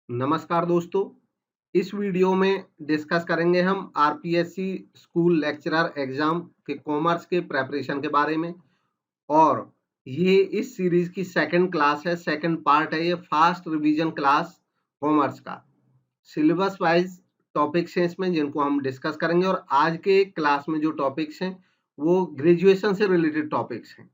नमस्कार दोस्तों, इस वीडियो में डिस्कस करेंगे हम आरपीएससी स्कूल लेक्चरर एग्जाम के कॉमर्स के प्रेपरेशन के बारे में। और ये इस सीरीज की सेकंड क्लास है, सेकंड पार्ट है ये फास्ट रिवीजन क्लास कॉमर्स का। सिलेबस वाइज टॉपिक्स हैं इसमें जिनको हम डिस्कस करेंगे, और आज के क्लास में जो टॉपिक्स हैं वो ग्रेजुएशन से रिलेटेड टॉपिक्स हैं।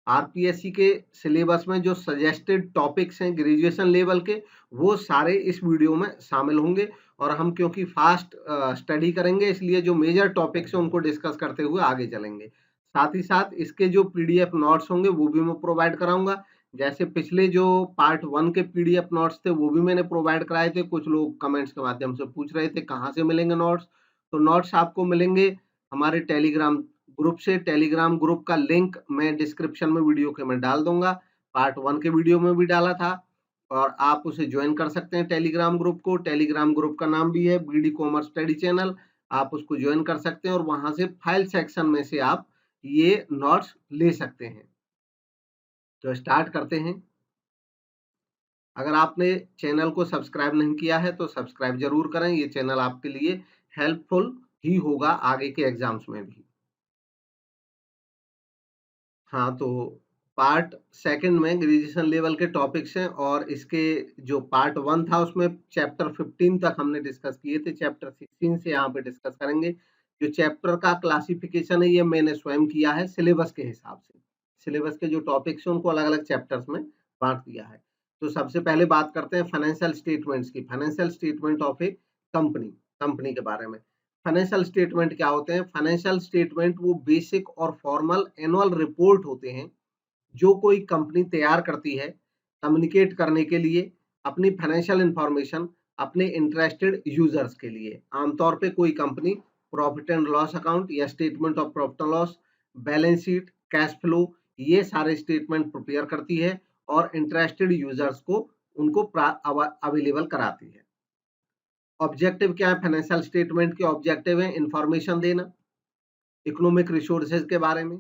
आरपीएससी के सिलेबस में जो सजेस्टेड टॉपिक्स हैं ग्रेजुएशन लेवल के, वो सारे इस वीडियो में शामिल होंगे। और हम क्योंकि फास्ट स्टडी करेंगे, इसलिए जो मेजर टॉपिक्स हैं उनको डिस्कस करते हुए आगे चलेंगे। साथ ही साथ इसके जो पीडीएफ नोट्स होंगे वो भी मैं प्रोवाइड कराऊंगा। जैसे पिछले जो पार्ट 1 के पीडीएफ नोट्स थे वो भी मैंने प्रोवाइड कराए थे। कुछ लोग कमेंट्स के माध्यम से पूछ रहे थे कहाँ से मिलेंगे नोट्स। तो नोट्स आपको मिलेंगे हमारे टेलीग्राम ग्रुप से। टेलीग्राम ग्रुप का लिंक मैं डिस्क्रिप्शन में वीडियो के में डाल दूंगा। पार्ट 1 के वीडियो में भी डाला था, और आप उसे ज्वाइन कर सकते हैं टेलीग्राम ग्रुप को। टेलीग्राम ग्रुप का नाम भी है बीडी कॉमर्स स्टडी चैनल। आप उसको ज्वाइन कर सकते हैं और वहां से फाइल सेक्शन में से आप ये नोट्स ले सकते हैं। तो स्टार्ट करते हैं। अगर आपने चैनल को सब्सक्राइब नहीं किया है तो सब्सक्राइब जरूर करें। ये चैनल आपके लिए हेल्पफुल ही होगा आगे के एग्जाम्स में भी। हाँ, तो पार्ट सेकंड में ग्रेजुएशन लेवल के टॉपिक्स हैं, और इसके जो पार्ट 1 था उसमें चैप्टर 15 तक हमने डिस्कस किए थे। चैप्टर 16 से यहाँ पे डिस्कस करेंगे। जो चैप्टर का क्लासिफिकेशन है ये मैंने स्वयं किया है सिलेबस के हिसाब से। सिलेबस के जो टॉपिक्स हैं उनको अलग-अलग चैप्टर्स में बाँट दिया है। तो सबसे पहले बात करते हैं फाइनेंशियल स्टेटमेंट्स की। Financial statement of A company, company के बारे में। फाइनेंशियल स्टेटमेंट क्या होते हैं? फाइनेंशियल स्टेटमेंट वो बेसिक और फॉर्मल एनुअल रिपोर्ट होते हैं जो कोई कंपनी तैयार करती है कम्युनिकेट करने के लिए अपनी फाइनेंशियल इंफॉर्मेशन अपने इंटरेस्टेड यूजर्स के लिए। आमतौर पे कोई company profit and loss account या statement of profit and loss, balance sheet, cash flow, ये सारे स्टेटमेंट प्रिपेयर करती है और इंटरेस्टेड यूजर्स को उनको अवेलेबल कराती है। ऑब्जेक्टिव क्या है? फाइनेंशियल स्टेटमेंट के ऑब्जेक्टिव है इंफॉर्मेशन देना इकोनॉमिक रिसोर्सेज के बारे में,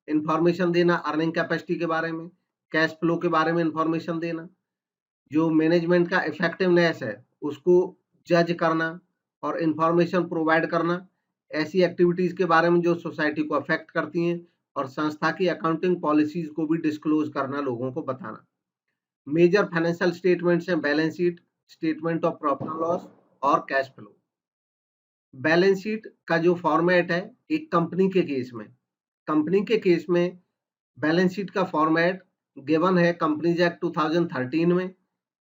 इंफॉर्मेशन देना अर्निंग कैपेसिटी के बारे में, कैश फ्लो के बारे में इंफॉर्मेशन देना, जो मैनेजमेंट का इफेक्टिवनेस है उसको जज करना और इंफॉर्मेशन प्रोवाइड करना, ऐसी एक्टिविटीज के बारे में जो सोसाइटी को अफेक्ट करती हैं, और संस्था की अकाउंटिंग पॉलिसीज को भी डिस्क्लोज करना, लोगों को बताना। मेजर फाइनेंशियल स्टेटमेंट्स हैं balance sheet, statement of profit and loss और कैश फ्लो। बैलेंस शीट का जो फॉर्मेट है एक कंपनी के केस में बैलेंस शीट का फॉर्मेट गिवन है कंपनीज एक्ट 2013 में,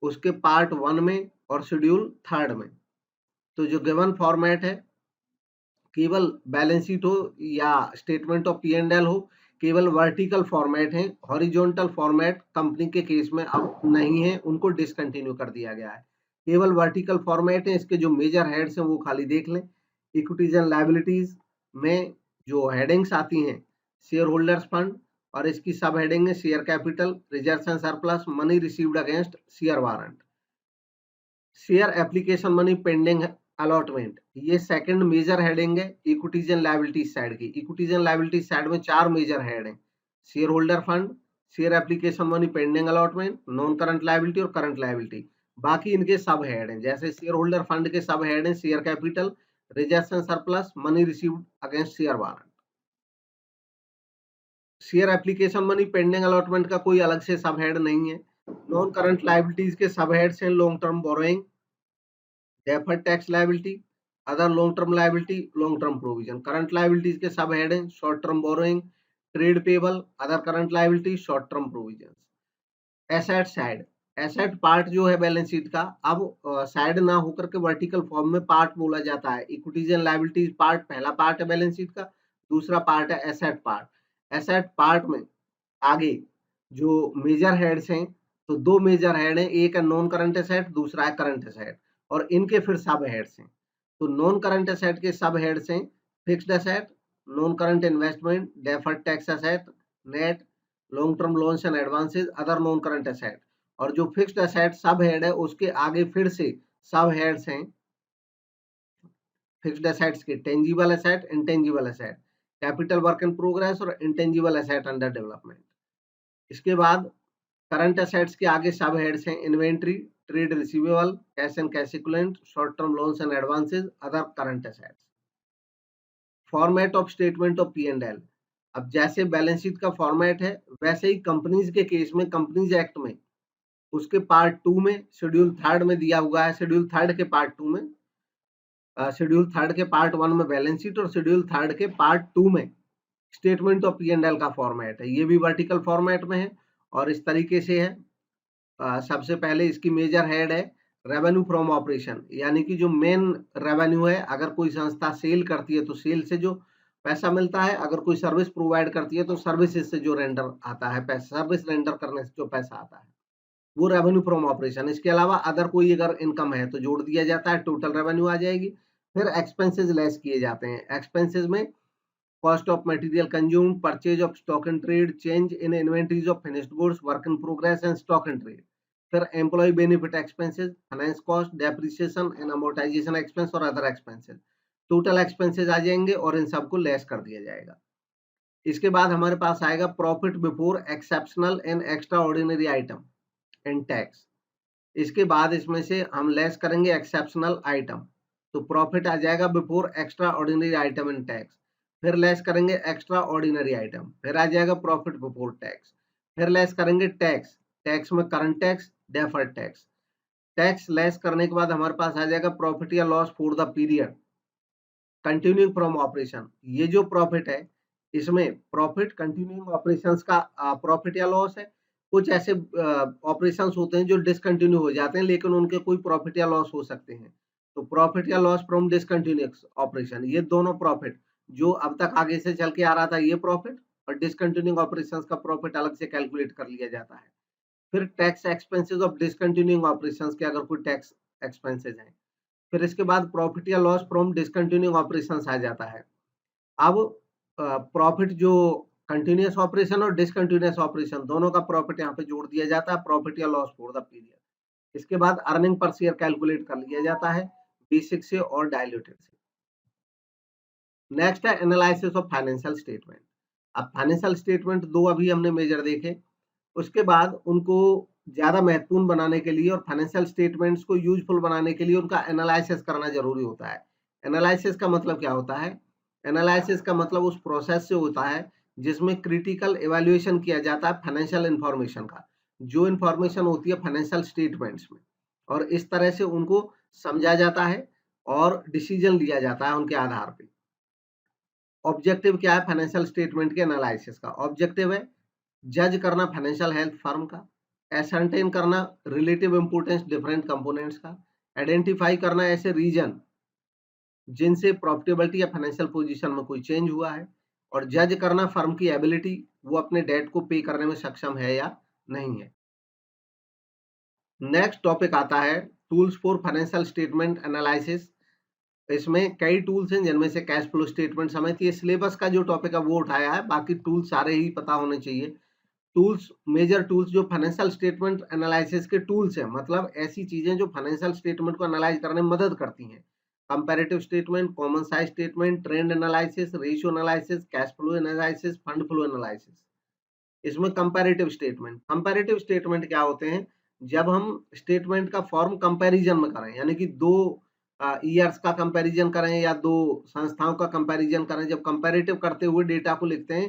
उसके पार्ट 1 में और शेड्यूल 3 में। तो जो गिवन फॉर्मेट है, केवल बैलेंस शीट हो या statement of P and L हो, केवल वर्टिकल फॉर्मेट है। हॉरिजॉन्टल फॉर्मेट कंपनी के केस में अब नहीं है, उनको डिसकंटिन्यू कर दिया गया है। केवल वर्टिकल फॉर्मेट है। इसके जो मेजर हेड्स हैं वो खाली देख लें। इक्विटीज एंड लायबिलिटीज में जो हेडिंग्स आती हैं, शेयर होल्डर्स फंड, और इसकी सब हेडिंग है share capital, reserves and surplus, money received against share warrant, share application money pending allotment, ये सेकंड मेजर हेडिंग है इक्विटीज एंड लायबिलिटीज साइड की। इक्विटीज एंड लायबिलिटीज साइड में 4 मेजर हेड हैं, share holder fund, share application money pending allotment, non current liability और current liability. बाकी इनके सब head हैं, जैसे शेयर होल्डर फंड के सब हेड हैं share capital, reserves and surplus, money received against share warrant. Share application money pending allotment का कोई अलग से सब हेड नहीं है। नॉन करंट लायबिलिटीज के सब हेड्स हैं long term borrowing, deferred tax liability, other long term liability, long term provision. Current liabilities के सब हेड हैं short term borrowing, trade payable, other current liability, short term provision. Asset side, asset part जो है balance sheet का, अब side ना होकर के वर्टिकल फॉर्म में पार्ट बोला जाता है। इक्विटीज एंड लायबिलिटीज पार्ट पहला पार्ट है बैलेंस शीट का, दूसरा पार्ट है एसेट पार्ट। एसेट पार्ट में आगे जो मेजर हेड्स हैं, तो 2 मेजर हेड हैं, एक है नॉन करंट एसेट, दूसरा है करंट एसेट, और इनके फिर सब हेड्स हैं। तो नॉन करंट एसेट के सब हेड्स हैं fixed asset, non current investment, deferred tax asset, net, long term loans and advances, other non current asset. और जो फिक्स्ड एसेट सब हेड है उसके आगे फिर से सब हेड्स हैं फिक्स्ड एसेट्स के, tangible asset, intangible asset, capital work in progress और इंटेंजिबल एसेट अंडर डेवलपमेंट। इसके बाद करंट एसेट्स के आगे सब हेड्स हैं inventory, trade receivable, cash and cash equivalent, short term loans and advances, other current assets. Format of statement of P&L। अब जैसे balance sheet का फॉर्मेट है वैसे ही कंपनीज के केस में कंपनीज एक्ट में उसके पार्ट 2 में शेड्यूल 3 में दिया हुआ है। शेड्यूल 3 के पार्ट 2 में शेड्यूल 3 के पार्ट 1 में बैलेंस शीट और शेड्यूल 3 के पार्ट 2 में स्टेटमेंट ऑफ P&L का फॉर्मेट है। ये भी वर्टिकल फॉर्मेट में है और इस तरीके से है। सबसे पहले इसकी मेजर हेड है रेवेन्यू फ्रॉम ऑपरेशन, यानी कि जो मेन रेवेन्यू है, अगर कोई संस्था सेल करती है तो सेल से जो पैसा मिलता है, अगर कोई सर्विस प्रोवाइड करती है तो सर्विसेज से जो रेंडर आता है पैसा, सर्विस रेंडर करने से जो पैसा आता है वो रेवेन्यू फ्रॉम ऑपरेशन। इसके अलावा अदर कोई अगर इनकम है तो जोड़ दिया जाता है, टोटल रेवेन्यू आ जाएगी। फिर एक्सपेंसेस लेस किए जाते हैं। एक्सपेंसेस में cost of material consume, purchase of stock in trade, change in inventories of finished goods, work in progress and stock in trade. फिर employ benefit expenses, finance cost, depreciation and amortization expense और other expenses. Total expenses आ जाएंगे और इन सबको less कर दिया जाएगा। इसके बाद हमारे पास आएगा profit before exceptional and extra ordinary item and tax. इसके बाद इसमें से हम लेस करेंगे एक्सेप्शनल आइटम, तो प्रॉफिट आ जाएगा before extra ordinary item and tax. फिर लेस करेंगे एक्स्ट्रा ऑर्डिनरी आइटम, फिर आ जाएगा प्रॉफिट बिफोर टैक्स। फिर लेस करेंगे टैक्स, टैक्स में current tax, deferred tax. Tax less करने के बाद हमारे पास आ जाएगा प्रॉफिट या loss for the period continuing from operation. ये जो प्रॉफिट है इसमें प्रॉफिट कंटिन्यूइंग ऑपरेशंस का प्रॉफिट या लॉस है। कुछ ऐसे ऑपरेशंस होते हैं जो डिसकंटिन्यू हो जाते हैं लेकिन उनके कोई प्रॉफिट या लॉस हो सकते हैं, तो प्रॉफिट या लॉस फ्रॉम डिसकंटिन्यूइंग ऑपरेशन, ये दोनों प्रॉफिट जो अब तक आगे से चल के आ रहा था ये प्रॉफिट, और डिसकंटिन्यूइंग ऑपरेशंस का प्रॉफिट अलग से कैलकुलेट कर लिया जाता है। फिर tax expenses of discontinuing operations के अगर कोई टैक्स एक्सपेंसेस हैं। फिर इसके बाद प्रॉफिट या लॉस फ्रॉम डिसकंटिन्यूइंग ऑपरेशंस आ जाता है। अब प्रॉफिट जो कंटिन्यूअस ऑपरेशन और डिसकंटिन्यूअस ऑपरेशन दोनों का प्रॉफिट यहाँ पे जोड़ दिया जाता है, प्रॉफिट या लॉस फॉर द पीरियड। इसके बाद अर्निंग पर शेयर कैलकुलेट कर लिया जाता है बेसिक से और डायल्यूटेड से। नेक्स्ट है एनालिसिस ऑफ फाइनेंशियल स्टेटमेंट। अब फाइनेंशियल स्टेटमेंट दो अभी हमने मेजर देखे, उसके बाद उनको ज्यादा महत्वपूर्ण बनाने के लिए और फाइनेंशियल स्टेटमेंट्स को यूजफुल बनाने के लिए उनका एनालिसिस करना जरूरी होता है। एनालिसिस का मतलब क्या होता है? एनालिसिस का मतलब उस प्रोसेस से होता है जिसमें क्रिटिकल एवेल्युएशन किया जाता है फाइनेंशियल इंफॉर्मेशन का, जो इंफॉर्मेशन होती है फाइनेंशियल स्टेटमेंट्स में, और इस तरह से उनको समझा जाता है और डिसीजन लिया जाता है उनके आधार पे। ऑब्जेक्टिव क्या है फाइनेंशियल स्टेटमेंट के एनालिसिस का? ऑब्जेक्टिव है जज करना फाइनेंशियल हेल्थ फर्म का, एसर्टेन करना रिलेटिव इंपोर्टेंस डिफरेंट कंपोनेंट्स का, आइडेंटिफाई करना ऐसे रीजन जिनसे प्रॉफिटेबिलिटी या फाइनेंशियल पोजीशन में कोई चेंज हुआ है, और जज करना फर्म की एबिलिटी, वो अपने डेट को पे करने में सक्षम है या नहीं है। नेक्स्ट टॉपिक आता है tools for financial statement analysis. इसमें कई टूल्स हैं जिनमें से कैश फ्लो स्टेटमेंट समेत ये सिलेबस का जो टॉपिक है वो उठाया है, बाकी टूल सारे ही पता होने चाहिए। टूल्स, मेजर टूल्स जो फाइनेंशियल स्टेटमेंट एनालिसिस के टूल्स हैं, मतलब ऐसी चीजें जो फाइनेंशियल स्टेटमेंट को एनालाइज करने में मदद करती हैं। Comparative statement, common size statement, trend analysis, ratio analysis, cash flow analysis, fund flow analysis. इसमें कंपैरेटिव स्टेटमेंट क्या होते हैं? जब हम स्टेटमेंट का फॉर्म कंपैरिजन में करें, यानी कि दो ईयर्स का कंपैरिजन करें या दो संस्थाओं का कंपैरिजन करें, जब कंपैरेटिव करते हुए डेटा को लिखते हैं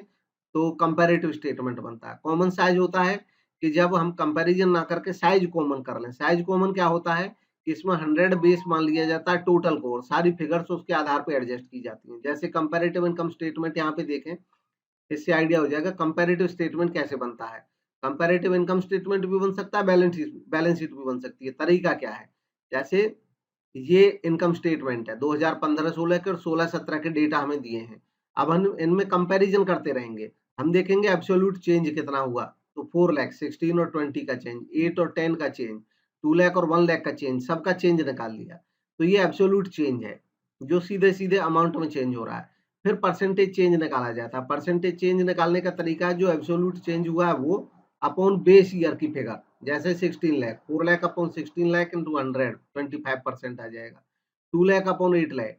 तो कंपैरेटिव स्टेटमेंट बनता है। कॉमन साइज होता है कि जब हम कंपैरिजन ना करके साइज कॉमन कर लें। साइज कॉमन क्या होता है? इसमें 100 बेस मान लिया जाता है टोटल को, और सारी फिगर्स उसके आधार पर एडजस्ट की जाती हैं। जैसे कंपैरेटिव इनकम स्टेटमेंट यहाँ पे देखें, इससे आइडिया हो जाएगा कंपैरेटिव स्टेटमेंट कैसे बनता है। कंपैरेटिव इनकम स्टेटमेंट भी बन सकता है, बैलेंस शीट भी बन सकती है। तरीका क्या है? जैसे ये इनकम स्टेटमेंट है 2015-16 के और 16-17 के डेटा हमें दिए हैं। अब हम इनमें कंपैरिजन करते रहेंगे, हम देखेंगे एब्सोल्यूट चेंज कितना हुआ, तो 4 लाख, 16 और 20 का चेंज, 8 और 10 का चेंज, 2 लाख और 1 लाख का चेंज, सबका चेंज निकाल लिया, तो ये एब्सोल्यूट चेंज है जो सीधे सीधे अमाउंट में चेंज हो रहा है। फिर परसेंटेज चेंज निकाला जाता है। परसेंटेज चेंज निकालने का तरीका है, जो एब्सोल्यूट चेंज हुआ है वो अपॉन बेस ईयर की फिगर, जैसे 16 लाख, 4 लाख अपॉन 16 लाख इंटू 100, 25% आ जाएगा। 2 लाख अपॉन 8 लाख,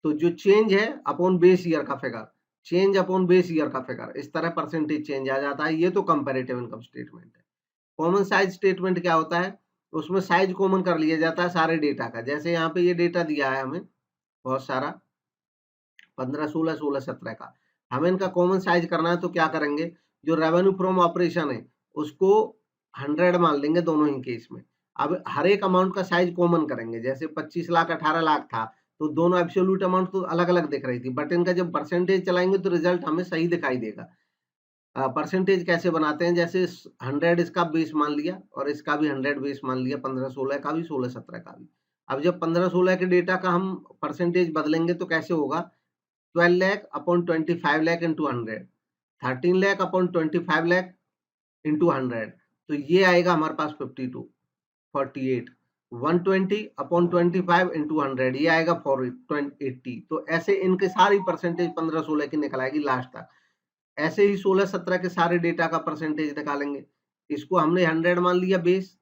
तो जो चेंज है अपॉन बेस ईयर का figure, change upon base year का फिगर, इस तरह परसेंटेज चेंज आ जाता है। ये तो कंपैरेटिव इनकम स्टेटमेंट है। कॉमन साइज स्टेटमेंट क्या होता है? उसमें साइज कॉमन कर लिया जाता है सारे डेटा का। जैसे यहाँ पे ये डेटा दिया है हमें बहुत सारा 15, 16, 16, 17 का। हमें इनका कॉमन साइज करना है तो क्या करेंगे, जो रेवेन्यू फ्रॉम ऑपरेशन है उसको 100 मान लेंगे दोनों ही केस में। अब हर एक अमाउंट का साइज कॉमन करेंगे। जैसे 25 लाख 18 लाख था तो दोनों एब्सोल्यूट अमाउंट तो अलग अलग दिख रही थी, बट इनका जब परसेंटेज चलाएंगे तो रिजल्ट हमें सही दिखाई देगा। परसेंटेज कैसे बनाते हैं, जैसे 100 इसका बेस मान लिया और इसका भी 100 बेस मान लिया, 15 16 का भी 16 17 का भी। अब जब 15 16 के डेटा का हम परसेंटेज बदलेंगे तो कैसे होगा, 12 lakh upon 25 lakh into 100, 13 lakh upon 25 lakh into 100, तो ये आएगा हमारे पास 52, 48, 120 अपॉन 25 इंटू 100, ये आएगा 80। तो ऐसे इनके सारी परसेंटेज 15 16 की निकल आएगी लास्ट तक। ऐसे ही 16 17 के सारे डेटा का परसेंटेज निकालेंगे। इसको हमने 100 मान लिया बेस।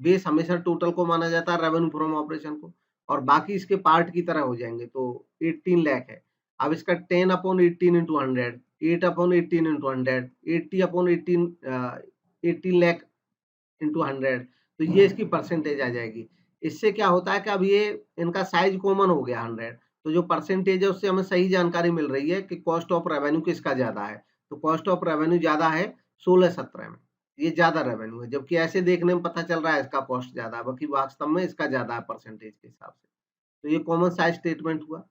बेस हमेशा टोटल को माना जाता है, रेवेन्यू फ्रॉम ऑपरेशन को, और बाकी इसके पार्ट की तरह हो जाएंगे। तो 18 लाख है। अब इसका 10 upon 18 into 100, 8 upon 18 into 100, 80 upon 18 lakh into 100, तो ये इसकी परसेंटेज आ जाएगी। इससे क्या होता है कि अब ये इनका साइज कॉमन हो गया 100, तो जो परसेंटेज है उससे हमें सही जानकारी मिल रही है कि कॉस्ट ऑफ रेवेन्यू किसका ज्यादा है। तो कॉस्ट ऑफ रेवेन्यू ज्यादा है 16 17 में, ये ज्यादा रेवेन्यू है, जबकि ऐसे देखने में पता चल रहा है इसका कॉस्ट ज्यादा है, बाकी वास्तव में इसका ज्यादा है परसेंटेज के हिसाब से। तो ये कॉमन साइज स्टेटमेंट हुआ।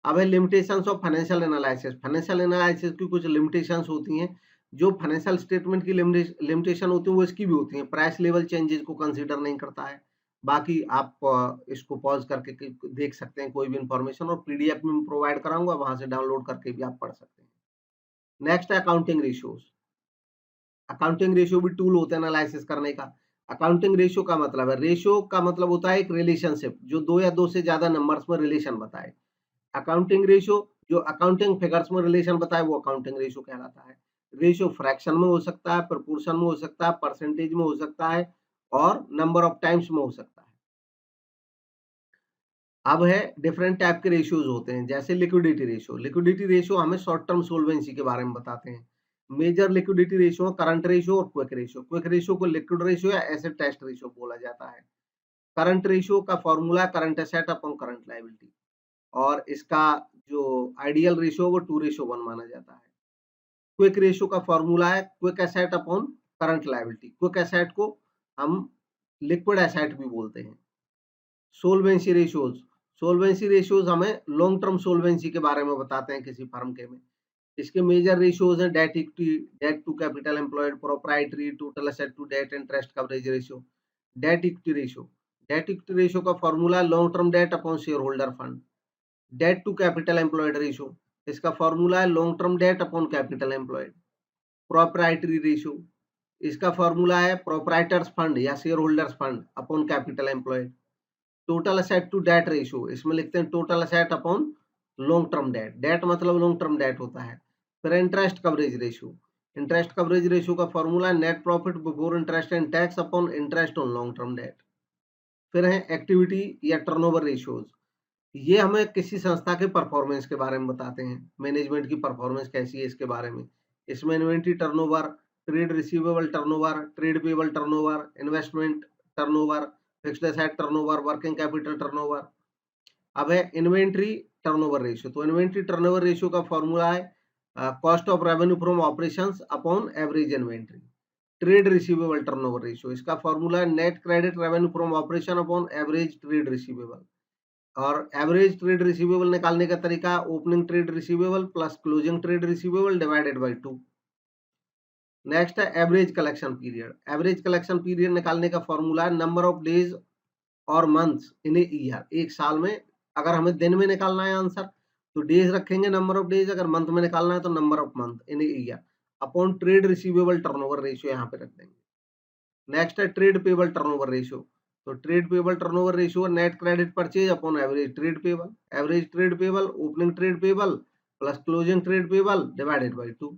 अब है limitations of financial analysis. Financial analysis की कुछ लिमिटेशंस होती हैं। जो फाइनेंशियल स्टेटमेंट की लिमिटेशन होती है वो इसकी भी होती है, प्राइस लेवल चेंजेस को कंसीडर नहीं करता है। बाकी आप इसको पॉज करके देख सकते हैं कोई भी इंफॉर्मेशन, और पीडीएफ में प्रोवाइड कराऊंगा, वहां से डाउनलोड करके भी आप पढ़ सकते हैं। नेक्स्ट है अकाउंटिंग रेशियोज। अकाउंटिंग रेशियो भी टूल होता है एनालिसिस करने का। अकाउंटिंग रेशियो का मतलब है, रेशियो का मतलब होता है एक रिलेशनशिप जो दो या दो से ज्यादा नंबर्स में रिलेशन बताए। अकाउंटिंग रेशियो जो अकाउंटिंग फिगर्स में रिलेशन बताए वो अकाउंटिंग रेशियो कहलाता है। रेशियो फ्रैक्शन में हो सकता है, प्रोपोर्शन में हो सकता है, परसेंटेज में हो सकता है, और नंबर ऑफ टाइम्स में हो सकता है। अब है डिफरेंट टाइप के रेशियोज होते हैं, जैसे लिक्विडिटी रेशियो। लिक्विडिटी रेशियो हमें शॉर्ट टर्म सोल्वेंसी के बारे में बताते हैं। Major liquidity ratio current ratio और क्विक रेशियो। क्विक रेशियो को लिक्विड रेशियो या एसेट टेस्ट रेशियो बोला जाता है। करंट रेशियो का formula current asset upon current liability, और इसका जो आइडियल रेशियो वो 2:1 माना जाता है। क्विक रेशियो का फॉर्मूला है quick asset upon current liability. Quick asset को हम लिक्विड एसेट भी बोलते हैं। सोल्वेंसी रेशियोज। सोल्वेंसी रेशियोज हमें लॉन्ग टर्म सोल्वेंसी के बारे में बताते हैं किसी फर्म के में। इसके मेजर रेशियोज हैं debt equity, debt to capital employed, proprietary, total asset to debt, interest coverage ratio. Debt equity ratio. Debt equity ratio का formula long term debt upon share holder fund. Debt to capital employed ratio, इसका formula है long term debt upon capital employed. Proprietary ratio, इसका formula है proprietors fund या share holders fund upon capital employed. Total asset to debt ratio, इसमें लिखते हैं total asset upon long term debt. Debt मतलब long term debt होता है। फिर interest coverage ratio. Interest coverage ratio का formula net profit before interest and tax upon interest on long term debt. फिर है एक्टिविटी या टर्नओवर रेशियोज। ये हमें किसी संस्था के परफॉर्मेंस के बारे में बताते हैं, मैनेजमेंट की परफॉर्मेंस कैसी है इसके बारे में। इसमें inventory turnover, trade receivable turnover, trade payable turnover, investment turnover, fixed asset turnover, working capital turnover. अब है इन्वेंट्री टर्नओवर रेशियो। तो इन्वेंट्री टर्नओवर रेशियो का फॉर्मूला है cost of revenue from operations upon average inventory. Trade receivable turnover ratio, इसका formula है net credit revenue from operation upon average trade receivable. और average trade receivable निकालने का तरीका opening trade receivable plus closing trade receivable divided by 2। Next है average collection period. Average collection period निकालने का formula है नंबर ऑफ डेज और months in a year. एक साल में अगर हमें दिन में निकालना है आंसर तो डेज रखेंगे नंबर ऑफ डेज, अगर मंथ में निकालना है तो number of month in a year upon trade receivable turnover ratio यहाँ पे रख देंगे। नेक्स्ट है ट्रेड पेबल टर्नओवर रेशियो। तो trade payable turnover ratio net credit purchase upon average trade payable. Average trade payable opening trade payable plus closing trade payable divided by 2।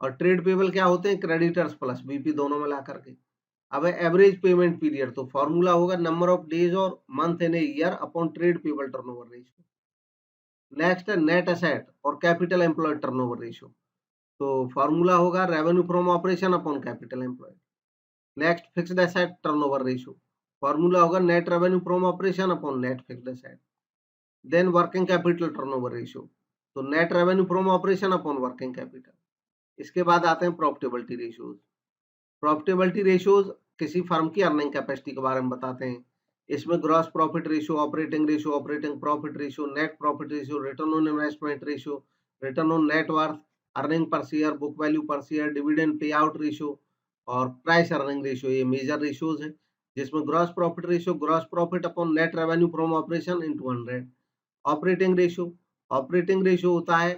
और trade payable क्या होते हैं, क्रेडिटर्स प्लस बीपी दोनों में ला करके। अब है एवरेज पेमेंट पीरियड। तो फॉर्मूला होगा नंबर ऑफ डेज और month in a year upon trade payable turnover ratio. Next है नेट एसेट और कैपिटल एम्प्लॉयड टर्नओवर रेशियो। तो फॉर्मूला होगा revenue from operation upon capital employed. Next fixed asset turnover ratio. Formula होगा net revenue from operation upon net fixed asset. Then working capital turnover ratio, तो net revenue from operation upon working capital. इसके बाद आते हैं profitability ratios. Profitability ratios किसी firm की earning capacity के बारे में बताते हैं। इसमें gross profit ratio, operating profit ratio, net profit ratio, return on investment ratio, return on net worth, earning per share, book value पर share, dividend pay out ratio और प्राइस अर्निंग रेशियो, ये major ratios हैं। जिसमें gross profit ratio, gross profit upon net revenue from operation into 100। Operating ratio होता है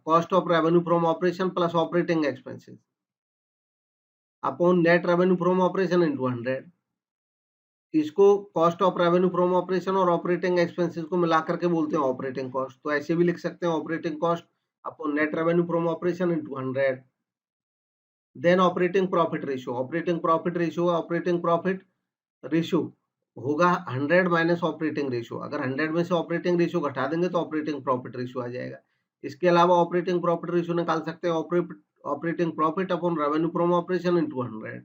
cost of revenue from operation plus operating expenses upon net revenue from operation into 100। इसको cost of revenue from operation और operating expenses को मिलाकर के बोलते हैं operating cost. तो ऐसे भी लिख सकते हैं operating cost upon net revenue from operation into 100। Then operating profit ratio, operating profit ratio होगा 100 माइनस ऑपरेटिंग रेशियो। अगर 100 में से ऑपरेटिंग रेशियो घटा देंगे तो ऑपरेटिंग प्रॉफिट रेशियो आ जाएगा। इसके अलावा ऑपरेटिंग प्रॉफिट रेशियो निकाल सकते हैं operating profit upon revenue from operation into 100।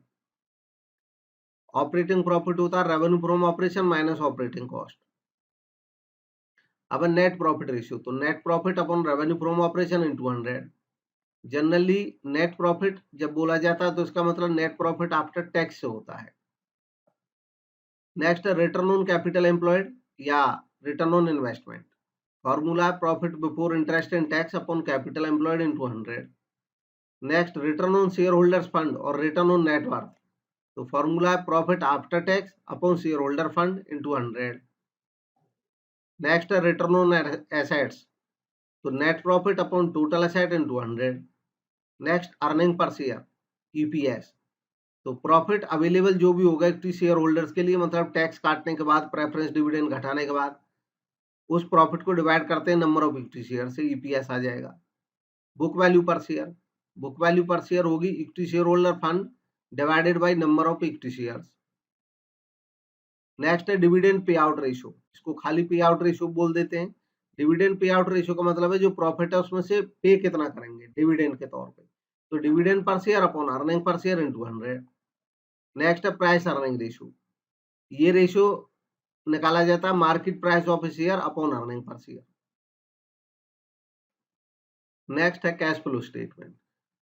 Operating profit होता है revenue from operation minus operating cost. अब नेट प्रॉफिट रेशियो, तो net profit upon revenue from operation into 100। Generally net profit जब बोला जाता है तो इसका मतलब नेट प्रॉफिट आफ्टर टैक्स से होता है। Next return on capital employed या return on investment. Formula profit before interest and tax upon capital employed into 100। Next return on share holders fund और रिटर्न ऑन नेट वर्थ, तो formula है profit after tax upon share holder fund into 100। Next return on assets, तो net profit upon total asset into 100। Next earning per share EPS, तो profit available जो भी होगा equity share holders के लिए, मतलब टैक्स काटने के बाद, प्रेफरेंस डिविडेंड घटाने के बाद, उस प्रॉफिट को डिवाइड करते हैं नंबर ऑफ इक्विटी शेयर से, ईपीएस आ जाएगा। बुक वैल्यू पर शेयर होगी equity share holder fund divided by number of equity shares. Next है डिविडेंड पे आउट रेशियो, इसको खाली पे आउट रेशियो बोल देते हैं। डिविडेंड पे आउट रेशियो का मतलब है जो प्रॉफिट है उसमें से पे कितना करेंगे डिविडेंड के तौर पे, तो dividend per share upon earning per share into 100। Next है प्राइस अर्निंग रेशियो, ये रेशियो निकाला जाता है market price of share upon earning per share. Next है कैश फ्लो स्टेटमेंट,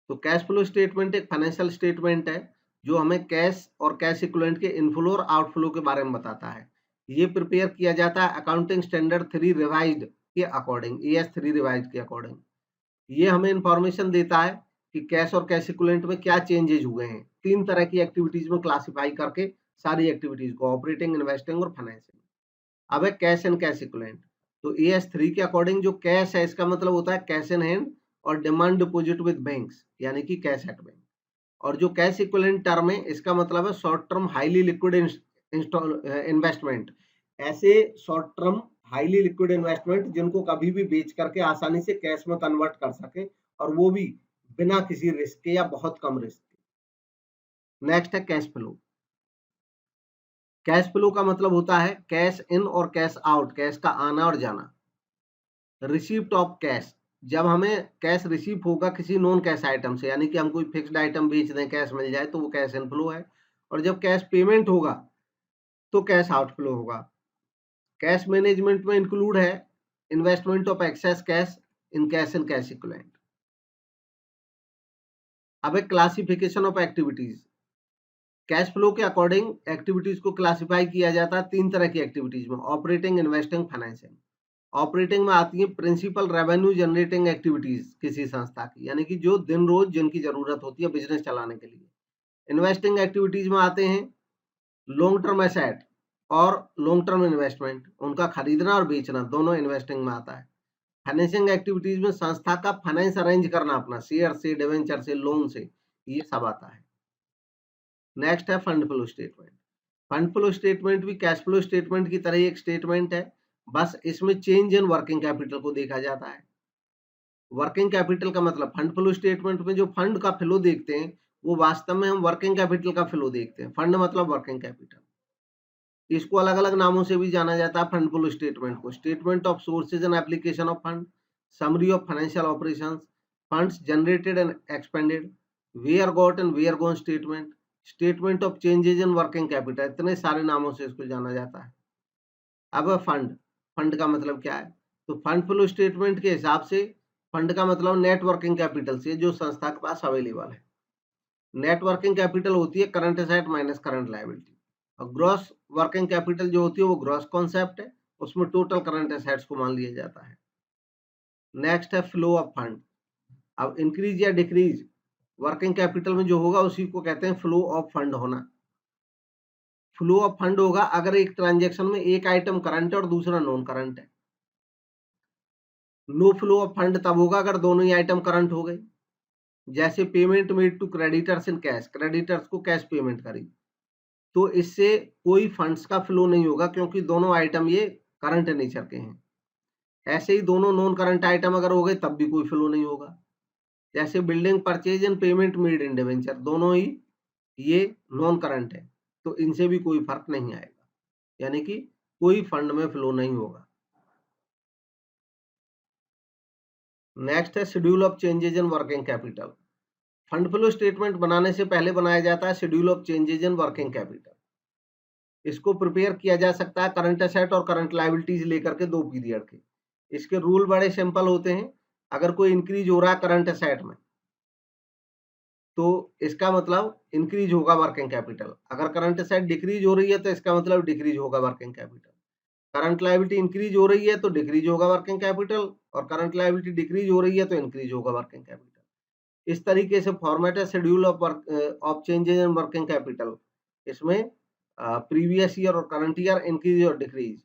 तो कैश फ्लो स्टेटमेंट एक फाइनेंशियल स्टेटमेंट है जो हमें कैश और कैश इक्विवेलेंट के इनफ्लो और आउटफ्लो के बारे में बताता है। ये प्रिपेयर किया जाता है अकाउंटिंग स्टैंडर्ड 3 रिवाइज्ड के अकॉर्डिंग, AS 3 रिवाइज्ड के अकॉर्डिंग। ये हमें इंफॉर्मेशन देता है कि कैश और कैश इक्विवेलेंट में क्या चेंजेस हुए हैं। 3 तरह की एक्टिविटीज में क्लासिफाई करके सारी एक्टिविटीज को, ऑपरेटिंग, इन्वेस्टिंग और फाइनेंसिंग। अब है कैश एंड कैश इक्विवेलेंट, तो AS 3 के अकॉर्डिंग जो कैश है इसका मतलब होता है कैश इन हैंड और डिमांड डिपॉजिट विद बैंक्स, यानी कि कैश एट बैंक। और जो कैश इक्विवेलेंट टर्म है इसका मतलब है short term highly liquid investment, ऐसे short term highly liquid investment जिनको कभी भी बेच करके आसानी से कैश में कन्वर्ट कर सके, और वो भी बिना किसी रिस्क के या बहुत कम रिस्क के। नेक्स्ट है कैश फ्लो। कैश फ्लो का मतलब होता है कैश इन और कैश आउट, कैश का आना और जाना। रिसीप्ट ऑफ कैश, जब हमें कैश रिसीव होगा किसी नॉन कैश आइटम से, यानी कि हम कोई फिक्स्ड आइटम बेच दें, कैश मिल जाए, तो वो कैश इनफ्लो है। और जब कैश पेमेंट होगा तो कैश आउटफ्लो होगा। कैश मैनेजमेंट में इंक्लूड है investment of access cash in cash and cash equivalent. अब एक classification of activities. Cash flow के अकॉर्डिंग एक्टिविटीज को क्लासिफाई किया जाता है 3 तरह की एक्टिविटीज में, ऑपरेटिंग, इन्वेस्टिंग, फाइनेंसिंग। ऑपरेटिंग में आती है प्रिंसिपल रेवेन्यू जनरेटिंग एक्टिविटीज किसी संस्था की, यानी कि जो दिन रोज जिनकी जरूरत होती है बिजनेस चलाने के लिए। इन्वेस्टिंग एक्टिविटीज में आते हैं लॉन्ग टर्म एसेट और लॉन्ग टर्म इन्वेस्टमेंट, उनका खरीदना और बेचना दोनों इन्वेस्टिंग में आता है। फाइनेंसिंग एक्टिविटीज में संस्था का फाइनेंस अरेंज करना अपना, शेयर से, डिवेंचर से, लोन से, ये सब आता है। नेक्स्ट है fund flow statement. Fund flow statement भी कैश फ्लो स्टेटमेंट की तरह एक स्टेटमेंट है, बस इसमें चेंज इन वर्किंग कैपिटल को देखा जाता है। वर्किंग कैपिटल का मतलब फंड फ्लो स्टेटमेंट में जो फंड का फ्लो देखते हैं वो वास्तव में हम वर्किंग कैपिटल का फ्लो देखते हैं। फंड मतलब वर्किंग कैपिटल। इसको अलग अलग नामों से भी जाना जाता है फंड फ्लो स्टेटमेंट को। Statement of sources and application of fund, summary of financial operations, funds generated and expended, where got and where gone statement, statement of changes in working capital, इतने सारे नामों से इसको जाना जाता है। अब फंड, फंड का मतलब क्या है? तो फंड फ्लो स्टेटमेंट के हिसाब से फंड का मतलब नेट वर्किंग कैपिटल से जो संस्था के पास अवेलेबल है। नेट वर्किंग कैपिटल होती है current asset minus current liability, और ग्रॉस वर्किंग कैपिटल जो होती है वो ग्रॉस कॉन्सेप्ट है, उसमें टोटल करंट एसेट्स को मान लिया जाता है। नेक्स्ट है फ्लो ऑफ फंड। अब इंक्रीज या डिक्रीज वर्किंग कैपिटल में जो होगा उसी को कहते हैं फ्लो ऑफ फंड होना। फ्लो ऑफ फंड होगा अगर एक ट्रांजैक्शन में एक आइटम करंट है और दूसरा नॉन करंट है। नो फ्लो ऑफ फंड तब होगा अगर दोनों ही आइटम करंट हो गए। जैसे payment made to creditors in cash, creditors को कैश पेमेंट करी, तो इससे कोई फंड्स का फ्लो नहीं होगा क्योंकि दोनों आइटम ये करंट नेचर के हैं। ऐसे ही दोनों नॉन करंट आइटम अगर हो गए तब भी कोई फ्लो नहीं होगा। जैसे building purchase and payment made in debenture, दोनों ही ये नॉन करंट है, तो इनसे भी कोई फर्क नहीं आएगा, यानी कि कोई फंड में फ्लो नहीं होगा। नेक्स्ट है schedule of changes in working capital. Fund flow statement बनाने से पहले बनाया जाता है schedule of changes in working capital. इसको प्रिपेयर किया जा सकता है करंट एसेट और करंट लायबिलिटीज लेकर के 2 पीरियड के। इसके रूल बड़े सिंपल होते हैं। अगर कोई इंक्रीज हो रहा है करंट एसेट में तो इसका मतलब इंक्रीज होगा वर्किंग कैपिटल। अगर करंट एसेट डिक्रीज हो रही है तो इसका मतलब डिक्रीज होगा working capital. Current liability increase हो रही है तो डिक्रीज होगा वर्किंग कैपिटल, और करंट लायबिलिटी डिक्रीज हो रही है तो इंक्रीज होगा वर्किंग कैपिटल। इस तरीके से फॉर्मेट है schedule of of changes in working capital. इसमें प्रीवियस ईयर और करंट ईयर इंक्रीज और डिक्रीज,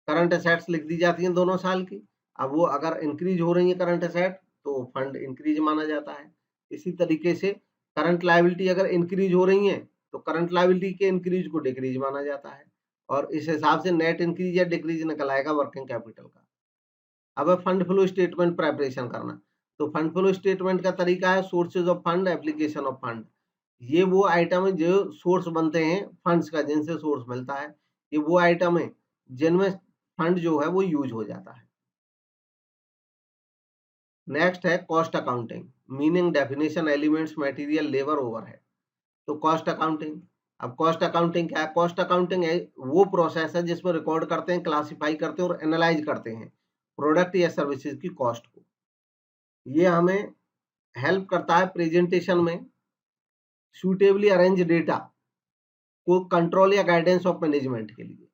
करंट एसेट्स लिख दी जाती हैं दोनों साल की। अब वो अगर इंक्रीज हो रही है करंट एसेट तो फंड इंक्रीज माना जाता है। इसी तरीके से करंट लायबिलिटी अगर इंक्रीज हो रही है तो करंट लायबिलिटी के इंक्रीज को डिक्रीज माना जाता है, और इस हिसाब से नेट इंक्रीज या डिक्रीज निकल आएगा वर्किंग कैपिटल का। अब है फंड फ्लो स्टेटमेंट प्रेपरेशन करना। तो फंड फ्लो स्टेटमेंट का तरीका है sources of fund, application of fund. ये वो आइटम है जो सोर्स बनते हैं फंड्स का, जिनसे सोर्स मिलता है। ये वो आइटम है जिनमें फंड जो है वो यूज हो जाता है। नेक्स्ट है cost accounting, meaning, definition, elements, material, labour, overhead. तो कॉस्ट अकाउंटिंग, अब कॉस्ट अकाउंटिंग क्या है? कॉस्ट अकाउंटिंग है वो प्रोसेस है जिसमें रिकॉर्ड करते हैं, क्लासिफाई करते हैं और एनालाइज करते हैं प्रोडक्ट या सर्विसेज की कॉस्ट को। ये हमें हेल्प करता है प्रेजेंटेशन में सूटेबली अरेंज डेटा को कंट्रोल या गाइडेंस ऑफ मैनेजमेंट के लिए।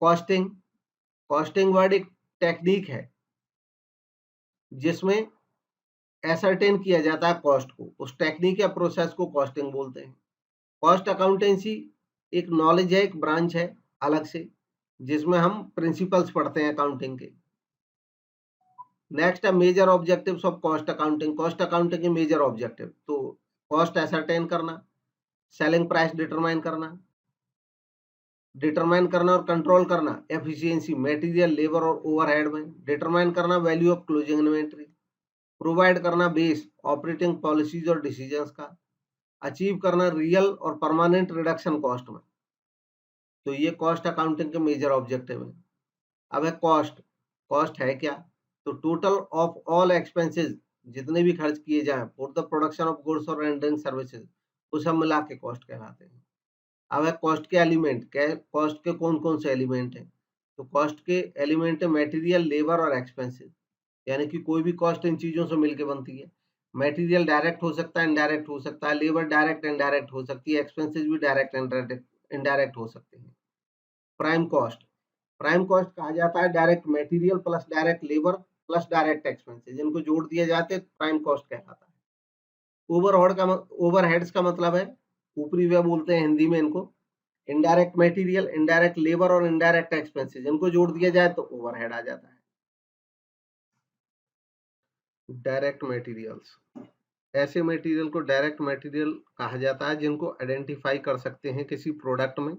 कॉस्टिंग, कॉस्टिंग वर्ड एक टेक्निक है जिसमें एसरटेन किया जाता है कॉस्ट को। उस टेक्निक या प्रोसेस को कॉस्टिंग बोलते हैं। कॉस्ट अकाउंटेंसी एक नॉलेज है, एक ब्रांच है अलग से, जिसमें हम प्रिंसिपल्स पढ़ते हैं अकाउंटिंग के। नेक्स्ट है major objectives of cost accounting. Cost accounting के मेजर ऑब्जेक्टिव, तो कॉस्ट एसरटेन करना, सेलिंग प्राइस डिटरमाइन करना और कंट्रोल करना एफिशिएंसी, मटेरियल, लेबर और ओवरहेड में, डिटरमाइन करना value of closing inventory, provide करना बेस ऑपरेटिंग पॉलिसीज और डिसीजंस का, अचीव करना रियल और परमानेंट रिडक्शन कॉस्ट में। तो ये कॉस्ट अकाउंटिंग के मेजर ऑब्जेक्टिव है। अब है कॉस्ट। कॉस्ट है क्या? तो टोटल ऑफ ऑल एक्सपेंसेस, जितने भी खर्च किए जाएं for the production of goods और रेंडरिंग सर्विसेज, वो सब मिला के कॉस्ट कहलाते हैं। अब है कॉस्ट के एलिमेंट, कॉस्ट के कौन कौन से एलिमेंट हैं? तो कॉस्ट के एलिमेंट है मटेरियल, लेबर और एक्सपेंसेस, यानी कि कोई भी कॉस्ट इन चीजों से मिलकर बनती है। मटेरियल डायरेक्ट हो सकता है, इनडायरेक्ट हो सकता है, लेबर डायरेक्ट इनडायरेक्ट हो सकती है, एक्सपेंसेस भी डायरेक्ट इनडायरेक्ट हो सकते हैं। प्राइम कॉस्ट, प्राइम कॉस्ट कहा जाता है direct material plus direct labour plus direct expenses, जिनको जोड़ दिया जाते हैं प्राइम कॉस्ट कहलाता है। ओवरहेड्स का मतलब है ऊपरी व्यय बोलते हैं हिंदी में इनको। इनडायरेक्ट मटेरियल, इनडायरेक्ट लेबर और इनडायरेक्ट एक्सपेंसेस, इनको जोड़ दिया जाए तो ओवरहेड आ जाता है। डायरेक्ट मटेरियल्स, ऐसे मटेरियल को डायरेक्ट मटेरियल कहा जाता है जिनको आइडेंटिफाई कर सकते हैं किसी प्रोडक्ट में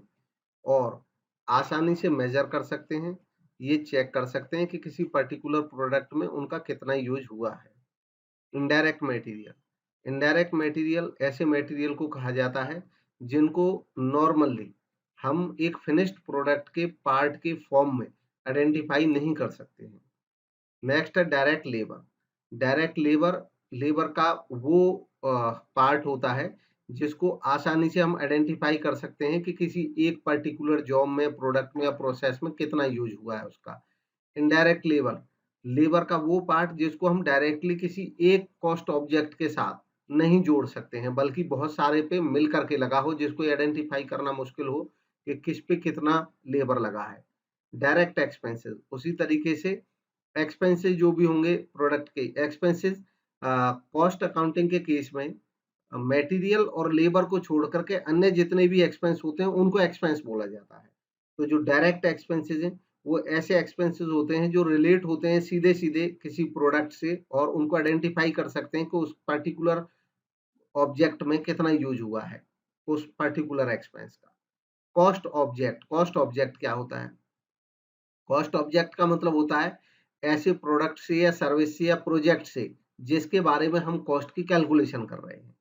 और आसानी से मेजर कर सकते हैं, ये चेक कर सकते हैं कि किसी पर्टिकुलर प्रोडक्ट में उनका कितना यूज हुआ है। इनडायरेक्ट मटेरियल, इनडायरेक्ट मटेरियल ऐसे मटेरियल को कहा जाता है जिनको नॉर्मली हम एक फिनिश्ड प्रोडक्ट के पार्ट के फॉर्म में आइडेंटिफाई नहीं कर सकते हैं। नेक्स्ट है direct labour. Direct labour, labour का वो पार्ट होता है जिसको आसानी से हम आइडेंटिफाई कर सकते हैं कि किसी एक पर्टिकुलर जॉब में, प्रोडक्ट में या प्रोसेस में कितना यूज हुआ है उसका। इनडायरेक्ट लेबर, लेबर का वो पार्ट जिसको हम डायरेक्टली किसी एक कॉस्ट ऑब्जेक्ट के साथ नहीं जोड़ सकते हैं, बल्कि बहुत सारे पे मिल करके लगा हो, जिसको आइडेंटिफाई करना मुश्किल हो कि किस पे कितना लेबर लगा है। डायरेक्ट एक्सपेंसेस, उसी तरीके से एक्सपेंसेस जो भी होंगे प्रोडक्ट के एक्सपेंसेस, कॉस्ट अकाउंटिंग के केस में मटेरियल और लेबर को छोड़ करके अन्य जितने भी एक्सपेंस होते हैं उनको एक्सपेंस बोला जाता है। तो जो डायरेक्ट एक्सपेंसेस हैं वो ऐसे एक्सपेंसेस होते हैं जो रिलेट होते हैं सीधे सीधे किसी प्रोडक्ट से, और उनको आइडेंटिफाई कर सकते हैं कि उस पर्टिकुलर ऑब्जेक्ट में कितना यूज हुआ है उस पर्टिकुलर एक्सपेंस का। कॉस्ट ऑब्जेक्ट, कॉस्ट ऑब्जेक्ट क्या होता है? कॉस्ट ऑब्जेक्ट का मतलब होता है ऐसे प्रोडक्ट से या सर्विस से या प्रोजेक्ट से जिसके बारे में हम कॉस्ट की कैलकुलेशन कर रहे हैं।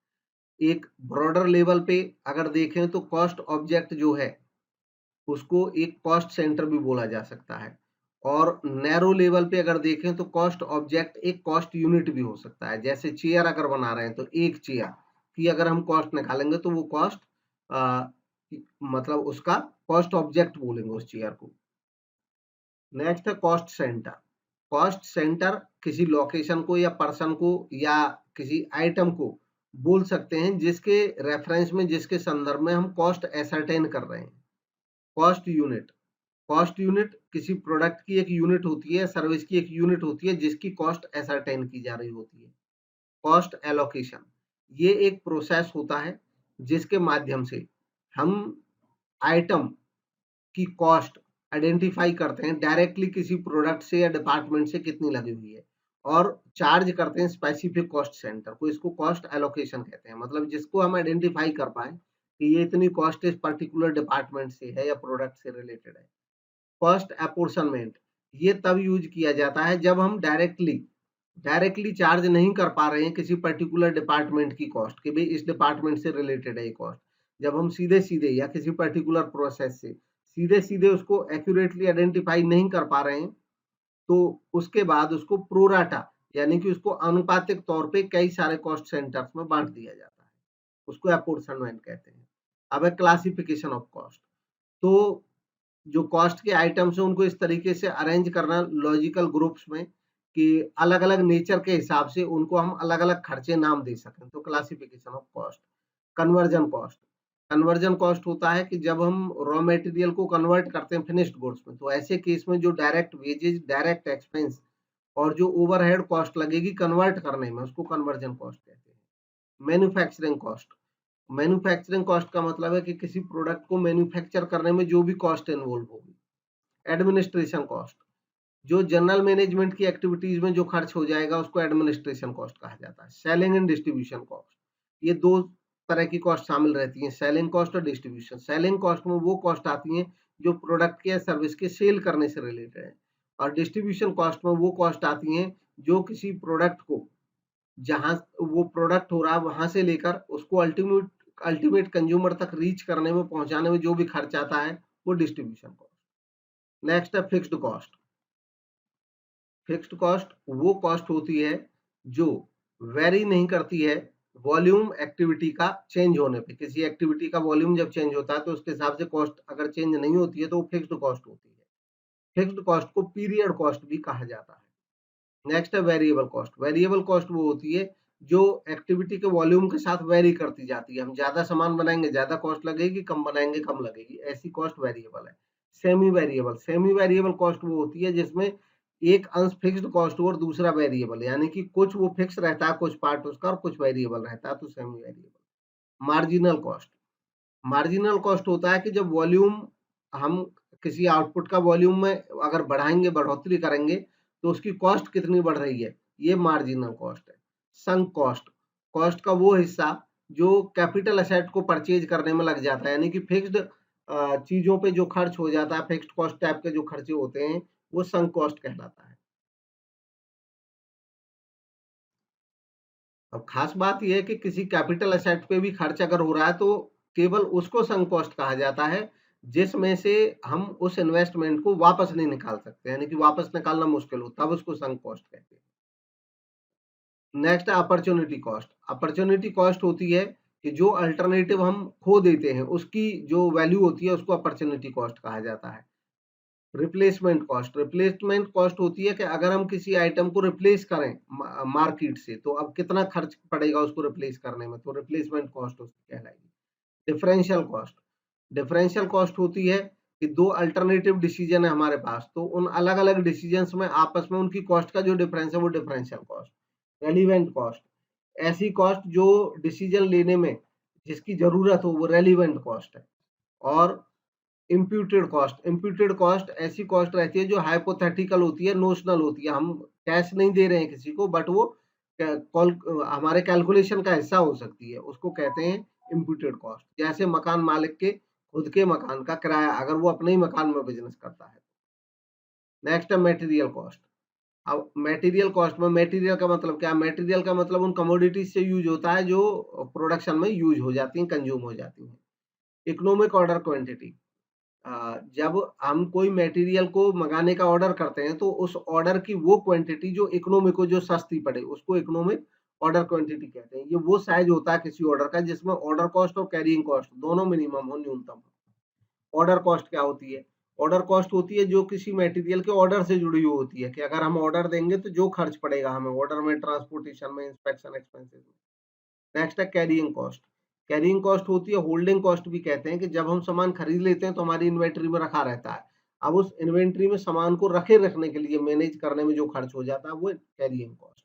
एक ब्रॉडर लेवल पे अगर देखें तो कॉस्ट ऑब्जेक्ट जो है उसको एक कॉस्ट सेंटर भी बोला जा सकता है, और नैरो लेवल पे अगर देखें तो कॉस्ट ऑब्जेक्ट एक कॉस्ट यूनिट भी हो सकता है। जैसे चेयर अगर बना रहे हैं तो एक चेयर की अगर हम कॉस्ट निकालेंगे तो वो कॉस्ट मतलब उसका कॉस्ट ऑब्जेक्ट बोलेंगे उस चेयर को। नेक्स्ट है कॉस्ट सेंटर। कॉस्ट सेंटर किसी लोकेशन को या पर्सन को या किसी आइटम को बोल सकते हैं जिसके रेफरेंस में, जिसके संदर्भ में हम कॉस्ट एसरटेन कर रहे हैं। कॉस्ट यूनिट, कॉस्ट यूनिट किसी प्रोडक्ट की एक यूनिट होती है, सर्विस की एक यूनिट होती है जिसकी कॉस्ट एसरटेन की जा रही होती है। कॉस्ट एलोकेशन, ये एक प्रोसेस होता है जिसके माध्यम से हम आइटम की कॉस्ट आइडेंटिफाई करते हैं डायरेक्टली किसी प्रोडक्ट से या डिपार्टमेंट से कितनी लगी हुई है, और चार्ज करते हैं स्पेसिफिक कॉस्ट सेंटर को। इसको कॉस्ट एलोकेशन कहते हैं, मतलब जिसको हम आइडेंटिफाई कर पाए कि ये इतनी कॉस्ट इस पर्टिकुलर डिपार्टमेंट से है या प्रोडक्ट से रिलेटेड है। कॉस्ट अपॉर्शनमेंट, ये तब यूज किया जाता है जब हम डायरेक्टली डायरेक्टली चार्ज नहीं कर पा रहे हैं किसी पर्टिकुलर डिपार्टमेंट की कॉस्ट कि भाई इस डिपार्टमेंट से रिलेटेड है ये कॉस्ट। जब हम सीधे सीधे या किसी पर्टिकुलर प्रोसेस से सीधे सीधे उसको एक्यूरेटली आइडेंटिफाई नहीं कर पा रहे हैं, तो उसके बाद उसको प्रोराटा यानी कि उसको आनुपातिक तौर पे कई सारे कॉस्ट सेंटर्स में बांट दिया जाता है। उसको अपॉर्शनमेंट कहते हैं। अब है क्लासिफिकेशन ऑफ कॉस्ट। तो जो कॉस्ट के आइटम्स हैं उनको इस तरीके से अरेंज करना लॉजिकल ग्रुप्स में कि अलग-अलग नेचर के हिसाब से उनको हम अलग-अलग खर्चे नाम दे सकें। तो classification of cost. Conversion cost, conversion cost होता है कि जब हम रॉ मटेरियल को कन्वर्ट करते हैं फिनिश्ड गुड्स में, तो ऐसे केस में जो डायरेक्ट वेजेज, डायरेक्ट एक्सपेंस और जो ओवरहेड कॉस्ट लगेगी कन्वर्ट करने में, उसको कन्वर्जन कॉस्ट कहते हैं। मैन्युफैक्चरिंग कॉस्ट, मैन्युफैक्चरिंग कॉस्ट का मतलब है कि किसी प्रोडक्ट को मैन्युफैक्चर करने में जो भी कॉस्ट इन्वॉल्व होगी। एडमिनिस्ट्रेशन कॉस्ट, जो जनरल मैनेजमेंट की एक्टिविटीज में जो खर्च हो जाएगा उसको एडमिनिस्ट्रेशन कॉस्ट कहा जाता है। सेलिंग एंड डिस्ट्रीब्यूशन कॉस्ट, ये दो तरह की कॉस्ट शामिल रहती हैं, सेलिंग कॉस्ट और डिस्ट्रीब्यूशन। सेलिंग कॉस्ट में वो कॉस्ट आती हैं जो प्रोडक्ट के या सर्विस के सेल करने से रिलेटेड है, और डिस्ट्रीब्यूशन कॉस्ट में वो कॉस्ट आती हैं जो किसी प्रोडक्ट को जहां वो प्रोडक्ट हो रहा है वहां से लेकर उसको अल्टीमेट अल्टीमेट कंज्यूमर तक रीच करने में, पहुंचाने में जो भी खर्च आता है वो डिस्ट्रीब्यूशन कॉस्ट। नेक्स्ट है फिक्स्ड कॉस्ट। फिक्स्ड कॉस्ट वो कॉस्ट होती है जो वेरी नहीं करती है वॉल्यूम एक्टिविटी का चेंज होने पे। किसी एक्टिविटी का वॉल्यूम जब चेंज होता है तो उसके हिसाब से कॉस्ट अगर चेंज नहीं होती है तो वो फिक्स्ड कॉस्ट होती है। फिक्स्ड कॉस्ट को पीरियड कॉस्ट भी कहा जाता है। नेक्स्ट है वेरिएबल कॉस्ट। वेरिएबल कॉस्ट वो होती है जो एक्टिविटी के वॉल्यूम के साथ वेरी करती जाती है। हम ज्यादा सामान बनाएंगे ज्यादा कॉस्ट लगेगी, कम बनाएंगे कम लगेगी, ऐसी कॉस्ट वेरिएबल है। Semi variable, semi variable cost वो होती है जिसमें एक अंश फिक्स्ड कॉस्ट और दूसरा वेरिएबल, यानी कि कुछ वो फिक्स रहता है कुछ पार्ट उसका और कुछ वेरिएबल रहता है, तो semi variable. Marginal cost, marginal cost होता है कि जब वॉल्यूम हम किसी आउटपुट का वॉल्यूम में अगर बढ़ाएंगे, बढ़ोतरी करेंगे तो उसकी कॉस्ट कितनी बढ़ रही है, ये मार्जिनल कॉस्ट है। संक कॉस्ट, कॉस्ट का वो हिस्सा जो कैपिटल एसेट को परचेज करने में लग जाता है, यानी कि फिक्स्ड चीजों पे जो खर्च हो जाता है, फिक्स्ड कॉस्ट टाइप के जो खर्चे होते हैं वो संक कॉस्ट कहलाता है। अब खास बात यह है कि किसी कैपिटल एसेट पे भी खर्च अगर हो रहा है तो केवल उसको संक कॉस्ट कहा जाता है जिसमें से हम उस इन्वेस्टमेंट को वापस नहीं निकाल सकते, यानी कि वापस निकालना मुश्किल हो, तब उसको संक कॉस्ट कहते हैं। नेक्स्ट है अपॉर्चुनिटी कॉस्ट। अपॉर्चुनिटी कॉस्ट होती है कि जो अल्टरनेटिव हम खो देते हैं, उसकी जो वैल्यू होती है उसको अपॉर्च्युनिटी कॉस्ट कहा जाता है। रिप्लेसमेंट कॉस्ट होती है कि अगर हम किसी आइटम को रिप्लेस करें मार्केट से, तो अब कितना खर्च पड़ेगा उसको रिप्लेस करने में, तो रिप्लेसमेंट कॉस्ट उसकी कहलाएगी। डिफरेंशियल कॉस्ट होती है कि दो अल्टरनेटिव डिसीजन है हमारे पास, तो उन अलग अलग डिसीजंस में आपस में उनकी कॉस्ट का जो डिफरेंस है वो डिफरेंशियल कॉस्ट। रेलिवेंट कॉस्ट, ऐसी कॉस्ट जो डिसीजन लेने में जिसकी जरूरत हो वो रेलिवेंट कॉस्ट है। और इम्प्यूटेड कॉस्ट ऐसी कॉस्ट रहती है जो हाइपोथेटिकल होती है, नोशनल होती है। हम कैश नहीं दे रहे हैं किसी को, बट वो हमारे कैलकुलेशन का हिस्सा हो सकती है, उसको कहते हैं इम्प्यूटेड कॉस्ट। जैसे मकान मालिक के खुद के मकान का किराया, अगर वो अपने ही मकान में बिजनेस करता है। नेक्स्ट है मटेरियल कॉस्ट। अब मटेरियल कॉस्ट में मटेरियल का मतलब क्या? मटेरियल का मतलब उन कमोडिटीज से यूज होता है जो प्रोडक्शन में यूज हो जाती हैं, कंज्यूम हो जाती हैं। इकोनॉमिक ऑर्डर क्वांटिटी, जब हम कोई मटेरियल को मंगाने का ऑर्डर करते हैं, तो उस ऑर्डर की वो क्वांटिटी जो इकोनॉमिक को, जो सस्ती पड़े, उसको इकोनॉमिक ऑर्डर क्वांटिटी कहते हैं। ये वो साइज होता है किसी ऑर्डर का जिसमें ऑर्डर कॉस्ट और कैरिंग कॉस्ट दोनों मिनिमम हो, न्यूनतम। ऑर्डर कॉस्ट क्या होती है? ऑर्डर कॉस्ट होती है जो किसी मटेरियल के ऑर्डर से जुड़ी हुई होती है, कि अगर हम ऑर्डर देंगे तो जो खर्च पड़ेगा हमें ऑर्डर में, ट्रांसपोर्टेशन में, इंस्पेक्शन एक्सपेंसेस में। नेक्स्ट है कैरिंग कॉस्ट। कैरिंग कॉस्ट होती है, होल्डिंग कॉस्ट भी कहते हैं, कि जब हम सामान खरीद लेते हैं तो हमारी इन्वेंट्री में रखा रहता है। अब उस इन्वेंट्री में सामान को रखने के लिए मैनेज करने में जो खर्च हो जाता है वो carrying cost.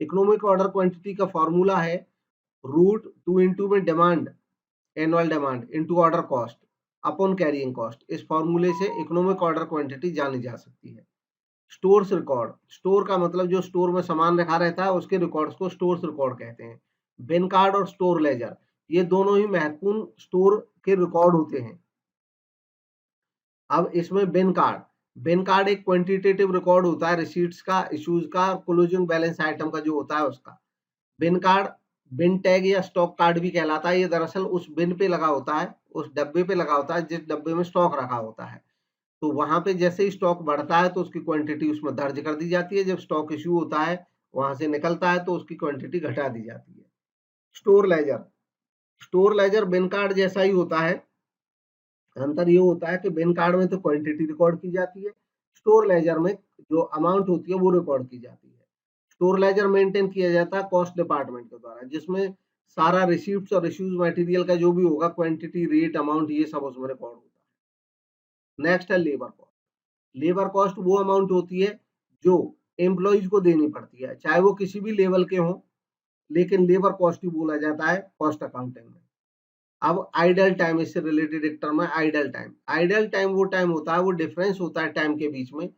Economic order quantity का फॉर्मूला है रूट 2 इंटू में demand, annual demand into order cost upon carrying cost. इस फॉर्मूले से इकोनॉमिक ऑर्डर क्वांटिटी जानी जा सकती है। स्टोर्स रिकॉर्ड, स्टोर का मतलब जो स्टोर में सामान रखा रहता है उसके रिकॉर्ड्स को स्टोर्स रिकॉर्ड कहते हैं। बिन कार्ड और स्टोर लेजर, ये दोनों ही महत्वपूर्ण स्टोर के रिकॉर्ड होते हैं। अब इसमें बिन कार्ड एक क्वांटिटेटिव रिकॉर्ड होता है, रिसीट्स का, इश्यूज का, क्लोजिंग बैलेंस आइटम का जो होता है उसका। बिन कार्ड, बिन टैग या स्टॉक कार्ड भी कहलाता है। ये दरअसल उस बिन पे लगा होता है, उस डब्बे पे लगा होता है जिस डब्बे में स्टॉक रखा होता है। तो वहां पे जैसे ही स्टॉक बढ़ता है तो उसकी क्वांटिटी उसमें दर्ज कर दी जाती है, जब स्टॉक इश्यू होता है, वहां से निकलता है, तो उसकी क्वांटिटी घटा दी जाती है। स्टोर लेजर, स्टोर लेजर बिन कार्ड जैसा ही होता है। अंतर ये होता है कि बिन कार्ड में तो क्वांटिटी रिकॉर्ड की जाती है, स्टोर लेजर में जो अमाउंट होती है वो रिकॉर्ड की जाती है। स्टोर लेजर मेंटेन किया जाता है कॉस्ट डिपार्टमेंट के द्वारा, जिसमें सारा रिसीप्ट्स और इश्यूज मटेरियल का जो भी होगा, क्वांटिटी, रेट, अमाउंट, ये सब उसमें रिकॉर्ड होता है। नेक्स्ट है लेबर कॉस्ट। लेबर कॉस्ट वो अमाउंट होती है जो एम्प्लॉइज को देनी पड़ती है, चाहे वो किसी भी लेवल के हों, लेकिन लेबर कॉस्ट ही बोला जाता है कॉस्ट अकाउंटिंग में। अब आइडल टाइम, इससे रिलेटेड एक टर्म है आइडल टाइम। आइडल टाइम वो टाइम होता है, वो डिफरेंस होता है टाइम के बीच में,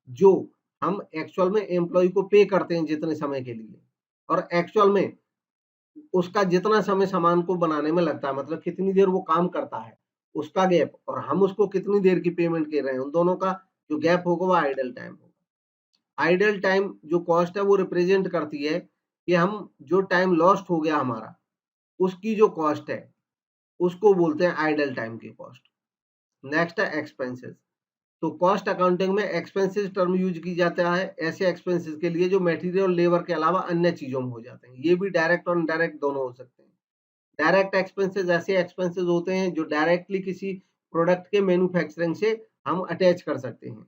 जो हम एक्चुअल में एम्प्लॉय को पे करते हैं जितने समय के लिए, और एक्चुअल में उसका जितना समय सामान को बनाने में लगता है, मतलब कितनी देर वो काम करता है, उसका गैप, और हम उसको कितनी देर की पेमेंट कर रहे हैं, उन दोनों का जो गैप होगा वो आइडल टाइम होगा। आइडल टाइम जो कॉस्ट है वो रिप्रेजेंट करती है कि हम जो टाइम लॉस्ट हो गया हमारा, उसकी जो कॉस्ट है उसको बोलते हैं आइडल टाइम की कॉस्ट। नेक्स्ट है एक्सपेंसेस। तो कॉस्ट अकाउंटिंग में एक्सपेंसेस टर्म यूज की जाता है ऐसे एक्सपेंसेस के लिए जो मटेरियल और लेबर के अलावा अन्य चीजों में हो जाते हैं। ये भी डायरेक्ट और इनडायरेक्ट दोनों हो सकते हैं। डायरेक्ट एक्सपेंसेस ऐसे एक्सपेंसेस होते हैं जो डायरेक्टली किसी प्रोडक्ट के मैन्युफैक्चरिंग से हम अटैच कर सकते हैं।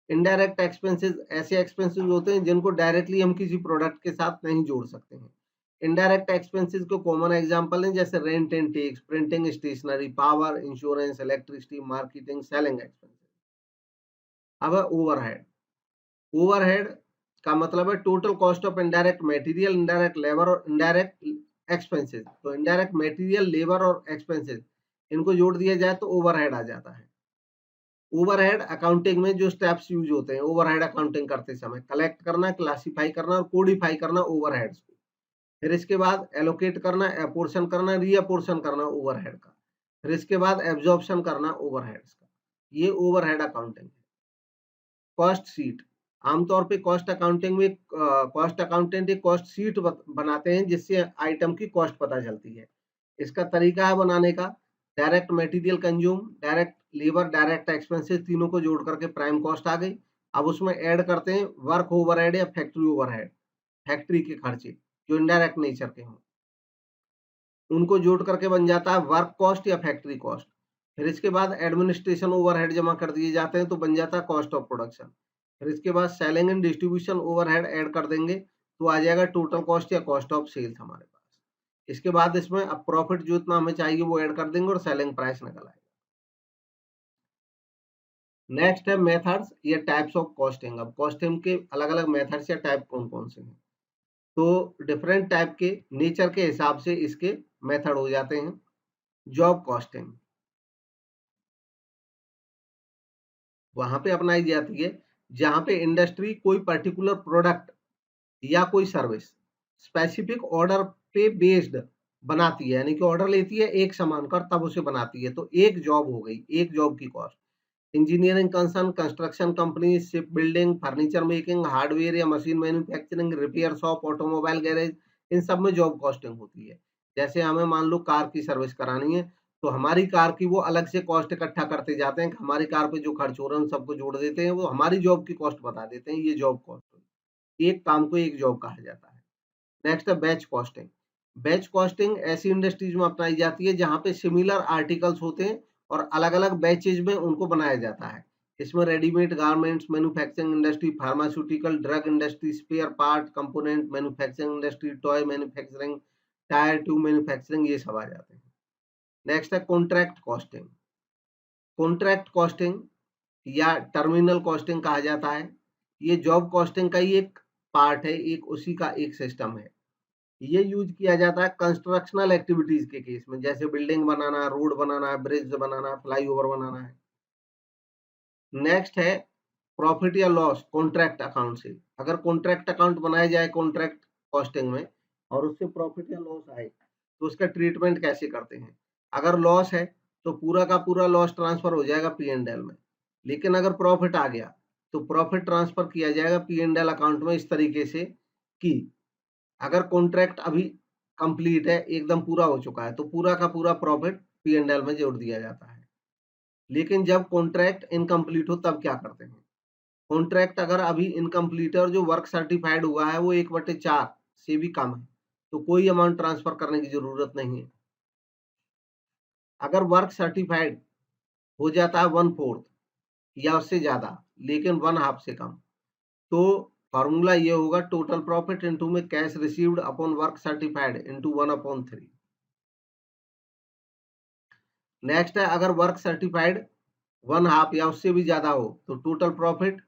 इनडायरेक्ट एक्सपेंसेस ऐसे एक्सपेंसेस होते हैं जिनको डायरेक्टली हम किसी प्रोडक्ट के साथ नहीं जोड़ सकते हैं। इनडायरेक्ट एक्सपेंसेस को कॉमन एग्जांपल हैं जैसे rent and tax, printing, stationery, power, insurance, electricity, marketing, selling expenses. अब है ओवरहेड। ओवरहेड का मतलब है total cost of indirect material, indirect labour और इनडायरेक्ट एक्सपेंसेस। तो इनडायरेक्ट मटेरियल, लेबर और एक्सपेंसेस, इनको जोड़ दिया जाए तो ओवरहेड आ जाता है। ओवरहेड अकाउंटिंग में जो स्टेप्स यूज होते हैं ओवरहेड अकाउंटिंग करते समय, कलेक्ट करना, क्लासिफाई करना और कोडिफाई करना ओवरहेड्स को। फिर इसके बाद एलोकेट करना, अपोर्शन करना, रीअपोर्शन करना ओवरहेड का। फिर इसके बाद एब्जॉर्प्शन करना ओवरहेड्स का। ये ओवरहेड अकाउंटिंग है। कॉस्ट शीट, आमतौर पे कॉस्ट अकाउंटिंग में कॉस्ट अकाउंटेंट एक कॉस्ट शीट बनाते हैं जिससे आइटम की कॉस्ट पता चलती है। इसका तरीका है बनाने का, direct material consume, direct labour, direct expenses, तीनों को जोड़ करके प्राइम कॉस्ट आ गई। अब उसमें ऐड करते हैं वर्क ओवरहेड या फैक्ट्री ओवरहेड, फैक्ट्री के खर्चे जो इनडायरेक्ट नेचर के हों। उनको जोड़ करके बन जाता है वर्क कॉस्ट या फैक्ट्री कॉस्ट। फिर इसके बाद एडमिनिस्ट्रेशन ओवरहेड जमा कर दिए जाते हैं तो बन जाता है कॉस्ट ऑफ प्रोडक्शन। फिर इसके बाद selling and distribution overhead add कर देंगे तो आ जाएगा टोटल कॉस्ट या कॉस्ट ऑफ सेल्स हमारे पास। इसके बाद इसमें अब प्रॉफिट जो इतना हमें चाहिए वो ऐड कर देंगे और सेलिंग प्राइस निकल आएगा। नेक्स्ट है मेथड्स या टाइप्स ऑफ कॉस्टिंग। अब कॉस्टिंग के अलग अलग मेथड्स या टाइप कौन कौन से हैं, तो डिफरेंट टाइप के नेचर के हिसाब से इसके मेथड हो जाते हैं। जॉब कॉस्टिंग वहां पे अपनाई जाती है जहां पे इंडस्ट्री कोई पर्टिकुलर प्रोडक्ट या कोई सर्विस स्पेसिफिक ऑर्डर पे बेस्ड बनाती है, यानी कि ऑर्डर लेती है एक सामान का तब उसे बनाती है, तो एक जॉब हो गई, एक जॉब की cost. Engineering concern, construction company, ship building, furniture making, hardware या machine manufacturing, repair shop, automobile garage, इन सब में जॉब कॉस्टिंग होती है। जैसे हमें मान लो कार की सर्विस करानी है तो हमारी कार की वो अलग से कॉस्ट इकट्ठा करते जाते हैं कि हमारी कार पे जो खर्च हो रहे हैं उन सबको जोड़ देते हैं, वो हमारी जॉब की कॉस्ट बता देते हैं, ये जॉब कॉस्ट हुई। एक काम को एक जॉब कहा जाता है। नेक्स्ट है बैच कॉस्टिंग। बैच कॉस्टिंग ऐसी इंडस्ट्रीज में अपनाई जाती है जहां पे सिमिलर आर्टिकल्स होते हैं और अलग अलग बैचेज में उनको बनाया जाता है। इसमें readymade garments manufacturing industry, pharmaceutical drug industry, spare part component manufacturing industry, toy manufacturing, tyre tube manufacturing, ये सब आ जाते हैं। नेक्स्ट है कॉन्ट्रैक्ट कॉस्टिंग। कॉन्ट्रैक्ट कॉस्टिंग या टर्मिनल कॉस्टिंग कहा जाता है। ये जॉब कॉस्टिंग का ही एक पार्ट है, एक उसी का एक सिस्टम है। ये यूज किया जाता है कंस्ट्रक्शनल एक्टिविटीज के केस में, जैसे बिल्डिंग बनाना, रोड बनाना, ब्रिज बनाना, फ्लाईओवर बनाना है। नेक्स्ट है प्रॉफिट या लॉस कॉन्ट्रैक्ट अकाउंट से। अगर कॉन्ट्रैक्ट अकाउंट बनाया जाए कॉन्ट्रैक्ट कॉस्टिंग में और उससे प्रॉफिट या लॉस आए तो उसका ट्रीटमेंट कैसे करते हैं। अगर लॉस है तो पूरा का पूरा लॉस ट्रांसफर हो जाएगा P&L में, लेकिन अगर प्रॉफिट आ गया तो प्रॉफिट ट्रांसफर किया जाएगा P&L अकाउंट में इस तरीके से कि अगर कॉन्ट्रैक्ट अभी कंप्लीट है, एकदम पूरा हो चुका है, तो पूरा का पूरा प्रॉफिट P&L में जोड़ दिया जाता है। लेकिन जब कॉन्ट्रैक्ट इनकम्प्लीट हो तब क्या करते हैं। कॉन्ट्रैक्ट अगर अभी इनकम्प्लीट है और जो वर्क सर्टिफाइड हुआ है वो 1/4 से भी कम है तो कोई अमाउंट ट्रांसफर करने की जरूरत नहीं है। अगर वर्क सर्टिफाइड हो जाता है 1/4 या उससे ज्यादा लेकिन 1/2 से कम, तो फॉर्मूला ये होगा टोटल प्रॉफिट इनटू में cash received upon work certified into 1/3। Next है अगर वर्क सर्टिफाइड 1/2 या उससे भी ज्यादा हो तो टोटल प्रॉफिट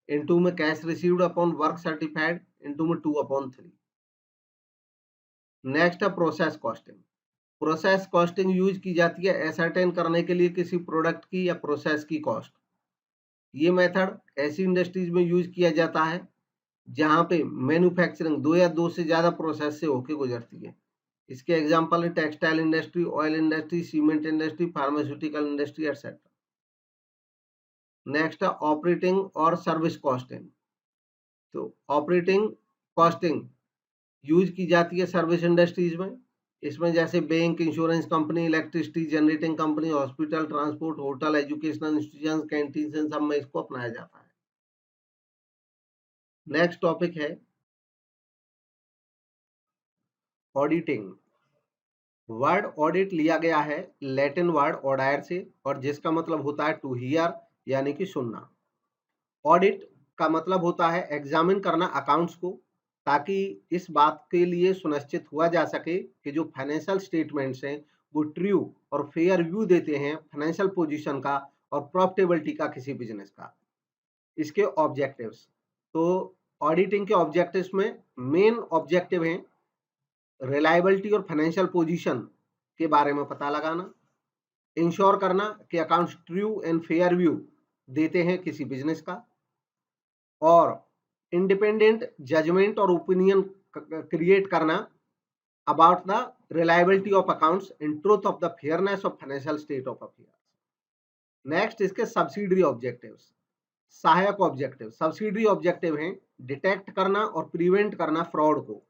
इनटू में cash received upon work certified into में 2/3। नेक्स्ट है process costing. Process costing use की जाती है एसरटेन करने के लिए किसी प्रोडक्ट की या प्रोसेस की कॉस्ट। ये मेथड ऐसी इंडस्ट्रीज में यूज किया जाता है जहां पे मैन्युफैक्चरिंग 2 या 2 से ज्यादा प्रोसेस से होकर गुजरती है। इसके एग्जांपल है textile industry, oil industry, cement industry, pharmaceutical industry etcetera. Next है ऑपरेटिंग और सर्विस कॉस्टिंग। तो ऑपरेटिंग कॉस्टिंग यूज की जाती है सर्विस इंडस्ट्रीज में। इसमें जैसे bank, insurance company, electricity generating company, hospital, transport, hotel, educational institution, canteen, इन सब में इसको अपनाया जाता है। नेक्स्ट टॉपिक है ऑडिटिंग। वर्ड ऑडिट लिया गया है लैटिन वर्ड ऑडायर से और जिसका मतलब होता है टू हियर यानी कि सुनना। ऑडिट का मतलब होता है एग्जामिन करना अकाउंट्स को, ताकि इस बात के लिए सुनिश्चित हुआ जा सके कि जो फाइनेंशियल स्टेटमेंट्स हैं वो ट्रू और फेयर व्यू देते हैं फाइनेंशियल पोजीशन का और प्रॉफिटेबिलिटी का किसी बिजनेस का। इसके ऑब्जेक्टिव्स, तो ऑडिटिंग के ऑब्जेक्टिव्स में मेन ऑब्जेक्टिव हैं रिलायबिलिटी और फाइनेंशियल पोजीशन के बारे में पता लगाना, इंश्योर करना कि accounts true and fair view देते हैं किसी बिजनेस का, और इंडिपेंडेंट जजमेंट और ओपिनियन क्रिएट करना about the reliability of accounts and truth of the fairness of financial state of affairs. Next इसके सब्सिडरी ऑब्जेक्टिव्स, सहायक ऑब्जेक्टिव। सब्सिडरी ऑब्जेक्टिव हैं डिटेक्ट करना और प्रिवेंट करना फ्रॉड को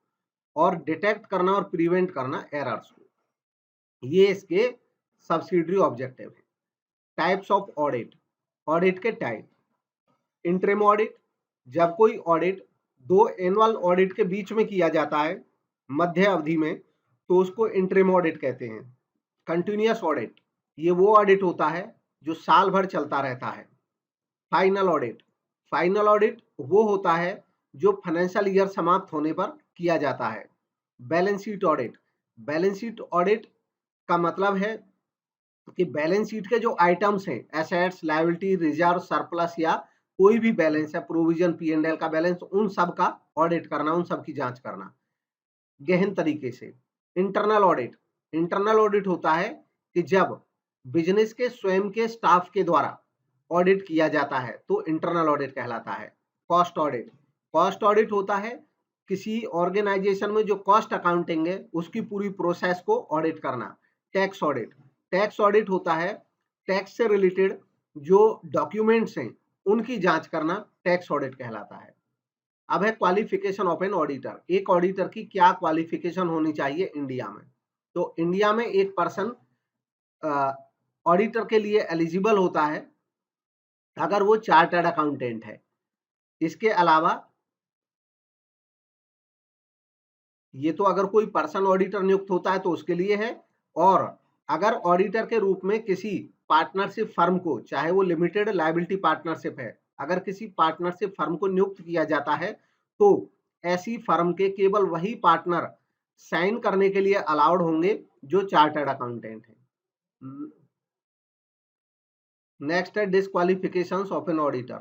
और डिटेक्ट करना और प्रिवेंट करना एरर्स को। ये इसके सब्सिडरी ऑब्जेक्टिव है। टाइप्स ऑफ ऑडिट, ऑडिट के टाइप। इंटरिम ऑडिट, जब कोई ऑडिट दो एनुअल ऑडिट के बीच में किया जाता है मध्य अवधि में, तो उसको इंटरिम ऑडिट कहते हैं। कंटिन्यूअस ऑडिट, ये वो ऑडिट होता है जो साल भर चलता रहता है। फाइनल ऑडिट, फाइनल ऑडिट वो होता है जो फाइनेंशियल ईयर समाप्त होने पर किया जाता है। Balance sheet audit, balance sheet audit का मतलब है कि बैलेंस शीट के जो आइटम्स हैं, एसेट्स, लायबिलिटी, रिजर्व, सरप्लस या कोई भी बैलेंस है, प्रोविजन, P&L का बैलेंस, उन सब का ऑडिट करना, उन सब की जांच करना गहन तरीके से। इंटरनल ऑडिट, इंटरनल ऑडिट होता है कि जब बिजनेस के स्वयं के स्टाफ के द्वारा ऑडिट किया जाता है तो इंटरनल ऑडिट कहलाता है। कॉस्ट ऑडिट, कॉस्ट ऑडिट होता है किसी ऑर्गेनाइजेशन में जो कॉस्ट अकाउंटिंग है उसकी पूरी प्रोसेस को ऑडिट करना। टैक्स ऑडिट, टैक्स ऑडिट होता है टैक्स से रिलेटेड जो डॉक्यूमेंट्स हैं उनकी जांच करना, टैक्स ऑडिट कहलाता है। अब है क्वालिफिकेशन ऑफ एन ऑडिटर, एक ऑडिटर की क्या क्वालिफिकेशन होनी चाहिए इंडिया में। तो इंडिया में एक पर्सन ऑडिटर के लिए एलिजिबल होता है अगर वो चार्टर्ड अकाउंटेंट है। इसके अलावा ये तो अगर कोई पर्सन ऑडिटर नियुक्त होता है तो उसके लिए है, और अगर ऑडिटर के रूप में किसी पार्टनरशिप फर्म को, चाहे वो लिमिटेड लायबिलिटी पार्टनरशिप है, अगर किसी पार्टनरशिप फर्म को नियुक्त किया जाता है तो ऐसी फर्म के केवल वही पार्टनर साइन करने के लिए अलाउड होंगे जो चार्टर्ड अकाउंटेंट है। नेक्स्ट है डिस्क्वालिफिकेशन ऑफ एन ऑडिटर।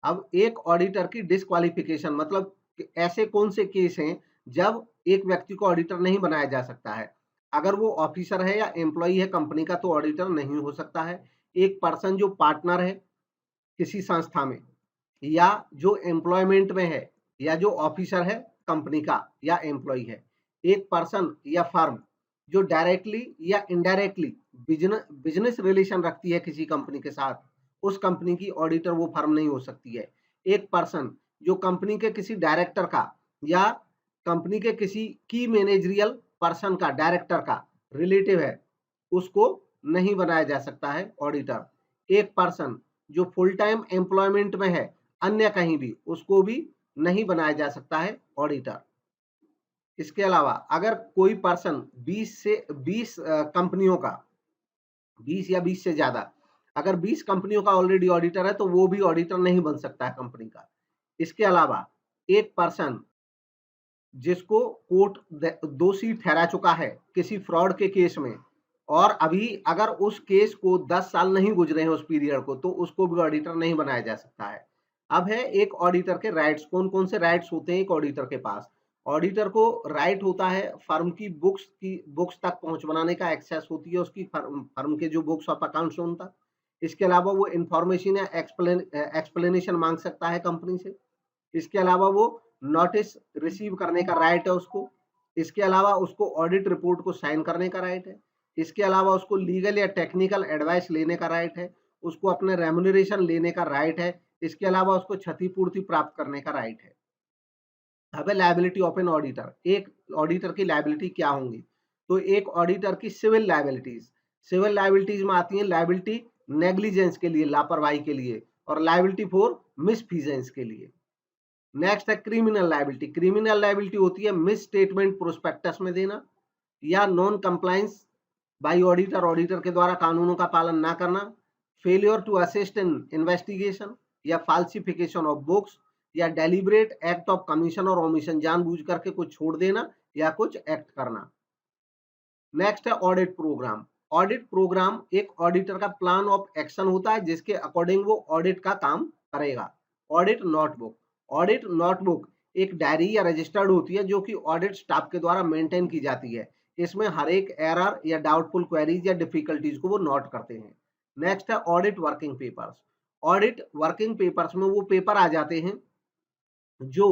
अब एक ऑडिटर की डिस्क्वालिफिकेशन मतलब ऐसे कौन से केस हैं जब एक व्यक्ति को ऑडिटर नहीं बनाया जा सकता है। अगर वो ऑफिसर है या एम्प्लॉई है कंपनी का तो ऑडिटर नहीं हो सकता है। एक पर्सन जो पार्टनर है किसी संस्था में, या जो एम्प्लॉयमेंट में है, या जो ऑफिसर है कंपनी का या एम्प्लॉई है। एक पर्सन या फर्म जो डायरेक्टली या इनडायरेक्टली बिजनेस रिलेशन रखती है किसी कंपनी के साथ, उस कंपनी की ऑडिटर वो फर्म नहीं हो सकती है। एक पर्सन जो कंपनी के किसी डायरेक्टर का या कंपनी के किसी की मैनेजरियल पर्सन का, डायरेक्टर का रिलेटिव है, उसको नहीं बनाया जा सकता है ऑडिटर। एक पर्सन जो फुल टाइम एम्प्लॉयमेंट में है अन्य कहीं भी, उसको भी नहीं बनाया जा सकता है ऑडिटर। इसके अलावा अगर कोई पर्सन 20 कंपनियों का, 20 या 20 से ज्यादा, अगर 20 कंपनियों का ऑलरेडी ऑडिटर है तो वो भी ऑडिटर नहीं बन सकता है कंपनी का। इसके अलावा एक पर्सन जिसको कोर्ट दोषी ठहरा चुका है किसी फ्रॉड के केस में, और अभी अगर उस केस को 10 साल नहीं गुजरे हैं उस पीरियड को, तो उसको भी ऑडिटर नहीं बनाया जा सकता है। अब है एक ऑडिटर के राइट्स, कौन कौन से राइट्स होते हैं एक ऑडिटर के पास। ऑडिटर को राइट होता है फर्म की बुक्स तक पहुंच बनाने का, एक्सेस होती है उसकी फर्म के जो बुक्स ऑफ अकाउंट्स उन तक। इसके अलावा वो इंफॉर्मेशन या एक्सप्लेनेशन मांग सकता है कंपनी से। इसके अलावा वो नोटिस रिसीव करने का राइट है उसको। इसके अलावा उसको ऑडिट रिपोर्ट को साइन करने का राइट है। इसके अलावा उसको लीगल या टेक्निकल एडवाइस लेने का राइट है। उसको अपने रेम्यूनरेशन लेने का राइट है। इसके अलावा उसको क्षतिपूर्ति प्राप्त करने का राइट है। अब है लायबिलिटी ऑफ एन ऑडिटर, एक ऑडिटर की लायबिलिटी क्या होंगी। तो एक ऑडिटर की सिविल लायबिलिटीज, सिविल लायबिलिटीज में आती है लायबिलिटी नेग्लिजेंस के लिए, लापरवाही के लिए, और लायबिलिटी फॉर मिसफीजेंस के लिए। नेक्स्ट है क्रिमिनल लायबिलिटी, क्रिमिनल लायबिलिटी होती है मिस स्टेटमेंट प्रोस्पेक्टस में देना, या non compliance by auditor, auditor के द्वारा कानूनों का पालन ना करना, failure to assist in investigation, या फाल्सिफिकेशन ऑफ बुक्स, या डेलिब्रेट एक्ट ऑफ कमीशन और ओमिशन, जानबूझ करके कुछ छोड़ देना या कुछ एक्ट करना। नेक्स्ट है ऑडिट प्रोग्राम, ऑडिट प्रोग्राम एक ऑडिटर का प्लान ऑफ एक्शन होता है जिसके अकॉर्डिंग वो ऑडिट का काम करेगा। ऑडिट नोटबुक, ऑडिट नोटबुक एक डायरी या रजिस्टर्ड होती है जो कि ऑडिट स्टाफ के द्वारा मेंटेन की जाती है। इसमें हर एक एरर या डाउटफुल क्वेरीज या डिफिकल्टीज को वो नोट करते हैं। नेक्स्ट है audit working papers, audit working papers में वो पेपर आ जाते हैं जो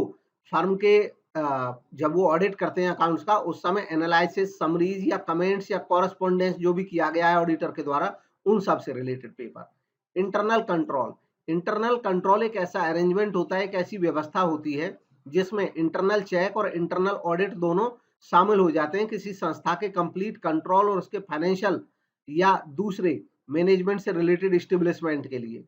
फर्म के जब वो ऑडिट करते हैं अकाउंट्स का, उस समय एनालिसिस, समरीज या कमेंट्स या कॉरेस्पॉन्डेंस जो भी किया गया है ऑडिटर के द्वारा, उन सब से related paper. Internal control, internal control एक ऐसा अरेंजमेंट होता है, एक ऐसी व्यवस्था होती है जिसमें इंटरनल चेक और इंटरनल ऑडिट दोनों शामिल हो जाते हैं किसी संस्था के कंप्लीट कंट्रोल और उसके फाइनेंशियल या दूसरे मैनेजमेंट से रिलेटेड एस्टेब्लिशमेंट के लिए।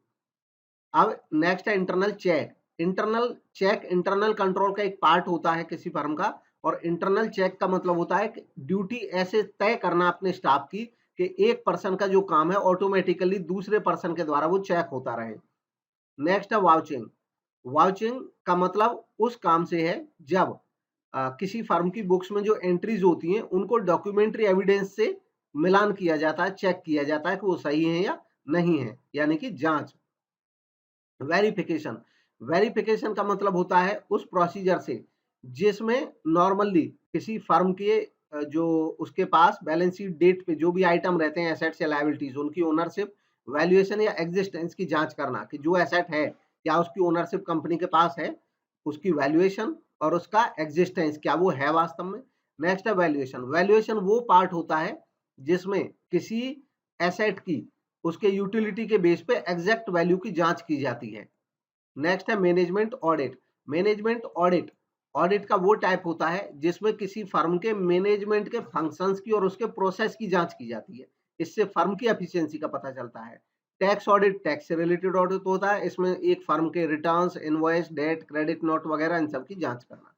अब नेक्स्ट है internal check, internal check internal control का एक पार्ट होता है किसी फर्म का, और इंटरनल चेक का मतलब होता है कि ड्यूटी ऐसे तय करना अपने स्टाफ की कि एक पर्सन का जो काम है ऑटोमेटिकली दूसरे पर्सन के द्वारा वो चेक होता रहे। नेक्स्ट है वाउचिंग। वाउचिंग का मतलब उस काम से है जब किसी फर्म की बुक्स में जो एंट्रीज होती हैं उनको डॉक्यूमेंट्री एविडेंस से मिलान किया जाता है, चेक किया जाता है कि वो सही है या नहीं है, यानी कि जांच। वेरिफिकेशन। वेरिफिकेशन का मतलब होता है उस प्रोसीजर से जिसमें नॉर्मली किसी फर्म के जो उसके पास बैलेंस शीट डेट पे जो भी आइटम रहते हैं एसेट्स या लायबिलिटीज, उनकी ओनरशिप, वैल्यूएशन या एग्जिस्टेंस की जांच करना कि जो एसेट है क्या उसकी ओनरशिप कंपनी के पास है, उसकी वैल्यूएशन और उसका एग्जिस्टेंस क्या वो है वास्तव में। नेक्स्ट है वैल्यूएशन। वैल्यूएशन वो पार्ट होता है जिसमें किसी एसेट की उसके यूटिलिटी के बेस पे एग्जैक्ट वैल्यू की जांच की जाती है। नेक्स्ट है management audit. Management audit, audit का वो टाइप होता है जिसमें किसी फर्म के मैनेजमेंट के फंक्शंस की और उसके प्रोसेस की जांच की जाती है, इससे फर्म की एफिशिएंसी का पता चलता है। टैक्स ऑडिट, टैक्स से रिलेटेड ऑडिट होता है, इसमें एक फर्म के returns, invoice, debt, credit note वगैरह इन सब की जांच करना।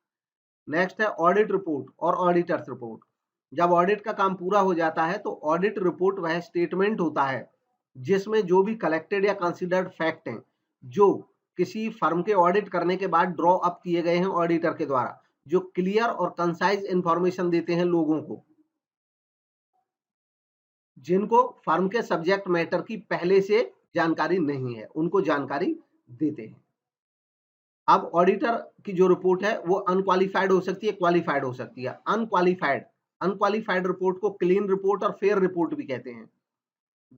नेक्स्ट है ऑडिट रिपोर्ट और ऑडिटर्स रिपोर्ट। जब ऑडिट का काम पूरा हो जाता है तो ऑडिट रिपोर्ट वह स्टेटमेंट होता है जिसमें जो भी कलेक्टेड या कंसीडर्ड फैक्ट हैं जो किसी फर्म के ऑडिट करने के बाद ड्रॉ अप किए गए हैं ऑडिटर के द्वारा, जो क्लियर और कंसाइज इंफॉर्मेशन देते हैं लोगों को जिनको फर्म के सब्जेक्ट मैटर की पहले से जानकारी नहीं है, उनको जानकारी देते हैं। अब ऑडिटर की जो रिपोर्ट है वो अनक्वालिफाइड हो सकती है, क्वालिफाइड हो सकती है। अनक्वालिफाइड, अनक्वालिफाइड रिपोर्ट को क्लीन रिपोर्ट और फेयर रिपोर्ट भी कहते हैं।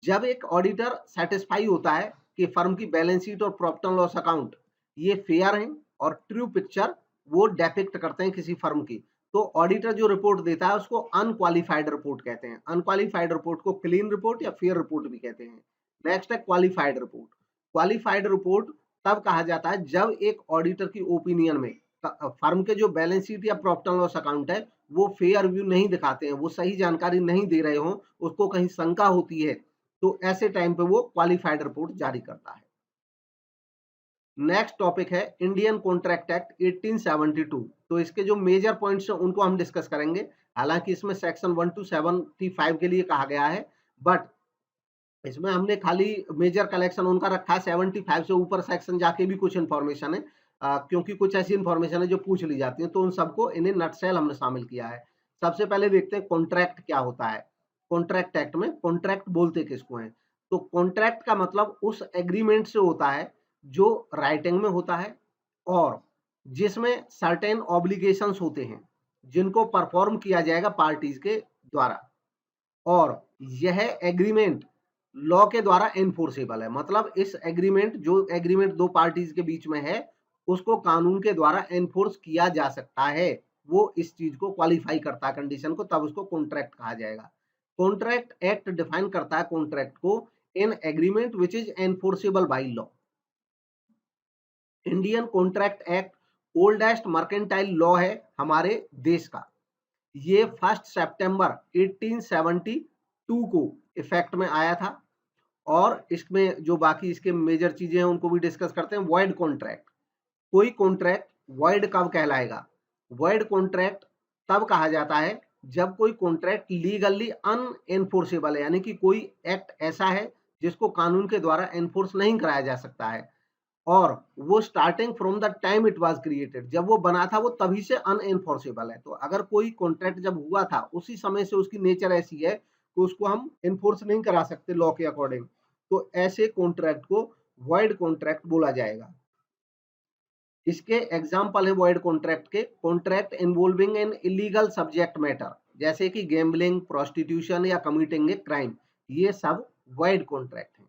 जब एक ऑडिटर सेटिस्फाई होता है कि फर्म की बैलेंस शीट और प्रॉफिट एंड लॉस अकाउंट ये फेयर हैं और ट्रू पिक्चर वो डेपिक्ट करते हैं किसी फर्म की, तो ऑडिटर जो रिपोर्ट देता है उसको अनक्वालिफाइड रिपोर्ट कहते हैं। अनक्वालिफाइड रिपोर्ट को क्लीन रिपोर्ट या फेयर रिपोर्ट भी कहते हैं। नेक्स्ट है क्वालिफाइड रिपोर्ट। क्वालिफाइड रिपोर्ट तब कहा जाता है जब एक ऑडिटर की ओपिनियन में फर्म के जो बैलेंस शीट या प्रॉफिट एंड लॉस अकाउंट है वो फेयर व्यू नहीं दिखाते हैं, वो सही जानकारी नहीं दे रहे हो, उसको कहीं शंका होती है, तो ऐसे टाइम पे वो क्वालिफाइड रिपोर्ट जारी करता है। नेक्स्ट टॉपिक है इंडियन कॉन्ट्रैक्ट एक्ट 1872। तो इसके जो मेजर पॉइंट्स हैं उनको हम डिस्कस करेंगे। हालांकि इसमें सेक्शन 1 टू 75 के लिए कहा गया है, बट इसमें हमने खाली मेजर कलेक्शन उनका रखा है। 75 से ऊपर सेक्शन जाके भी कुछ इंफॉर्मेशन है, क्योंकि कुछ ऐसी इंफॉर्मेशन है जो पूछ ली जाती है, तो उन सबको इन्हें नटसेल हमने शामिल किया है। सबसे पहले देखते हैं कॉन्ट्रैक्ट क्या होता है। कॉन्ट्रैक्ट एक्ट में कॉन्ट्रैक्ट बोलते किसको हैं? तो कॉन्ट्रैक्ट का मतलब उस एग्रीमेंट से होता है जो राइटिंग में होता है और जिसमें सर्टेन ऑब्लिगेशंस होते हैं जिनको परफॉर्म किया जाएगा पार्टीज के द्वारा, और यह एग्रीमेंट लॉ के द्वारा एनफोर्सेबल है। मतलब इस एग्रीमेंट, जो एग्रीमेंट दो पार्टीज के बीच में है, उसको कानून के द्वारा एनफोर्स किया जा सकता है। वो इस चीज को क्वालिफाई करता है कंडीशन को, तब उसको कॉन्ट्रैक्ट कहा जाएगा। कॉन्ट्रैक्ट एक्ट डिफाइन करता है कॉन्ट्रैक्ट को in agreement which is enforceable by law. Indian contract act oldest mercantile law है हमारे देश का। ये 1 सितंबर 1872 को इफेक्ट में आया था। और इसमें जो बाकी इसके मेजर चीजें हैं उनको भी डिस्कस करते हैं। वॉइड कॉन्ट्रैक्ट, कोई कॉन्ट्रैक्ट वॉइड कब कहलाएगा? वॉइड कॉन्ट्रैक्ट तब कहा जाता है जब कोई कॉन्ट्रैक्ट लीगली अनएनफोर्सेबल है, यानी कि कोई एक्ट ऐसा है जिसको कानून के द्वारा एनफोर्स नहीं कराया जा सकता है और वो starting from the time it was created, जब वो बना था वो तभी से अनएनफोर्सेबल है। तो अगर कोई कॉन्ट्रैक्ट जब हुआ था उसी समय से उसकी नेचर ऐसी है कि उसको हम एनफोर्स नहीं करा सकते लॉ के अकॉर्डिंग, तो ऐसे कॉन्ट्रैक्ट को वॉइड कॉन्ट्रैक्ट बोला जाएगा। इसके एग्जाम्पल है वॉइड कॉन्ट्रैक्ट के, contract involving an illegal subject matter, जैसे कि गैम्बलिंग, प्रोस्टिट्यूशन या कमिटिंग ए क्राइम, ये सब वॉइड कॉन्ट्रैक्ट है।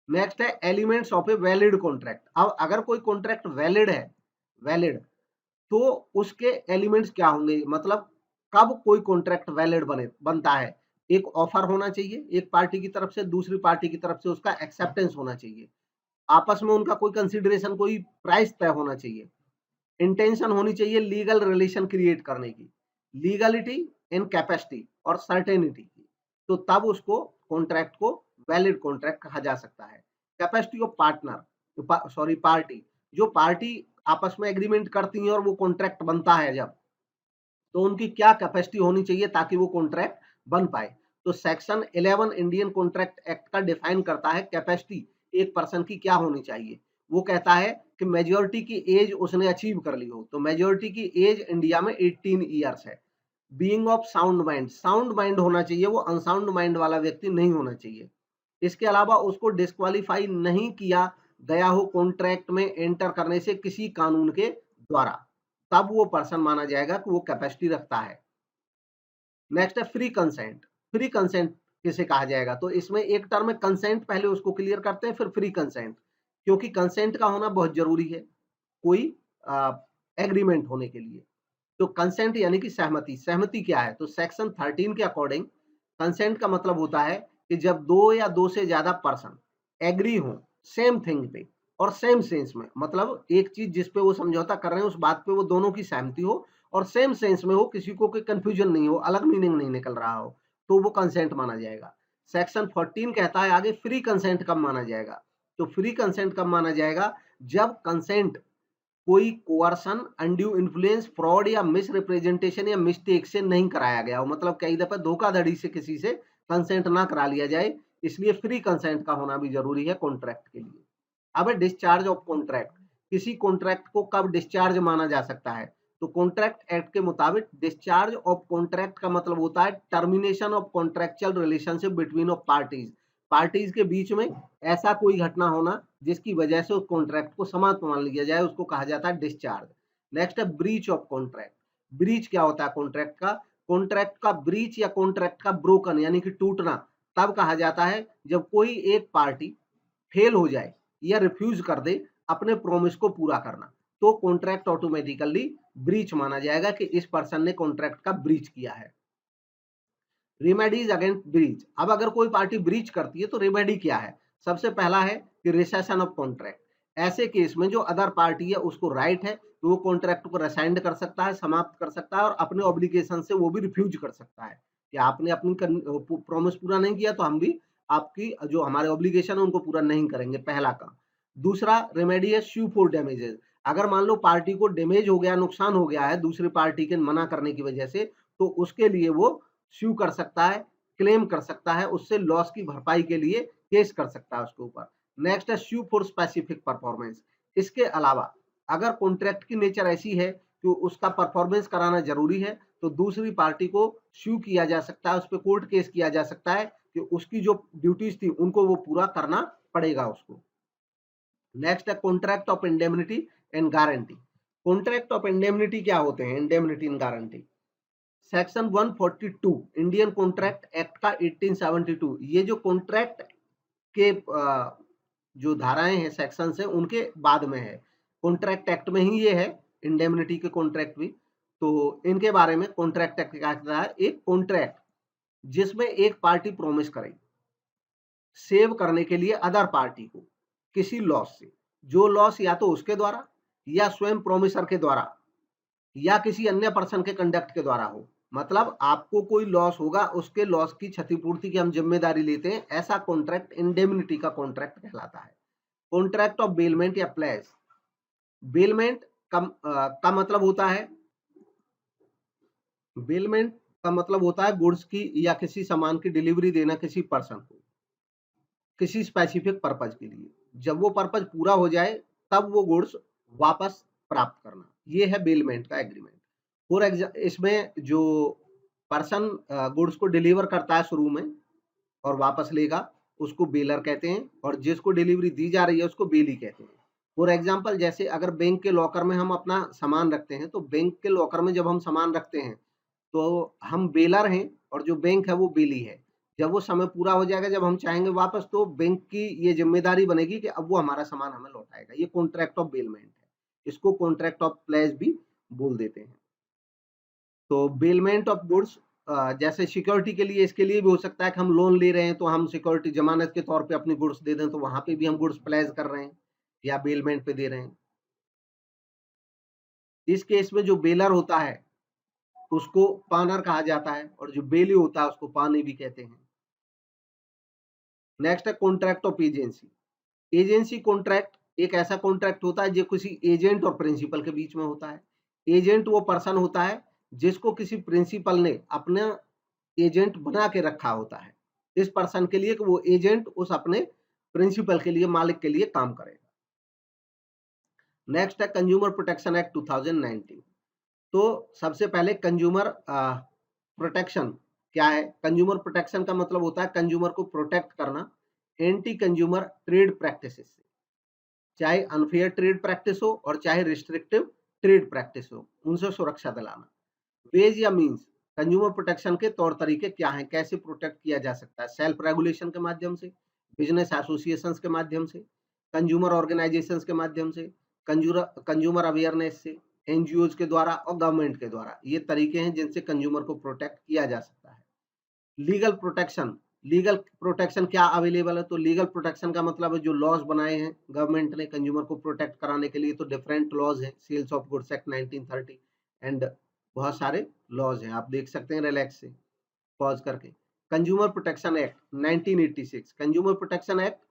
नेक्स्ट है elements of a valid contract. अब अगर कोई कॉन्ट्रैक्ट वैलिड है, वैलिड, तो उसके एलिमेंट्स क्या होंगे? मतलब कब कोई कॉन्ट्रैक्ट वैलिड बनता है? एक ऑफर होना चाहिए एक पार्टी की तरफ से, दूसरी पार्टी की तरफ से उसका एक्सेप्टेंस होना चाहिए, आपस में उनका कोई कंसिडरेशन, कोई प्राइस तय होना चाहिए, इंटेंशन होनी चाहिए लीगल रिलेशन क्रिएट करने की, लीगलिटी इन कैपेसिटी और सर्टेनिटी की, तो तब उसको कॉन्ट्रैक्ट को वैलिड कॉन्ट्रैक्ट कहा जा सकता है। Capacity of partner, sorry party, जो पार्टी आपस में एग्रीमेंट करती हैं और वो कॉन्ट्रैक्ट बनता है जब, तो उनकी क्या कैपेसिटी होनी चाहिए ताकि वो कॉन्ट्रैक्ट बन पाए। तो सेक्शन 11 इंडियन कॉन्ट्रैक्ट एक्ट का डिफाइन करता है कैपेसिटी एक पर्सन की क्या होनी चाहिए। वो कहता है कि मेजोरिटी की एज उसने अचीव कर ली हो। तो मेजोरिटी की एज इंडिया में 18 ईयर्स है। बीइंग ऑफ साउंड माइंड होना चाहिए, वो अनसाउंड माइंड वाला व्यक्ति नहीं होना चाहिए। इसके अलावा उसको डिस्क्वालीफाई नहीं किया गया हो कॉन्ट्रैक्ट में एंटर करने से किसी कानून के द्वारा, तब वो पर्सन माना जाएगा कि वो कैपेसिटी रखता है। नेक्स्ट है फ्री कंसेंट। फ्री कंसेंट किसे कहा जाएगा, तो इसमें एक टर्म है कंसेंट, पहले उसको क्लियर करते हैं फिर फ्री कंसेंट, क्योंकि कंसेंट का होना बहुत जरूरी है कोई एग्रीमेंट होने के लिए। तो कंसेंट यानी कि सहमति। सहमति क्या है, तो सेक्शन 13 के अकॉर्डिंग कंसेंट का मतलब होता है कि जब दो या दो से ज्यादा पर्सन एग्री हो सेम थिंग पे और सेम सेंस में, मतलब एक चीज जिस पे वो समझौता कर रहे हैं उस बात पे वो दोनों की सहमति हो और सेम सेंस में हो, किसी को कोई कंफ्यूजन नहीं हो, अलग मीनिंग नहीं निकल रहा हो, तो वो कंसेंट माना जाएगा। सेक्शन 14 कहता है आगे फ्री कंसेंट कब माना जाएगा, तो फ्री कंसेंट कब माना जाएगा, जब कंसेंट कोई कोअर्सन, अनड्यू इन्फ्लुएंस, फ्रॉड या मिस रिप्रेजेंटेशन या मिस्टेक से नहीं कराया गया हो, मतलब कई दफा धोखाधड़ी से किसी से कंसेंट ना करा लिया जाए, इसलिए फ्री कंसेंट का होना भी जरूरी है कॉन्ट्रैक्ट के लिए। अब डिस्चार्ज ऑफ कॉन्ट्रैक्ट। किसी कॉन्ट्रैक्ट को कब डिस्चार्ज माना जा सकता है, तो कॉन्ट्रैक्ट एक्ट के मुताबिक डिस्चार्ज ऑफ कॉन्ट्रैक्ट का मतलब होता है termination of contractual relationship between of parties. Parties के बीच में ऐसा कोई घटना होना जिसकी वजह से उस कॉन्ट्रैक्ट को समाप्त मान लिया जाए, उसको कहा जाता है डिस्चार्ज। नेक्स्ट है ब्रीच ऑफ कॉन्ट्रैक्ट। ब्रीच क्या होता है कॉन्ट्रैक्ट का, कॉन्ट्रैक्ट का ब्रीच या कॉन्ट्रैक्ट का ब्रोकन यानी कि टूटना तब कहा जाता है जब कोई एक पार्टी फेल हो जाए या रिफ्यूज कर दे अपने प्रोमिस को पूरा करना, तो कॉन्ट्रैक्ट ऑटोमेटिकली ब्रीच माना जाएगा कि इस पर्सन ने कॉन्ट्रैक्ट का ब्रीच किया है। Remedies against breach. अब अगर कोई पार्टी ब्रीच करती है तो रिमेडी क्या है, सबसे पहला है कि रिसेशन ऑफ कॉन्ट्रैक्ट। ऐसे केस में जो अदर पार्टी है उसको राइट है कि वो कॉन्ट्रैक्ट को रिसाइंड कर सकता है, समाप्त कर सकता है और अपने ऑब्लिगेशन से वो भी रिफ्यूज कर सकता है कि आपने अपनी प्रॉमिस पूरा नहीं किया तो हम भी आपकी जो हमारे ऑब्लिगेशन है उनको पूरा नहीं करेंगे, पहला काम। दूसरा रेमेडी है स्यू फॉर डैमेजेस। अगर मान लो पार्टी को डैमेज हो गया, नुकसान हो गया है दूसरी पार्टी के मना करने की वजह से, तो उसके लिए वो स्यू कर सकता है, क्लेम कर सकता है, उससे लॉस की भरपाई के लिए केस कर सकता है उसके ऊपर। नेक्स्ट है स्यू फॉर स्पेसिफिक परफॉर्मेंस। इसके अलावा अगर कॉन्ट्रैक्ट की नेचर ऐसी है कि उसका परफॉर्मेंस कराना जरूरी है तो दूसरी पार्टी को स्यू किया जा सकता है, उस पर कोर्ट केस किया जा सकता है कि उसकी जो ड्यूटीज थी उनको वो पूरा करना पड़ेगा उसको। नेक्स्ट है contract of indemnity and guarantee. Contract of indemnity क्या होते हैं, indemnity and guarantee. Section 142 Indian contract act का 1872, ये जो कॉन्ट्रैक्ट के जो धाराएं हैं सेक्शन है उनके बाद में है, कॉन्ट्रैक्ट एक्ट में ही ये है, इंडेमनिटी के कॉन्ट्रैक्ट भी। तो इनके बारे में कॉन्ट्रैक्ट एक्ट क्या कहता है, एक कॉन्ट्रैक्ट जिसमें एक पार्टी प्रॉमिस करे सेव करने के लिए अदर पार्टी को किसी लॉस से, जो लॉस या तो उसके द्वारा या स्वयं प्रोमिसर के द्वारा या किसी अन्य पर्सन के कंडक्ट के द्वारा हो, मतलब आपको कोई लॉस होगा उसके लॉस की क्षतिपूर्ति की हम जिम्मेदारी लेते हैं, ऐसा कॉन्ट्रैक्ट इंडेमनिटी का कॉन्ट्रैक्ट कहलाता है। कॉन्ट्रैक्ट ऑफ बेलमेंट या प्लेज। बेलमेंट का मतलब होता है, बेलमेंट का मतलब होता है गुड्स की या किसी सामान की डिलीवरी देना किसी पर्सन को किसी स्पेसिफिक पर्पज के लिए, जब वो पर्पज पूरा हो जाए तब वो गुड्स वापस प्राप्त करना, ये है बेलमेंट का एग्रीमेंट। फॉर इसमें जो पर्सन गुड्स को डिलीवर करता है शुरू में और वापस लेगा उसको बेलर कहते हैं, और जिसको डिलीवरी दी जा रही है उसको बेली कहते हैं। फॉर एग्जाम्पल जैसे अगर बैंक के लॉकर में हम अपना सामान रखते हैं, तो बैंक के लॉकर में जब हम सामान रखते हैं तो हम बेलर हैं और जो बैंक है वो बेली है। जब वो समय पूरा हो जाएगा, जब हम चाहेंगे वापस, तो बैंक की ये जिम्मेदारी बनेगी कि अब वो हमारा सामान हमें लौटाएगा, ये कॉन्ट्रैक्ट ऑफ बेलमेंट है। इसको कॉन्ट्रैक्ट ऑफ प्लेज भी बोल देते हैं। तो बेलमेंट ऑफ गुड्स जैसे सिक्योरिटी के लिए, इसके लिए भी हो सकता है कि हम लोन ले रहे हैं तो हम सिक्योरिटी जमानत के तौर पे अपनी गुड्स दे दें, तो वहां पे भी हम गुड्स प्लेज कर रहे हैं या बेलमेंट पे दे रहे हैं। इस केस में जो बेलर होता है उसको पानर कहा जाता है और जो बेली होता है उसको पानी भी कहते हैं। नेक्स्ट है contract of agency. Agency contract एक ऐसा कॉन्ट्रैक्ट होता है जो किसी एजेंट और प्रिंसिपल के बीच में होता है। एजेंट वो पर्सन होता है जिसको किसी प्रिंसिपल ने अपना एजेंट बना के रखा होता है इस पर्सन के लिए कि वो एजेंट उस अपने प्रिंसिपल के लिए, मालिक के लिए काम करेगा। नेक्स्ट है कंज्यूमर प्रोटेक्शन एक्ट 2019। तो सबसे पहले कंज्यूमर प्रोटेक्शन क्या है? कंज्यूमर प्रोटेक्शन का मतलब होता है कंज्यूमर को प्रोटेक्ट करना एंटी कंज्यूमर ट्रेड प्रैक्टिसेस से, चाहे अनफेयर ट्रेड प्रैक्टिस हो और चाहे रिस्ट्रिक्टिव ट्रेड प्रैक्टिस हो, उनसे सुरक्षा दिलाना। वेज या मीन्स कंज्यूमर प्रोटेक्शन के तौर तरीके क्या हैं, कैसे प्रोटेक्ट किया जा सकता है? सेल्फ रेगुलेशन के माध्यम से, बिजनेस एसोसिएशंस के माध्यम से, कंज्यूमर ऑर्गेनाइजेशंस के माध्यम से, कंज्यूमर अवेयरनेस से, एनजीओज के द्वारा और गवर्नमेंट के द्वारा। ये तरीके हैं जिनसे कंज्यूमर को प्रोटेक्ट किया जा सकता है। लीगल प्रोटेक्शन, लीगल प्रोटेक्शन क्या अवेलेबल है? तो लीगल प्रोटेक्शन का मतलब है जो लॉज बनाए हैं गवर्नमेंट ने कंज्यूमर को प्रोटेक्ट कराने के लिए, तो डिफरेंट लॉज हैं, sales of goods act 1930 and बहुत सारे लॉज हैं, आप देख सकते हैं रिलैक्स से पॉज करके। Consumer protection act 1986, consumer protection act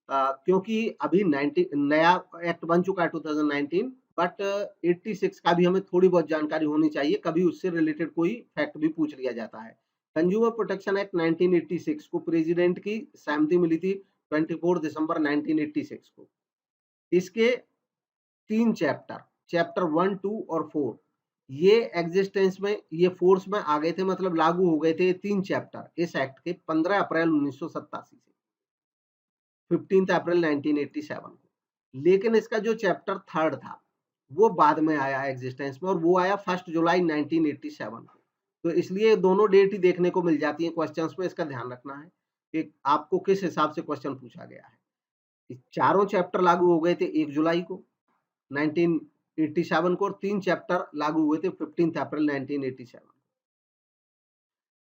क्योंकि अभी 90 नया एक्ट बन चुका है 2019, बट 86 का भी हमें थोड़ी बहुत जानकारी होनी चाहिए, कभी उससे रिलेटेड कोई फैक्ट भी पूछ लिया जाता है। कंज्यूमर प्रोटेक्शन एक्ट 1986 को प्रेसिडेंट की सहमति मिली थी 24 दिसंबर 1986 को। इसके 3 चैप्टर, चैप्टर 1, 2 और 4 ये एग्जिस्टेंस में, ये फोर्स में आ गए थे, मतलब लागू हो गए थे 3 चैप्टर इस एक्ट के 15 अप्रैल 1987 से 15 अप्रैल 1987 को। लेकिन इसका जो चैप्टर 3 था वो बाद में आया एग्जिस्टेंस में, और वो आया 1 जुलाई 1987 को। तो इसलिए दोनों डेट ही देखने को मिल जाती है क्वेश्चंस में, इसका ध्यान रखना है कि आपको किस हिसाब से क्वेश्चन पूछा गया है। चारों चैप्टर लागू हो गए थे 1 जुलाई को 1987 को, और 3 चैप्टर लागू हुए थे 15 अप्रैल 1987।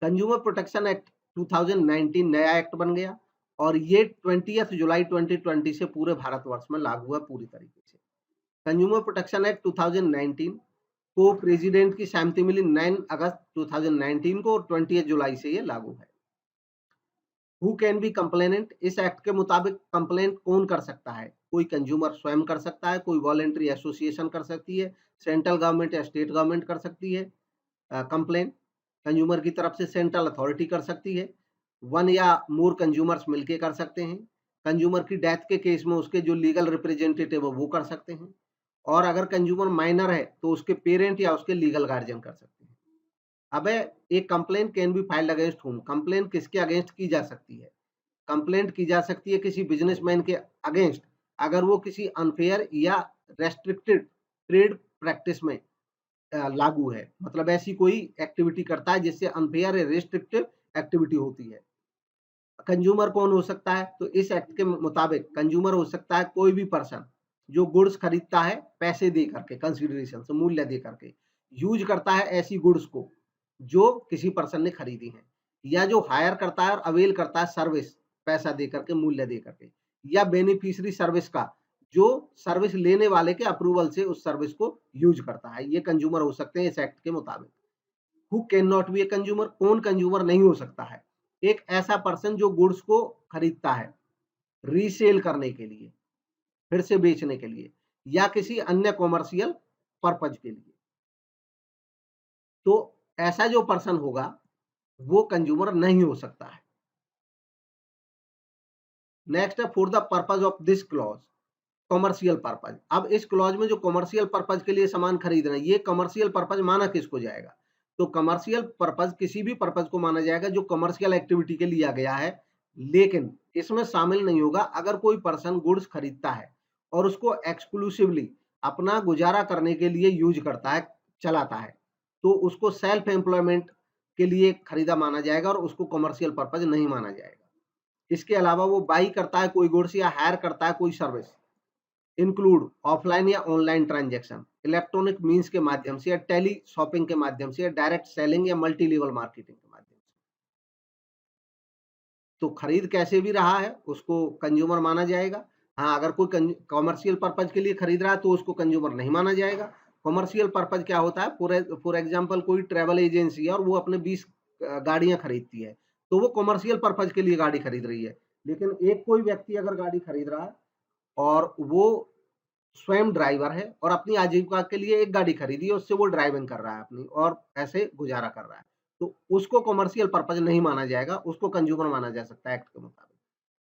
कंज्यूमर प्रोटेक्शन एक्ट 2019 नया एक्ट बन गया और ये 20 जुलाई 2020 से पूरे भारतवर्ष में लागू हुआ पूरी तरीके से। कंज्यूमर प्रोटेक्शन एक्ट 2019 को प्रेसिडेंट की सहमति मिली 9 अगस्त 2019 को, और 20 जुलाई से ये लागू है। हु कैन बी कंप्लेनेंट, इस एक्ट के मुताबिक कंप्लेंट कौन कर सकता है? कोई कंज्यूमर स्वयं कर सकता है, कोई वॉलंटरी एसोसिएशन कर सकती है, सेंट्रल गवर्नमेंट या स्टेट गवर्नमेंट कर सकती है कंप्लेंट कंज्यूमर की तरफ से, सेंट्रल अथॉरिटी कर सकती है, 1 या मोर कंज्यूमर्स मिलके कर सकते हैं, कंज्यूमर की डेथ के केस में उसके जो लीगल रिप्रेजेंटेटिव है वो कर सकते हैं, और अगर कंज्यूमर माइनर है तो उसके पेरेंट या उसके लीगल गार्जियन कर सकते हैं। अब एक complaint can be filed against whom, complaint किसके अगेंस्ट की जा सकती है? कंप्लेंट की जा सकती है किसी बिजनेसमैन के अगेंस्ट, अगर वो किसी अनफेयर या रेस्ट्रिक्टेड ट्रेड प्रैक्टिस में लागू है, मतलब ऐसी कोई एक्टिविटी करता है जिससे अनफेयर या रेस्ट्रिक्टिव एक्टिविटी होती है। कंज्यूमर कौन हो सकता है? तो इस एक्ट के मुताबिक कंज्यूमर हो सकता है कोई भी पर्सन जो गुड्स खरीदता है पैसे दे करके, कंसिडरेशन से, मूल्य दे करके, यूज करता है ऐसी गुड्स को जो किसी पर्सन ने खरीदी है, या जो हायर करता है और अवेल करता है सर्विस पैसा दे करके, मूल्य दे करके, या बेनिफिशियरी सर्विस का जो सर्विस लेने वाले के अप्रूवल से उस सर्विस को यूज करता है, ये कंज्यूमर हो सकते हैं इस एक्ट के मुताबिक। Who can not be a consumer, कौन कंज्यूमर नहीं हो सकता है? एक ऐसा पर्सन जो गुड्स को खरीदता है रीसेल करने के लिए, फिर से बेचने के लिए, या किसी अन्य कॉमर्शियल पर्पज के लिए, तो ऐसा जो पर्सन होगा वो कंज्यूमर नहीं हो सकता है। नेक्स्ट है for the purpose of this clause, commercial purpose. अब इस क्लॉज में जो कॉमर्शियल पर्पज के लिए सामान खरीद रहे हैं, ये कॉमर्शियल पर्पज माना किसको जाएगा? तो कॉमर्शियल पर्पज किसी भी पर्पज को माना जाएगा जो कॉमर्शियल एक्टिविटी के लिए लिया गया है, लेकिन इसमें शामिल नहीं होगा अगर कोई पर्सन गुड्स खरीदता है और उसको एक्सक्लूसिवली अपना गुजारा करने के लिए यूज करता है, चलाता है, तो उसको सेल्फ एम्प्लॉयमेंट के लिए खरीदा माना जाएगा और उसको कॉमर्शियल पर्पज नहीं माना जाएगा। इसके अलावा वो बाई करता है कोई गुड्स या हायर करता है कोई सर्विस, इंक्लूड ऑफलाइन या ऑनलाइन ट्रांजैक्शन, इलेक्ट्रॉनिक मींस के माध्यम से, या टेली शॉपिंग के माध्यम से, या डायरेक्ट सेलिंग या मल्टी लेवल मार्केटिंग के माध्यम से। तो खरीद कैसे भी रहा है उसको कंज्यूमर माना जाएगा। हाँ, अगर कोई कॉमर्शियल पर्पज के लिए खरीद रहा है तो उसको कंज्यूमर नहीं माना जाएगा। कॉमर्शियल पर्पज क्या होता है? फॉर एग्जाम्पल कोई ट्रेवल एजेंसी है और वो अपने 20 गाड़ियां खरीदती है, तो वो कॉमर्शियल पर्पज के लिए गाड़ी खरीद रही है। लेकिन एक कोई व्यक्ति अगर गाड़ी खरीद रहा है और वो स्वयं ड्राइवर है और अपनी आजीविका के लिए एक गाड़ी खरीदी है, उससे वो ड्राइविंग कर रहा है अपनी और ऐसे गुज़ारा कर रहा है। तो उसको कमर्शियल पर्पज़ नहीं माना जाएगा, उसको कंज़्यूमर माना जा सकता है एक्ट के मुताबिक।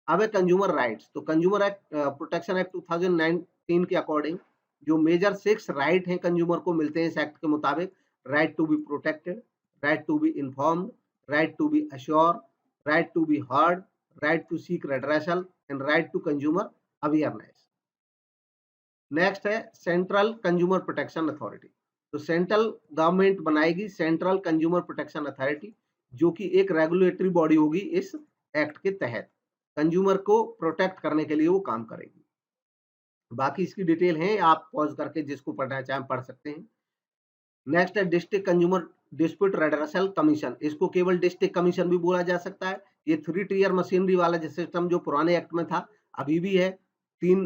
अब है कंज़्यूमर राइट्स, तो कंज़्यूमर एक्ट प्रोटेक्शन एक्ट 2019 के अकॉर्डिंग जो मेजर 6 राइट हैं कंज़्यूमर को मिलते हैं इस एक्ट के मुताबिक, right to be protected, right to be informed, right to be assured, right to be heard, right to seek redressal and right to consumer awareness. Next है central consumer protection authority. तो central government बनाएगी central consumer protection authority, जो कि एक regulatory body होगी इस act के तहत, कंज्यूमर को प्रोटेक्ट करने के लिए वो काम करेगी। बाकी इसकी डिटेल है, आप पॉज करके जिसको पढ़ना चाहें पढ़ सकते हैं। नेक्स्ट है district consumer dispute redressal commission, इसको केवल डिस्ट्रिक्ट कमीशन भी बोला जा सकता है। ये 3 टियर मशीनरी वाला जो सिस्टम जो पुराने एक्ट में था, अभी भी है। 3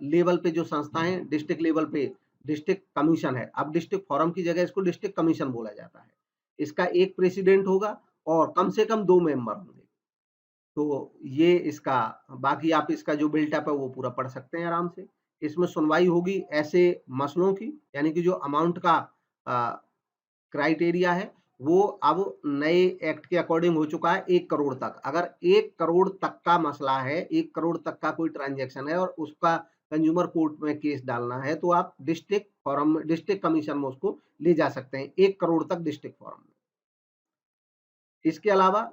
लेवल पे जो संस्थाएं हैं, डिस्ट्रिक्ट लेवल पे डिस्ट्रिक्ट कमीशन है, अब डिस्ट्रिक्ट फोरम की जगह इसको डिस्ट्रिक्ट कमीशन बोला जाता है। इसका एक प्रेसिडेंट होगा और कम से कम 2 मेंबर होंगे। तो ये इसका, बाकी आप इसका जो बिल्टअप है वो पूरा पढ़ सकते हैं आराम से। इसमें सुनवाई होगी ऐसे मसलों की, यानी कि जो अमाउंट का क्राइटेरिया है वो अब नए एक्ट के अकॉर्डिंग हो चुका है 1 करोड़ तक। अगर 1 करोड़ तक का मसला है, 1 करोड़ तक का कोई ट्रांजैक्शन है और उसका कंज्यूमर कोर्ट में केस डालना है, तो आप डिस्ट्रिक्ट फोरम में, डिस्ट्रिक्ट कमीशन में उसको ले जा सकते हैं 1 करोड़ तक डिस्ट्रिक्ट फोरम में। इसके अलावा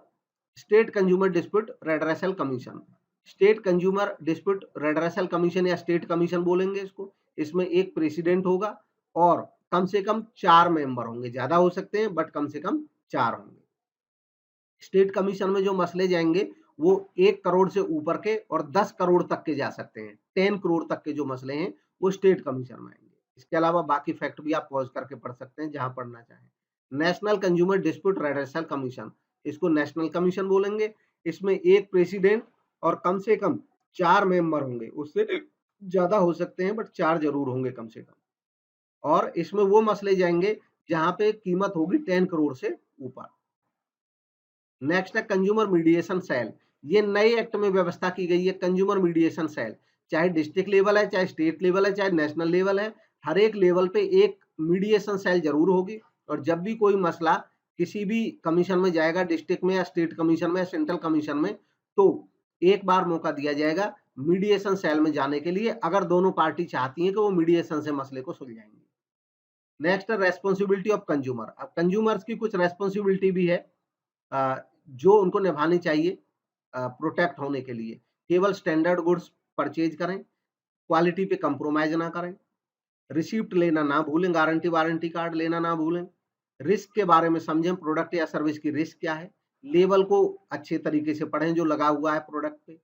state consumer dispute redressal commission, state consumer dispute redressal commission या स्टेट कमीशन बोलेंगे इसको। इसमें एक प्रेसिडेंट होगा और कम से कम 4 मेंबर होंगे, ज्यादा हो सकते हैं बट कम से कम 4 होंगे। स्टेट कमीशन में जो मसले जाएंगे वो 1 करोड़ से ऊपर के और 10 करोड़ तक के जा सकते हैं। 10 करोड़ तक के जो मसले हैं वो स्टेट कमीशन में आएंगे। इसके अलावा बाकी फैक्ट भी आप पॉज करके पढ़ सकते हैं जहां पढ़ना चाहें। National consumer dispute redressal commission, इसको नेशनल कमीशन बोलेंगे। इसमें एक प्रेसिडेंट और कम से कम 4 मेंबर होंगे, उससे ज्यादा हो सकते हैं बट 4 जरूर होंगे कम से कम। और इसमें वो मसले जाएंगे जहां पे कीमत होगी 10 करोड़ से ऊपर। नेक्स्ट है कंज्यूमर मीडिएशन सेल, ये नए एक्ट में व्यवस्था की गई है कंज्यूमर मीडिएशन सेल। चाहे डिस्ट्रिक्ट लेवल है, चाहे स्टेट लेवल है, चाहे नेशनल लेवल है, हर एक लेवल पे एक मीडिएशन सेल जरूर होगी। और जब भी कोई मसला किसी भी कमीशन में जाएगा, डिस्ट्रिक्ट में या स्टेट कमीशन में या सेंट्रल कमीशन में, तो एक बार मौका दिया जाएगा मीडिएशन सेल में जाने के लिए, अगर दोनों पार्टी चाहती हैं कि वो मीडिएशन से मसले को सुलझाएंगे। नेक्स्ट है रेस्पॉन्सिबिलिटी ऑफ कंज्यूमर। अब कंज्यूमर्स की कुछ रेस्पॉन्सिबिलिटी भी है जो उनको निभानी चाहिए प्रोटेक्ट होने के लिए। केवल स्टैंडर्ड गुड्स परचेज करें, क्वालिटी पे कंप्रोमाइज ना करें, रिसिप्ट लेना ना भूलें, गारंटी वारंटी कार्ड लेना ना भूलें, रिस्क के बारे में समझें, प्रोडक्ट या सर्विस की रिस्क क्या है, लेवल को अच्छे तरीके से पढ़ें जो लगा हुआ है प्रोडक्ट पे,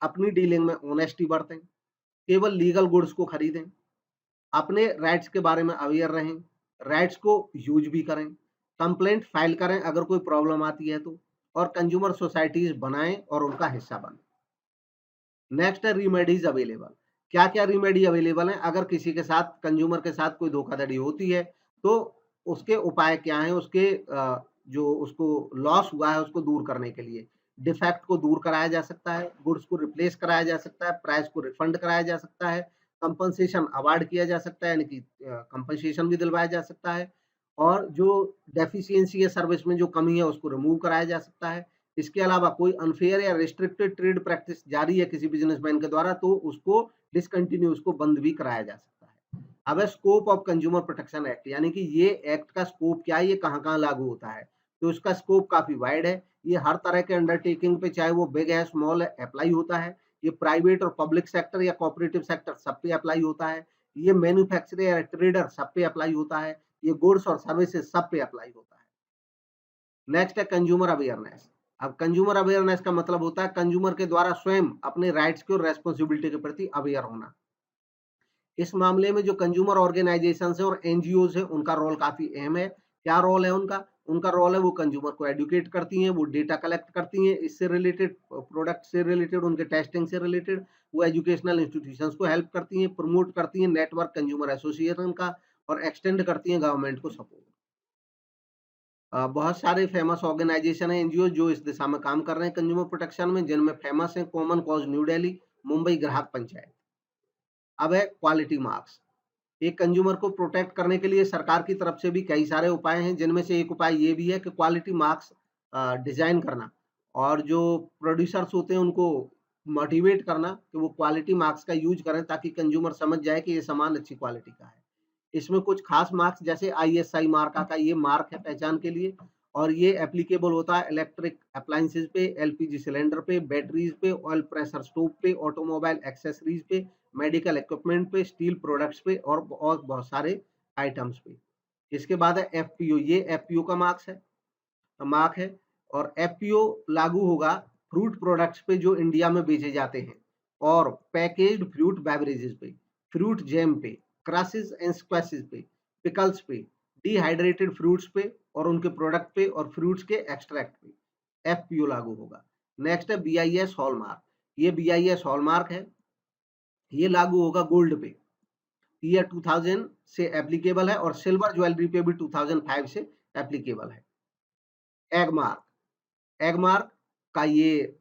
अपनी डीलिंग में ऑनेस्टी बरतें, केवल लीगल गुड्स को खरीदें, अपने राइट्स के बारे में अवेयर रहें, राइट्स को यूज भी करें, कंप्लेंट फाइल करें अगर कोई प्रॉब्लम आती है तो, और कंज्यूमर सोसाइटीज बनाएं और उनका हिस्सा बनें। नेक्स्ट है रीमेडीज अवेलेबल, क्या क्या रीमेडी अवेलेबल है अगर किसी के साथ, कंज्यूमर के साथ कोई धोखाधड़ी होती है तो उसके उपाय क्या हैं, उसके जो उसको लॉस हुआ है उसको दूर करने के लिए। डिफेक्ट को दूर कराया जा सकता है, गुड्स को रिप्लेस कराया जा सकता है, प्राइस को रिफंड कराया जा सकता है, कंपनसेशन अवार्ड किया जा सकता है, यानी कि कंपनसेशन भी दिलवाया जा सकता है, और जो डेफिशिएंसी है सर्विस में जो कमी है उसको रिमूव कराया जा सकता है। इसके अलावा कोई अनफेयर या रिस्ट्रिक्टेड ट्रेड प्रैक्टिस जारी है किसी बिजनेसमैन के द्वारा तो उसको डिसकंटिन्यू, उसको बंद भी कराया जा सकता है। अब है scope of consumer protection act, यानी कि ये एक्ट का स्कोप क्या है, ये कहाँ कहाँ लागू होता है। तो इसका स्कोप काफी वाइड है, ये हर तरह के अंडरटेकिंग पे, चाहे वो बिग है स्मॉल है, अप्लाई होता है। ये प्राइवेट और पब्लिक सेक्टर या कोऑपरेटिव सेक्टर सब पे अप्लाई होता है। ये मैन्युफैक्चरर या ट्रेडर सब पे अप्लाई होता है। ये गुड्स और सर्विसेज सब पे अप्लाई होता है। नेक्स्ट है कंज्यूमर अवेयरनेस। अब कंज्यूमर अवेयरनेस का मतलब होता है कंज्यूमर के द्वारा स्वयं अपने राइट्स के और रेस्पॉन्सिबिलिटी के प्रति अवेयर होना। इस मामले में जो कंज्यूमर ऑर्गेनाइजेशन है और एनजीओ है उनका रोल काफी अहम है। क्या रोल है उनका? उनका रोल है वो कंज्यूमर को एडुकेट करती हैं, वो डेटा कलेक्ट करती हैं, इससे रिलेटेड, प्रोडक्ट से रिलेटेड, उनके टेस्टिंग से रिलेटेड, वो एजुकेशनल इंस्टीट्यूशंस को हेल्प करती हैं, प्रमोट करती हैं नेटवर्क कंज्यूमर एसोसिएशन का, और एक्सटेंड करती हैं गवर्नमेंट को सपोर्ट। बहुत सारे फेमस ऑर्गेनाइजेशन है, एनजीओ जो इस दिशा में काम कर रहे हैं कंज्यूमर प्रोटेक्शन में, जिनमें फेमस है common cause new Delhi, Mumbai ग्राहक पंचायत। अब है क्वालिटी मार्क्स। एक कंज्यूमर को प्रोटेक्ट करने के लिए सरकार की तरफ से भी कई सारे उपाय हैं, जिनमें से एक उपाय ये भी है कि क्वालिटी मार्क्स डिजाइन करना और जो प्रोड्यूसर्स होते हैं उनको मोटिवेट करना कि वो क्वालिटी मार्क्स का यूज करें ताकि कंज्यूमर समझ जाए कि ये सामान अच्छी क्वालिटी का है। इसमें कुछ खास मार्क्स जैसे आईएसआई मार्क का ये मार्क है पहचान के लिए, और ये एप्लीकेबल होता है इलेक्ट्रिक अप्लायंसेस पे, एलपीजी सिलेंडर पे, बैटरीज पे, ऑयल प्रेशर स्टोव पे, ऑटोमोबाइल एक्सेसरीज पे, मेडिकल इक्विपमेंट पे, स्टील प्रोडक्ट्स पे और बहुत सारे आइटम्स पे। इसके बाद है एफपीओ, ये एफपीओ का मार्क है और एफपीओ लागू होगा फ्रूट प्रोडक्ट्स पे जो इंडिया में बेचे जाते हैं और पैकेज्ड फ्रूट बेवरेजेस पे, फ्रूट जैम पे, क्रशेस एंड स्क्वैशेस पे, पिकल्स पे, डिहाइड्रेटेड फ्रूट्स पे और उनके प्रोडक्ट पे और फ्रूट्स के एक्सट्रैक्ट पे एफपीओ लागू होगा। नेक्स्ट है बीआईएस हॉलमार्क, ये बीआईएस हॉलमार्क है, ये लागू होगा गोल्ड पे, ईयर 2000 से एप्लीकेबल है और सिल्वर ज्वेलरी पे भी 2005 से एप्लीकेबल है। एगमार्क का ये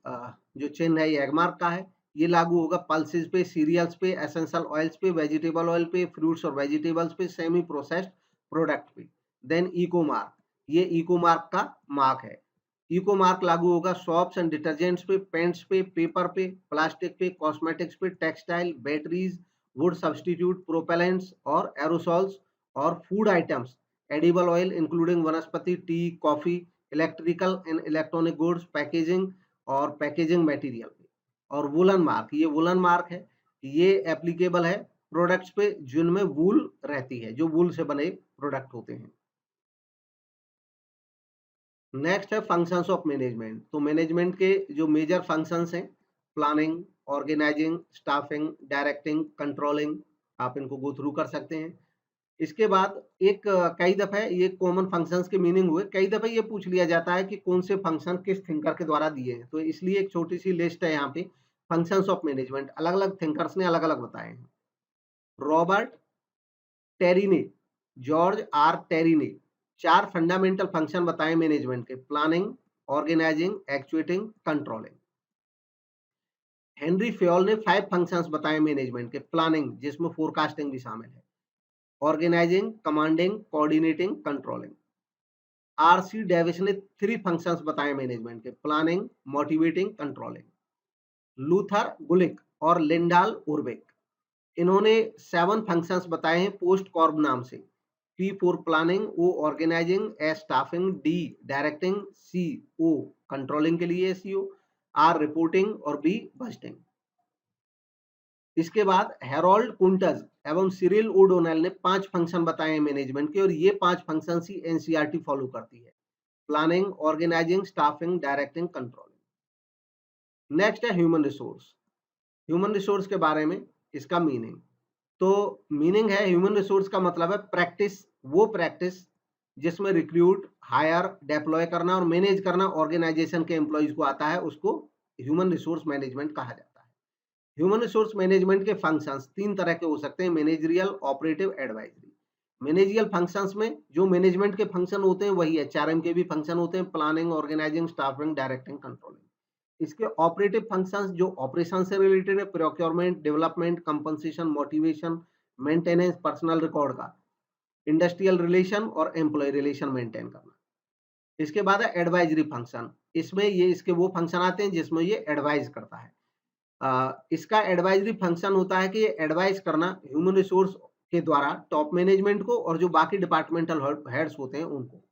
जो चिन्ह है ये एगमार्क का है, ये लागू होगा पल्सेस पे, सीरियल्स पे, एसेंशियल ऑयल्स पे, वेजिटेबल ऑयल पे, फ्रूट्स और वेजिटेबल्स पे, सेमी प्रोसेस्ड प्रोडक्ट पे। देन इको मार्क, ये इको मार्क का मार्क है। इको मार्क लागू होगा शॉप्स एंड डिटर्जेंट्स पे, पेंट्स पे, पेपर पे, प्लास्टिक पे, कॉस्मेटिक्स पे, textile, batteries, wood substitute, propellants और एरोसॉल्स और food items, edible oil including vanaspati, tea, coffee, electrical and electronic goods, packaging और पैकेजिंग मटेरियल पे। और वुलन मार्क, ये वुलन मार्क है, ये एप्लीकेबल है प्रोडक्ट्स पे जिनमें वूल रहती है, जो वूल से बने प्रोडक्ट होते हैं। नेक्स्ट है फंक्शंस ऑफ मैनेजमेंट। तो मैनेजमेंट के जो मेजर फंक्शंस हैं, planning, organising, staffing, directing, controlling, आप इनको गो थ्रू कर सकते हैं। इसके बाद एक कई दफे ये कॉमन फंक्शंस के मीनिंग हुए, कई दफे ये पूछ लिया जाता है कि कौन से फंक्शन किस थिंकर के द्वारा दिए हैं, तो इसलिए एक छोटी सी लिस्ट है यहाँ पे फंक्शंस ऑफ मैनेजमेंट, अलग अलग थिंकर्स ने अलग अलग बताए हैं। रॉबर्ट टेरी ने, जॉर्ज आर टेरी ने 4 फंडामेंटल फंक्शन बताए मैनेजमेंट के, planning, organising, actuating, controlling. Henry Fayol ने 5 फंक्शंस बताए मैनेजमेंट के, प्लानिंग जिसमें फोरकास्टिंग भी शामिल है, organising, commanding, coordinating, controlling. RC Davis ने 3 फंक्शंस बताए मैनेजमेंट के, planning, motivating, controlling. Luther Gulick और लिंडाल उर्बिक, इन्होंने 7 फंक्शंस बताए हैं पोस्ट कॉर्ब नाम से, P for planning, O organising, S staffing, D directing, C O controlling के लिए एसईओ, आर रिपोर्टिंग और बी बजटिंग। इसके बाद हेरोल्ड कुंटज एवं सिरिल ओडोनेल ने 5 फंक्शन बताए हैं मैनेजमेंट के और ये 5 फंक्शन ही एनसीईआरटी फॉलो करती है, planning, organising, staffing, directing, controlling. Next है ह्यूमन रिसोर्स। ह्यूमन रिसोर्स के बारे में इसका मीनिंग, तो मीनिंग है ह्यूमन रिसोर्स का मतलब है प्रैक्टिस, वो प्रैक्टिस जिसमें रिक्रूट, हायर, डेप्लॉय करना और मैनेज करना ऑर्गेनाइजेशन के एम्प्लॉइज को आता है, उसको ह्यूमन रिसोर्स मैनेजमेंट कहा जाता है। ह्यूमन रिसोर्स मैनेजमेंट के फंक्शंस 3 तरह के हो सकते हैं, managerial, operative, advisory. Managerial functions में जो मैनेजमेंट के फंक्शन होते हैं वही एचआरएम के भी फंक्शन होते हैं, planning, organising, staffing, directing, controlling. इसके ऑपरेटिव फंक्शंस जो ऑपरेशन से रिलेटेड है, procurement, development, compensation, motivation, maintenance, personal record का, इंडस्ट्रियल रिलेशन और एम्प्लॉय रिलेशन मेंटेन करना। इसके बाद है एडवाइजरी फंक्शन, इसमें ये इसके वो फंक्शन आते हैं जिसमें ये एडवाइज करता है। इसका एडवाइजरी फंक्शन होता है कि ये एडवाइस करना ह्यूमन रिसोर्स के द्वारा टॉप मैनेजमेंट को और जो बाकी डिपार्टमेंटल हेड्स होते हैं उनको।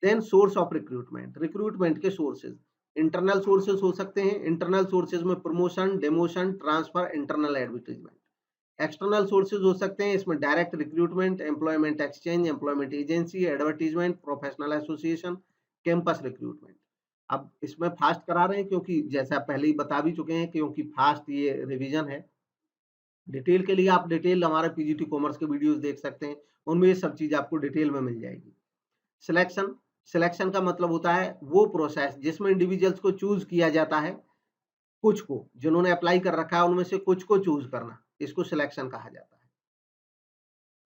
Then source of recruitment, recruitment के सोर्सेज, इंटरनल सोर्सेज हो सकते हैं, इंटरनल सोर्सेज में promotion, demotion, transfer, internal advertisement. External sources हो सकते हैं, इसमें direct recruitment, employment exchange, employment agency, advertisement, professional association, campus recruitment. अब इसमें फास्ट करा रहे हैं क्योंकि जैसा पहले ही बता भी चुके हैं, क्योंकि फास्ट ये रिवीजन है। डिटेल के लिए आप डिटेल हमारे पीजीटी कॉमर्स के वीडियोस देख सकते हैं, उनमें ये सब चीज आपको डिटेल में मिल जाएगी। सिलेक्शन, सिलेक्शन का मतलब होता है वो प्रोसेस जिसमें इंडिविजुअल्स को चूज किया जाता है, कुछ को जिन्होंने अप्लाई कर रखा है उनमें से कुछ को चूज करना, इसको सिलेक्शन कहा जाता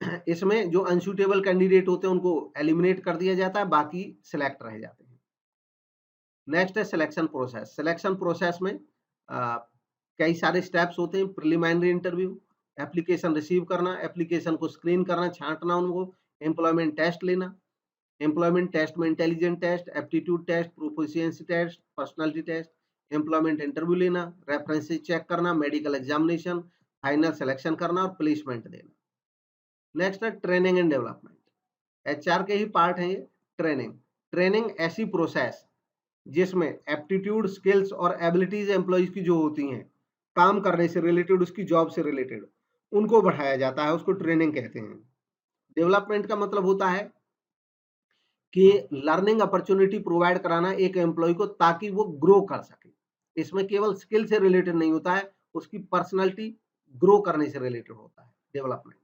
है। इसमें जो अनसूटेबल कैंडिडेट होते हैं उनको एलिमिनेट कर दिया जाता है, बाकी सिलेक्ट रह जाते हैं। नेक्स्ट है सिलेक्शन प्रोसेस। सिलेक्शन प्रोसेस में कई सारे स्टेप्स होते हैं, प्रिलिमिनरी इंटरव्यू, एप्लीकेशन रिसीव करना, एप्लीकेशन को स्क्रीन करना, छांटना उनको, एम्प्लॉयमेंट टेस्ट लेना, एम्प्लॉयमेंट टेस्ट में intelligent test, aptitude test, proficiency test, personality test, employment interview लेना, रेफरेंसेस चेक करना, मेडिकल एग्जामिनेशन, फाइनल सिलेक्शन करना और प्लेसमेंट देना। नेक्स्ट है ट्रेनिंग एंड डेवलपमेंट। एचआर के ही पार्ट है ये ट्रेनिंग। ट्रेनिंग ऐसी प्रोसेस जिसमें एप्टीट्यूड, स्किल्स और एबिलिटीज एम्प्लॉयज की जो होती हैं काम करने से रिलेटेड, उसकी जॉब से रिलेटेड, उनको बढ़ाया जाता है, उसको ट्रेनिंग कहते हैं। डेवलपमेंट का मतलब होता है कि लर्निंग अपॉर्चुनिटी प्रोवाइड कराना एक एम्प्लॉय को ताकि वो ग्रो कर सके। इसमें केवल स्किल से रिलेटेड नहीं होता है, उसकी पर्सनालिटी ग्रो करने से रिलेटेड होता है डेवलपमेंट।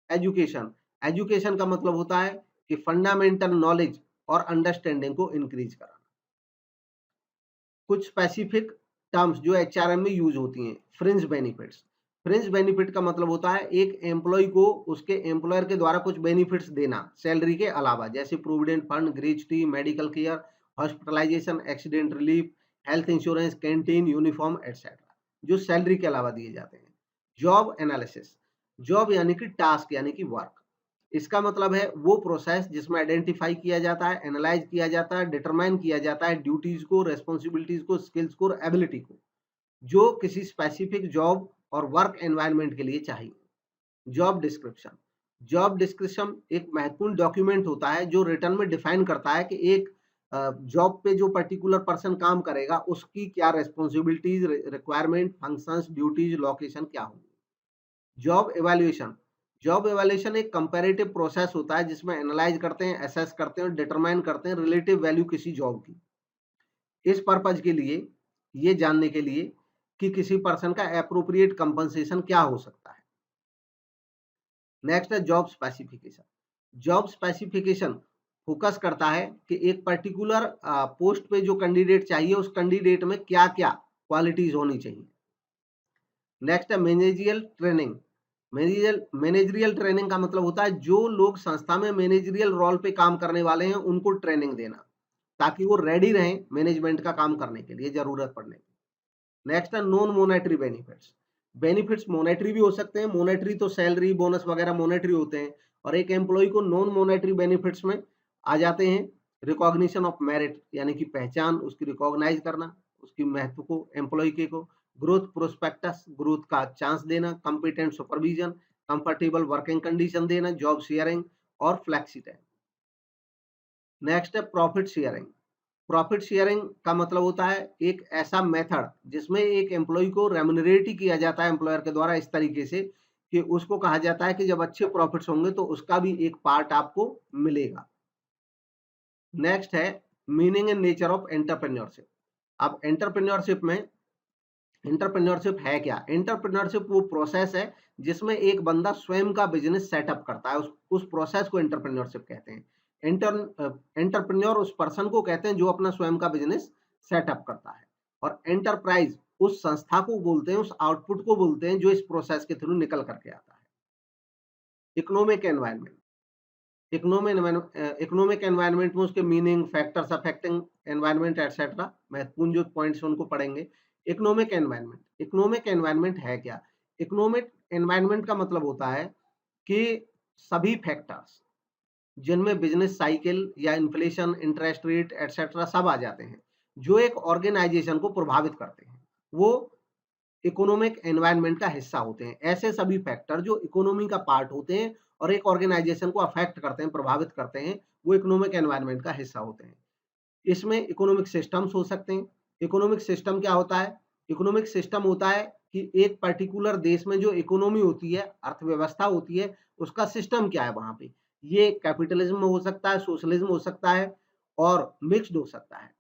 एजुकेशन, एजुकेशन का मतलब होता है कि फंडामेंटल नॉलेज और अंडरस्टैंडिंग को इंक्रीज कराना। कुछ स्पेसिफिक टर्म्स जो एचआरएम में यूज होती हैं। फ्रिंज बेनिफिट्स, फ्रिंज बेनिफिट का मतलब होता है एक एम्प्लॉय को उसके एम्प्लॉयर के द्वारा कुछ बेनिफिट्स देना सैलरी के अलावा, जैसे provident fund, gratuity, medical care, hospitalisation, accident relief, health insurance, canteen, uniform etcetera, जो सैलरी के अलावा दिए जाते हैं। जॉब एनालिसिस, जॉब यानी कि टास्क यानी कि वर्क, इसका मतलब है वो प्रोसेस जिसमें आइडेंटिफाई किया जाता है, एनालाइज किया जाता है, डिटरमाइन किया जाता है ड्यूटीज को, रेस्पॉन्सिबिलिटीज को, स्किल्स को और एबिलिटी को, जो किसी स्पेसिफिक जॉब और वर्क एनवायरनमेंट के लिए चाहिए। जॉब डिस्क्रिप्शन, जॉब डिस्क्रिप्शन एक महत्वपूर्ण डॉक्यूमेंट होता है जो रिटर्न में डिफाइन करता है कि एक जॉब पे जो पर्टिकुलर पर्सन काम करेगा उसकी क्या responsibilities, requirement, functions, duties, location क्या होंगी। जॉब इवैल्यूएशन, जॉब इवैल्यूएशन एक कंपैरेटिव प्रोसेस होता है जिसमें एनालाइज करते हैं, असेस करते हैं और डिटरमाइन करते हैं रिलेटिव वैल्यू किसी जॉब की, इस पर्पज के लिए, ये जानने के लिए कि किसी पर्सन का एप्रोप्रिएट कंपनसेशन क्या हो सकता है। नेक्स्ट है job specification. Job specification focus करता है कि एक पर्टिकुलर पोस्ट पे जो कैंडिडेट चाहिए उस कैंडिडेट में क्या क्या क्वालिटीज होनी चाहिए। नेक्स्ट है मैनेजरियल ट्रेनिंग। मैनेजरियल ट्रेनिंग का मतलब होता है जो लोग संस्था में मैनेजरियल रोल पे काम करने वाले हैं उनको ट्रेनिंग देना ताकि वो रेडी रहें मैनेजमेंट का काम करने के लिए जरूरत पड़ने की। नेक्स्ट है non monetary benefits. Benefits monetary भी हो सकते हैं, मोनेटरी तो सैलरी, बोनस वगैरह मोनेटरी होते हैं, और एक एम्प्लॉय को नॉन मोनेटरी बेनिफिट्स में आ जाते हैं रिकॉग्निशन ऑफ मेरिट यानी कि पहचान, उसकी रिकॉग्नाइज करना, उसकी महत्व को, एम्प्लॉय के को, ग्रोथ प्रोस्पेक्टस, ग्रोथ का चांस देना, competent supervision, comfortable working condition देना, जॉब शेयरिंग और फ्लेक्सी टाइम। नेक्स्ट है प्रॉफिट शेयरिंग। प्रॉफिट शेयरिंग का मतलब होता है एक ऐसा मेथड जिसमें एक एम्प्लॉय को रेम्यूनरेट ही किया जाता है एम्प्लॉयर के द्वारा इस तरीके से कि उसको कहा जाता है कि जब अच्छे प्रॉफिट्स होंगे तो उसका भी एक पार्ट आपको मिलेगा। नेक्स्ट है meaning and nature of entrepreneurship. अब एंटरप्रेन्योरशिप है क्या? एंटरप्रेन्योरशिप वो प्रोसेस है जिसमें एक बंदा स्वयं का बिजनेस सेटअप करता है, उस प्रोसेस को एंटरप्रेन्योरशिप कहते हैं। एंटरप्रेन्योर उस पर्सन को कहते हैं जो अपना स्वयं का बिजनेस सेटअप करता है, और एंटरप्राइज उस संस्था को बोलते हैं, उस आउटपुट को बोलते हैं जो इस प्रोसेस के थ्रू निकल करके आता है। इकोनॉमिक एनवायरनमेंट, इकोनॉमिक एनवायरनमेंट में उसके meaning, factors affecting environment etcetera, महत्वपूर्ण जो पॉइंट्स उनको पढ़ेंगे। इकोनॉमिक एनवायरनमेंट, इकोनॉमिक एनवायरनमेंट है क्या? इकोनॉमिक एनवायरनमेंट का मतलब होता है कि सभी फैक्टर्स जिनमें बिजनेस साइकिल या इन्फ्लेशन, इंटरेस्ट रेट एटसेट्रा सब आ जाते हैं जो एक ऑर्गेनाइजेशन को प्रभावित करते हैं, वो इकोनॉमिक एनवायरनमेंट का हिस्सा होते हैं। ऐसे सभी फैक्टर जो इकोनॉमी का पार्ट होते हैं और एक ऑर्गेनाइजेशन को अफेक्ट करते हैं, प्रभावित करते हैं, वो इकोनॉमिक एनवायरनमेंट का हिस्सा होते हैं। इसमें इकोनॉमिक सिस्टम्स हो सकते हैं। इकोनॉमिक सिस्टम क्या होता है? इकोनॉमिक सिस्टम होता है कि एक पर्टिकुलर देश में जो इकोनॉमी होती है, अर्थव्यवस्था होती है, उसका सिस्टम क्या है वहां पे। ये कैपिटलिज्म हो सकता है, सोशलिज्म हो सकता है और मिक्स्ड हो सकता है।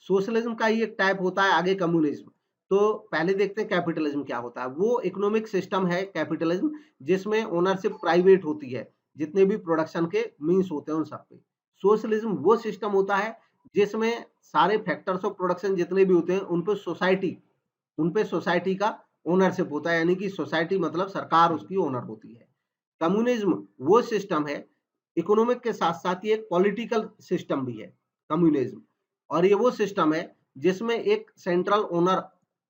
सोशलिज्म का ही एक टाइप होता है, आगे कम्युनिज्म। तो पहले देखते हैं कैपिटलिज्म क्या होता है। वो इकोनॉमिक सिस्टम है कैपिटलिज्म जिसमें ओनरशिप प्राइवेट होती है, जितने भी प्रोडक्शन के मीन्स होते हैं उन सब पे। सोशलिज्म वो सिस्टम होता है जिसमें सारे फैक्टर्स ऑफ प्रोडक्शन जितने भी होते हैं उन पे सोसाइटी का ओनरशिप होता है, यानी कि सोसाइटी मतलब सरकार उसकी ओनर होती है। कम्युनिज्म वो सिस्टम है, इकोनॉमिक के साथ साथ ये एक पॉलिटिकल सिस्टम भी है कम्युनिज्म, और ये वो सिस्टम है जिसमें एक सेंट्रल ओनर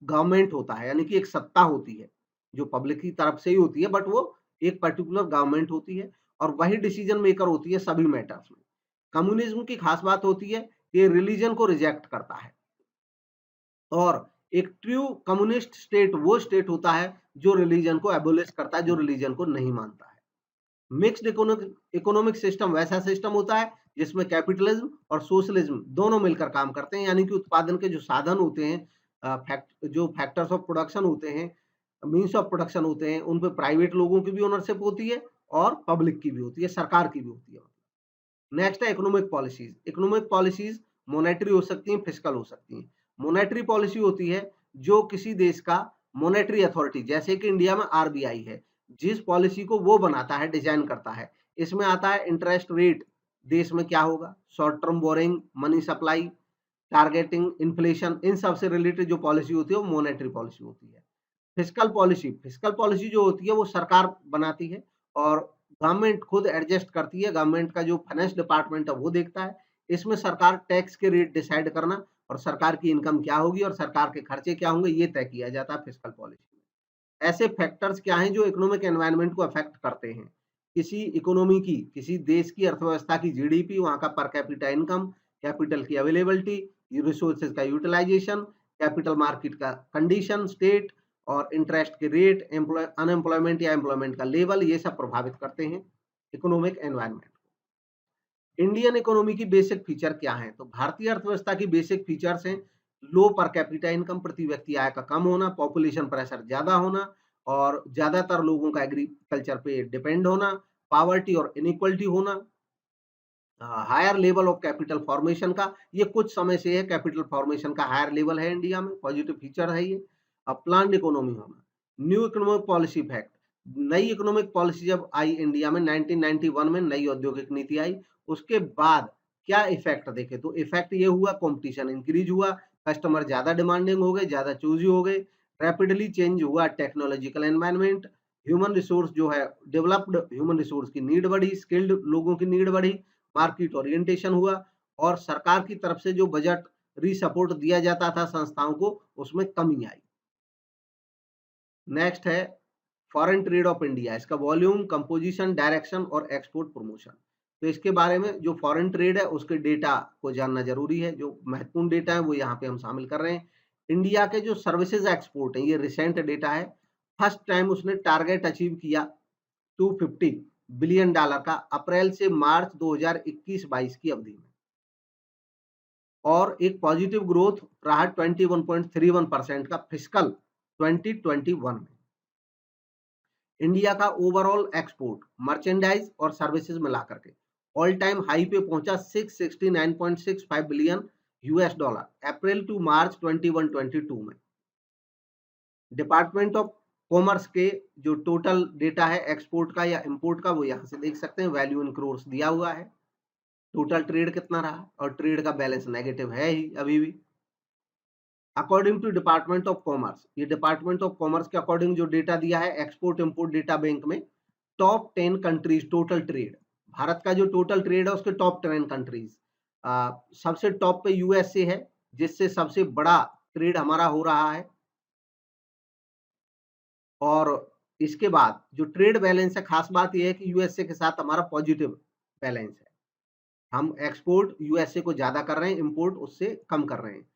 गवर्नमेंट होता है, यानी कि एक सत्ता होती है जो पब्लिक की तरफ से ही होती है, बट वो एक पर्टिकुलर गवर्नमेंट होती है और वही डिसीजन मेकर होती है सभी मैटर्स में। कम्युनिज्म की खास बात होती है कि रिलीजन को रिजेक्ट करता है और एक ट्रू कम्युनिस्ट स्टेट वो स्टेट होता है जो रिलीजन को एबोलिश करता है, जो रिलीजन को नहीं मानता है। मिक्स्ड इकोनॉमिक सिस्टम वैसा सिस्टम होता है जिसमें कैपिटलिज्म और सोशलिज्म दोनों मिलकर काम करते हैं, यानी कि उत्पादन के जो साधन होते हैं, जो फैक्टर्स ऑफ प्रोडक्शन होते हैं, मीन्स ऑफ प्रोडक्शन होते हैं, उन पे प्राइवेट लोगों की भी ओनरशिप होती है और पब्लिक की भी होती है, सरकार की भी होती है। नेक्स्ट है economic policies. Economic policies monetary हो सकती हैं, फिस्कल हो सकती हैं। मोनेटरी पॉलिसी होती है जो किसी देश का मोनेटरी अथॉरिटी, जैसे कि इंडिया में आरबीआई है, जिस पॉलिसी को वो बनाता है, डिजाइन करता है। इसमें आता है इंटरेस्ट रेट, देश में क्या होगा, short term borrowing, money supply, targeting inflation, इन सब से रिलेटेड जो पॉलिसी होती है वो मोनेटरी पॉलिसी होती है। फिस्कल पॉलिसी जो होती है वो सरकार बनाती है और गवर्नमेंट खुद एडजस्ट करती है। गवर्नमेंट का जो फाइनेंस डिपार्टमेंट है वो देखता है। इसमें सरकार टैक्स के रेट डिसाइड करना और सरकार की इनकम क्या होगी और सरकार के खर्चे क्या होंगे ये तय किया जाता है फिस्कल पॉलिसी में। ऐसे फैक्टर्स क्या हैं जो इकोनॉमिक एनवायरनमेंट को अफेक्ट करते हैं। किसी इकोनॉमी की, किसी देश की अर्थव्यवस्था की जीडीपी, वहां का पर कैपिटा इनकम, कैपिटल की अवेलेबिलिटी, रिसोर्सेज का यूटिलाइजेशन, कैपिटल मार्केट का कंडीशन, स्टेट और इंटरेस्ट के रेट, अनएम्प्लॉयमेंट या एम्प्लॉयमेंट का लेवल, ये सब प्रभावित करते हैं इकोनॉमिक एनवायरनमेंट। इंडियन इकोनॉमी की बेसिक फीचर क्या है, तो भारतीय अर्थव्यवस्था की बेसिक फीचर्स हैं लो पर कैपिटा इनकम, प्रति व्यक्ति आय का कम होना, पॉपुलेशन प्रेशर ज्यादा होना और ज्यादातर लोगों का एग्रीकल्चर पे डिपेंड होना, पावर्टी और इनइक्वलिटी होना, higher level of capital formation का, ये कुछ समय से है, कैपिटल फॉर्मेशन का हायर लेवल है इंडिया में, पॉजिटिव फीचर है ये। अब प्लान्ड इकोनॉमी होना, न्यू इकोनॉमिक पॉलिसी फैक्ट, नई इकोनॉमिक पॉलिसी जब आई इंडिया में 1991 में नई औद्योगिक नीति आई, उसके बाद क्या इफेक्ट देखे, तो इफेक्ट ये हुआ कंपटीशन इंक्रीज हुआ, कस्टमर ज्यादा डिमांडिंग हो गए, ज्यादा चूजी हो गए, रैपिडली चेंज हुआ टेक्नोलॉजिकल एनवायरनमेंट, ह्यूमन रिसोर्स जो है डेवलप्ड ह्यूमन रिसोर्स की नीड बढ़ी, स्किल्ड लोगों की नीड बढ़ी, मार्केट ओरिएंटेशन हुआ और सरकार की तरफ से जो बजट रीसपोर्ट दिया जाता था संस्थाओं को उसमें कमी आई। नेक्स्ट है फॉरेन ट्रेड ऑफ इंडिया, इसका वॉल्यूम, कंपोजिशन, डायरेक्शन और एक्सपोर्ट प्रमोशन। तो इसके बारे में जो फॉरेन ट्रेड है उसके डेटा को जानना जरूरी है, जो महत्वपूर्ण डेटा है वो यहाँ पे हम शामिल कर रहे हैं। इंडिया के जो सर्विसेज एक्सपोर्ट है ये रिसेंट डेटा है, फर्स्ट टाइम उसने टारगेट अचीव किया $250 बिलियन का अप्रैल से मार्च 2021-22 की अवधि में और एक पॉजिटिव ग्रोथ रहा 21.31% का फिस्कल 2021 में। इंडिया का ओवरऑल एक्सपोर्ट मर्चेंडाइज और सर्विसेज मिला करके ऑल टाइम हाई पे पहुंचा 669.65 बिलियन $, अप्रैल टू मार्च 21-22 में। डिपार्टमेंट ऑफ कॉमर्स के जो टोटल डेटा है एक्सपोर्ट का या इंपोर्ट का वो यहाँ से देख सकते हैं, वैल्यू इन क्रोर्स दिया हुआ है, टोटल ट्रेड कितना रहा और ट्रेड का बैलेंस नेगेटिव है ही अभी भी। According to department of commerce, ये डिपार्टमेंट ऑफ कॉमर्स के अकॉर्डिंग जो डेटा दिया है एक्सपोर्ट इंपोर्ट डेटा बैंक में, top 10 countries total trade, Bharat का जो टोटल ट्रेड है उसके टॉप 10 कंट्रीज, सबसे टॉप पे यूएसए है जिससे सबसे बड़ा ट्रेड हमारा हो रहा है और इसके बाद जो ट्रेड बैलेंस है, खास बात यह है कि यूएसए के साथ हमारा पॉजिटिव बैलेंस है, हम एक्सपोर्ट यूएसए को ज्यादा कर रहे हैं, इंपोर्ट उससे कम कर रहे हैं।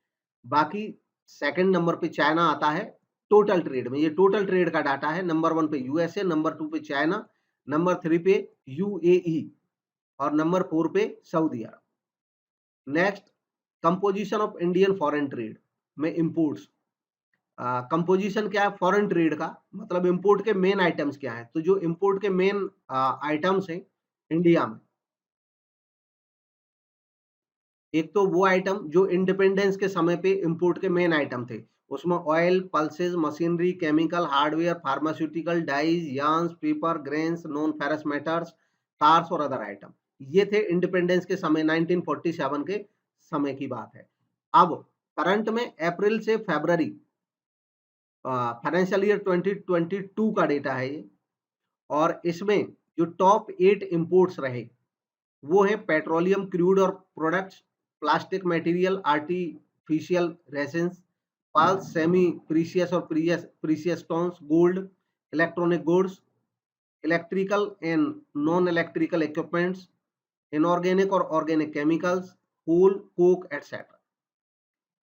बाकी सेकंड नंबर पे चाइना आता है टोटल ट्रेड में, ये टोटल ट्रेड का डाटा है, नंबर 1 पे यूएसए, नंबर 2 पे चाइना, नंबर 3 पे यूएई और नंबर 4 पे Saudi Arab. Next, composition of Indian foreign trade में इंपोर्ट्स, कंपोजिशन क्या है फॉरेन ट्रेड का, मतलब इंपोर्ट के मेन आइटम्स क्या है, तो जो इंपोर्ट के मेन आइटम्स हैं इंडिया में, एक तो वो आइटम जो इंडिपेंडेंस के समय पे इंपोर्ट के मेन आइटम थे, उसमें oil, pulses, machinery, chemical, hardware, pharmaceutical, dyes, yarns, paper, grains, non ferrous metals, cars और अदर आइटम, ये थे इंडिपेंडेंस के समय 1947 के समय की बात है। अब करंट में अप्रैल से फरवरी फाइनेंशियल ईयर 2022 का डेटा है ये और इसमें जो टॉप 8 इंपोर्ट्स रहे वो है पेट्रोलियम क्रूड और products, plastic material, artificial resins, pulse, semi precious और precious stones, gold, electronic goods, electrical and non electrical equipments, inorganic और organic chemicals, fuel, coke etcetera.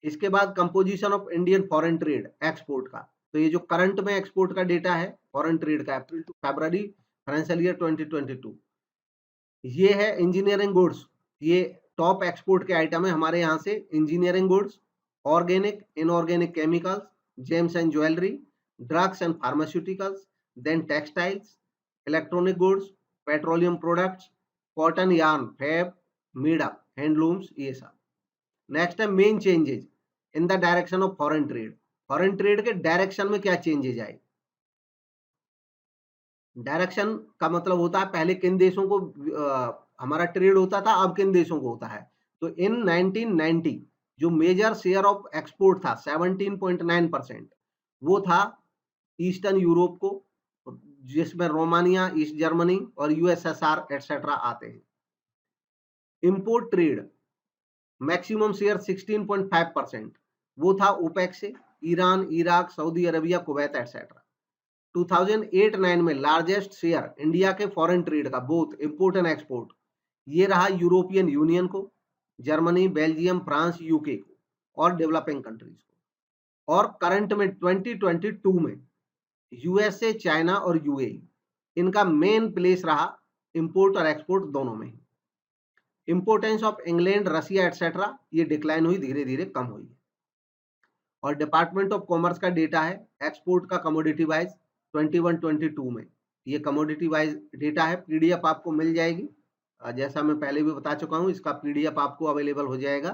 इसके बाद composition of Indian foreign trade export का, तो ये जो current में export का डेटा है फॉरेन ट्रेड का April to February financial year 2022, ये है इंजीनियरिंग गुड्स, ये टॉप एक्सपोर्ट के आइटम है हमारे यहाँ से। Engineering goods, organic inorganic chemicals, gems and jewellery, drugs and pharmaceuticals, then textiles, electronic goods, petroleum products, cotton yarn, fab, made ups, handlooms, ये सब। नेक्स्ट है main changes in the direction of foreign trade. Foreign trade के direction में क्या changes आए? Direction का मतलब होता है पहले किन देशों को हमारा ट्रेड होता था, अब किन देशों को होता है। तो इन 1990 जो मेजर शेयर ऑफ एक्सपोर्ट था 17.9%, वो था ईस्टर्न यूरोप को, जिसमें रोमानिया, ईस्ट जर्मनी और यूएसएसआर एटसेट्रा आते हैं। इंपोर्ट ट्रेड मैक्सिमम शेयर 16.5%, वो था ओपेक से, Iran, Iraq, Saudi Arabia, Kuwait etcetera. 2008-9 में लार्जेस्ट शेयर इंडिया के फॉरेन ट्रेड का, बोथ इंपोर्ट एंड एक्सपोर्ट, ये रहा यूरोपियन यूनियन को, जर्मनी, बेल्जियम, फ्रांस, यूके को और डेवलपिंग कंट्रीज को। और करंट में 2022 में यूएसए, चाइना और यूएई, इनका मेन प्लेस रहा इंपोर्ट और एक्सपोर्ट दोनों में। Importance of England, Russia etcetera, ये डिक्लाइन हुई, धीरे धीरे कम हुई। और डिपार्टमेंट ऑफ कॉमर्स का डेटा है एक्सपोर्ट का कमोडिटी वाइज 21-22 में, ये कमोडिटी वाइज डेटा है। पीडीएफ आपको मिल जाएगी, जैसा मैं पहले भी बता चुका हूं, इसका पीडीएफ आपको अवेलेबल हो जाएगा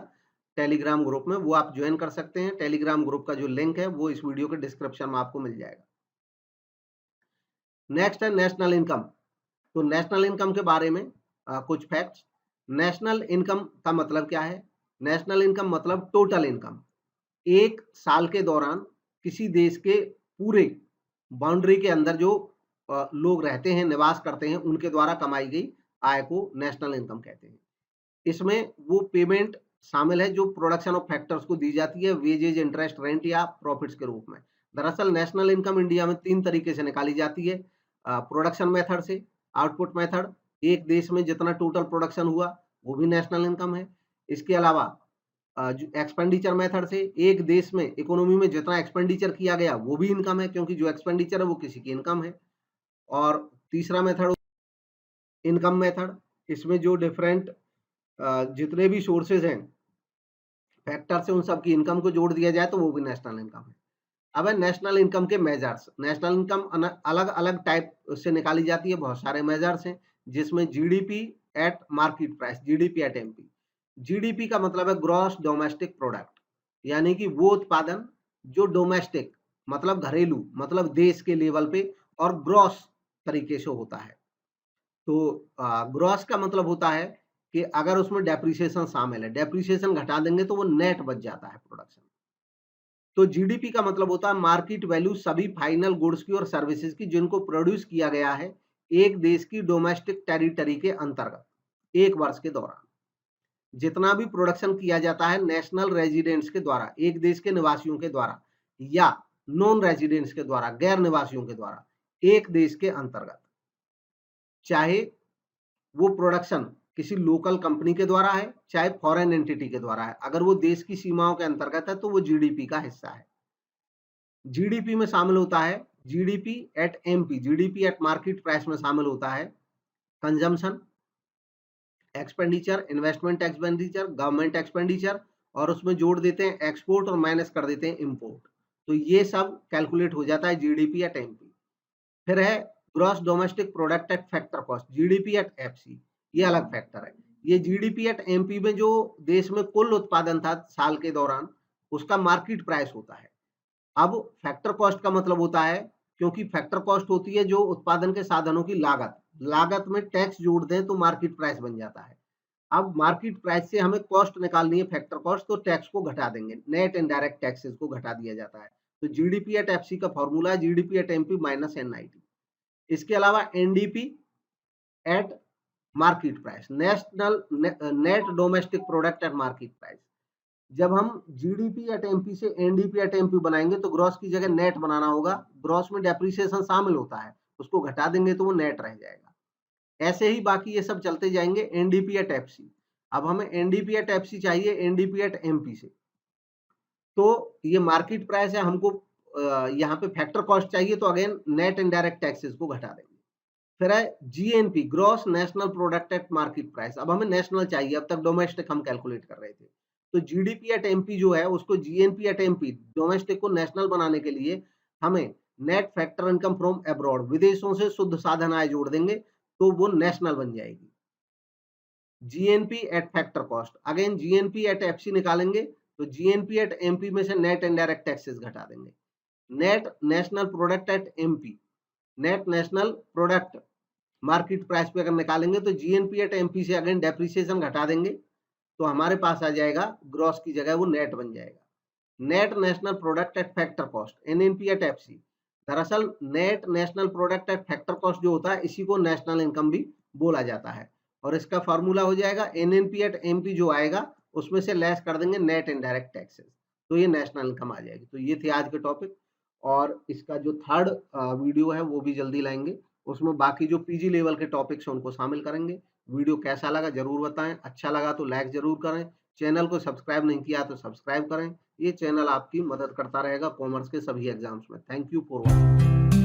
टेलीग्राम ग्रुप में, वो आप ज्वाइन कर सकते हैं। टेलीग्राम ग्रुप का जो लिंक है वो इस वीडियो के डिस्क्रिप्शन में आपको मिल जाएगा। नेक्स्ट है नेशनल इनकम। तो नेशनल इनकम के बारे में कुछ फैक्ट्स। नेशनल इनकम का मतलब क्या है? नेशनल इनकम मतलब टोटल इनकम, एक साल के दौरान किसी देश के पूरे बाउंड्री के अंदर जो लोग रहते हैं, निवास करते हैं, उनके द्वारा कमाई गई आय को नेशनल इनकम कहते हैं। इसमें वो पेमेंट शामिल है जो प्रोडक्शन ऑफ फैक्टर्स को दी जाती है, वेजेज, इंटरेस्ट, रेंट या प्रॉफिट्स के रूप में। दरअसल नेशनल इनकम इंडिया में 3 तरीके से निकाली जाती है, प्रोडक्शन मेथड से, आउटपुट मेथड, एक देश में जितना टोटल प्रोडक्शन हुआ वो भी नेशनल इनकम है। इसके अलावा एक्सपेंडिचर मेथड से, एक देश में इकोनॉमी में जितना एक्सपेंडिचर किया गया वो भी इनकम है, क्योंकि जो एक्सपेंडिचर है वो किसी की इनकम है। और तीसरा मेथड इनकम मेथड, इसमें जो डिफरेंट जितने भी सोर्सेज हैं फैक्टर से, उन सब की इनकम को जोड़ दिया जाए तो वो भी नेशनल इनकम है। अब है नेशनल इनकम के मेजर्स। नेशनल इनकम अलग अलग टाइप से निकाली जाती है, बहुत सारे मेजर्स हैं, जिसमें GDP at market price, GDP at MP. GDP का मतलब है ग्रॉस डोमेस्टिक प्रोडक्ट, यानी कि वो उत्पादन जो डोमेस्टिक मतलब घरेलू, मतलब देश के लेवल पे, और ग्रॉस तरीके से होता है। तो ग्रॉस का मतलब होता है कि अगर उसमें डेप्रिसिएशन शामिल है, डेप्रिसिएशन घटा देंगे तो वो नेट बच जाता है प्रोडक्शन। तो जीडीपी का मतलब होता है मार्केट वैल्यू सभी फाइनल गुड्स की और सर्विसेज की जिनको प्रोड्यूस किया गया है एक देश की डोमेस्टिक टेरिटरी के अंतर्गत एक वर्ष के दौरान। जितना भी प्रोडक्शन किया जाता है नेशनल रेजिडेंट्स के द्वारा, एक देश के निवासियों के द्वारा, या नॉन रेजिडेंट्स के द्वारा, गैर निवासियों के द्वारा, एक देश के अंतर्गत, चाहे वो प्रोडक्शन किसी लोकल कंपनी के द्वारा है चाहे फॉरेन एंटिटी के द्वारा है, अगर वो देश की सीमाओं के अंतर्गत है तो वो जीडीपी का हिस्सा है। जीडीपी में शामिल होता है GDP at MP, GDP at market price में शामिल होता है consumption expenditure, investment expenditure, government expenditure, और उसमें जोड़ देते हैं एक्सपोर्ट और माइनस कर देते हैं इंपोर्ट। तो ये सब कैलकुलेट हो जाता है जीडीपी एट एमपी। फिर है gross domestic product at factor cost, GDP at FC, ये अलग फैक्टर है। ये जीडीपी एट एमपी में जो देश में कुल उत्पादन था साल के दौरान उसका मार्केट प्राइस होता है। अब फैक्टर कॉस्ट का मतलब होता है, क्योंकि फैक्टर कॉस्ट होती है जो उत्पादन के साधनों की लागत, लागत में टैक्स जोड़ दें तो मार्केट प्राइस बन जाता है। अब मार्केट प्राइस से हमें कॉस्ट निकालनी है फैक्टर कॉस्ट, तो टैक्स को घटा देंगे, नेट इनडायरेक्ट टैक्सेस को घटा दिया जाता है। तो जीडीपी एट एफसी का फॉर्मूला है GDP at MP minus NIT. इसके अलावा NDP at market price, national net domestic product eight market price. जब हम जीडीपी एट एमपी से एनडीपी एट एमपी बनाएंगे तो ग्रॉस की जगह नेट बनाना होगा। ग्रॉस में डेप्रिसिएशन शामिल होता है, उसको घटा देंगे तो वो नेट रह जाएगा। ऐसे ही बाकी ये सब चलते जाएंगे। एनडीपी एट एफसी, अब हमें एनडीपी एट एफसी चाहिए एनडीपी एट एमपी से, तो ये मार्केट प्राइस है, हमको यहाँ पे फैक्टर कॉस्ट चाहिए, तो अगेन नेट इनडायरेक्ट टैक्सेस को घटा देंगे। फिर है GNP, gross national product eight market price. अब हमें नेशनल चाहिए, अब तक डोमेस्टिक हम कैलकुलेट कर रहे थे, तो जीडीपी एट एमपी जो है उसको जीएनपी एट एमपी, डोमेस्टिक को नेशनल बनाने के लिए हमें net factor income from abroad, विदेशों से शुद्ध साधन आय जोड़ देंगे तो वो नेशनल बन जाएगी। GNP at factor cost, again GNP at FC निकालेंगे तो जीएनपी एट एमपी में से नेट इनडायरेक्ट टैक्सेस घटा देंगे। Net national product eight MP, net national product market price पे अगर निकालेंगे तो जीएनपी एट एमपी से अगेन डेप्रिसिएशन घटा देंगे तो हमारे पास आ जाएगा ग्रॉस की जगह वो नेट बन जाएगा। Net national product at factor cost, NNP at FC. दरअसल net national product at factor cost जो होता है इसी को नेशनल इनकम भी बोला जाता है, और इसका फॉर्मूला हो जाएगा एनएनपी एट एमपी जो आएगा उसमें से लेस कर देंगे नेट इनडायरेक्ट टैक्सेस, तो ये नेशनल इनकम आ जाएगी। तो ये थे आज के टॉपिक, और इसका जो थर्ड वीडियो है वो भी जल्दी लाएंगे, उसमें बाकी जो पीजी लेवल के टॉपिक्स हैं उनको शामिल करेंगे। वीडियो कैसा लगा जरूर बताएं, अच्छा लगा तो लाइक जरूर करें, चैनल को सब्सक्राइब नहीं किया तो सब्सक्राइब करें। ये चैनल आपकी मदद करता रहेगा कॉमर्स के सभी एग्जाम्स में। Thank you for watching.